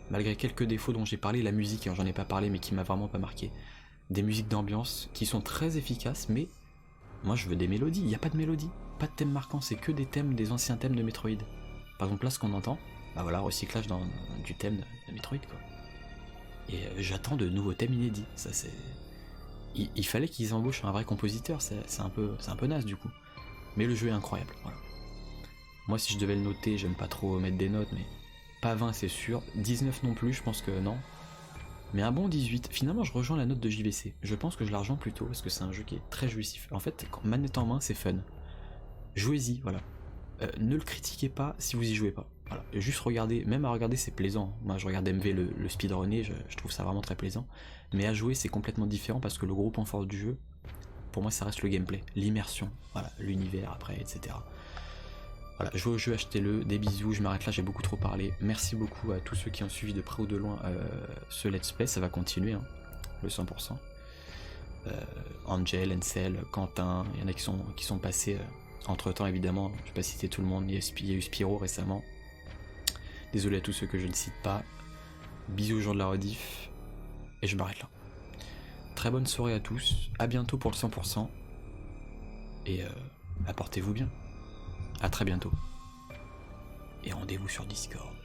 Malgré quelques défauts dont j'ai parlé, la musique, hein, j'en ai pas parlé, mais qui m'a vraiment pas marqué. Des musiques d'ambiance qui sont très efficaces, mais moi je veux des mélodies. Il n'y a pas de mélodie, pas de thème marquant, c'est que des anciens thèmes de Metroid. Par exemple, là, ce qu'on entend, bah voilà, recyclage du thème de Metroid, quoi. Et j'attends de nouveaux thèmes inédits. Ça, c'est... Il fallait qu'ils embauchent un vrai compositeur, c'est un peu naze du coup. Mais le jeu est incroyable, voilà. Moi, si je devais le noter, j'aime pas trop mettre des notes, mais pas 20 c'est sûr, 19 non plus, je pense que non. Mais un bon 18, finalement je rejoins la note de JVC. Je pense que je la rejoins plutôt parce que c'est un jeu qui est très jouissif. En fait, quand manette en main, c'est fun. Jouez-y, voilà. Ne le critiquez pas si vous y jouez pas. Voilà. Et juste regardez, même à regarder c'est plaisant. Moi je regarde MV le speedrunner, je trouve ça vraiment très plaisant. Mais à jouer c'est complètement différent parce que le gros point fort du jeu, pour moi ça reste le gameplay, l'immersion, voilà, l'univers après, etc. Voilà, jouez au jeu, achetez-le, des bisous, je m'arrête là, j'ai beaucoup trop parlé. Merci beaucoup à tous ceux qui ont suivi de près ou de loin ce let's play, ça va continuer, hein, le 100%. Angel, Encel, Quentin, il y en a qui sont passés entre temps évidemment, je vais pas citer tout le monde, il y a eu Spyro récemment. Désolé à tous ceux que je ne cite pas. Bisous aux gens de la rediff, et je m'arrête là. Très bonne soirée à tous, à bientôt pour le 100%, et apportez-vous bien. A très bientôt. Et rendez-vous sur Discord.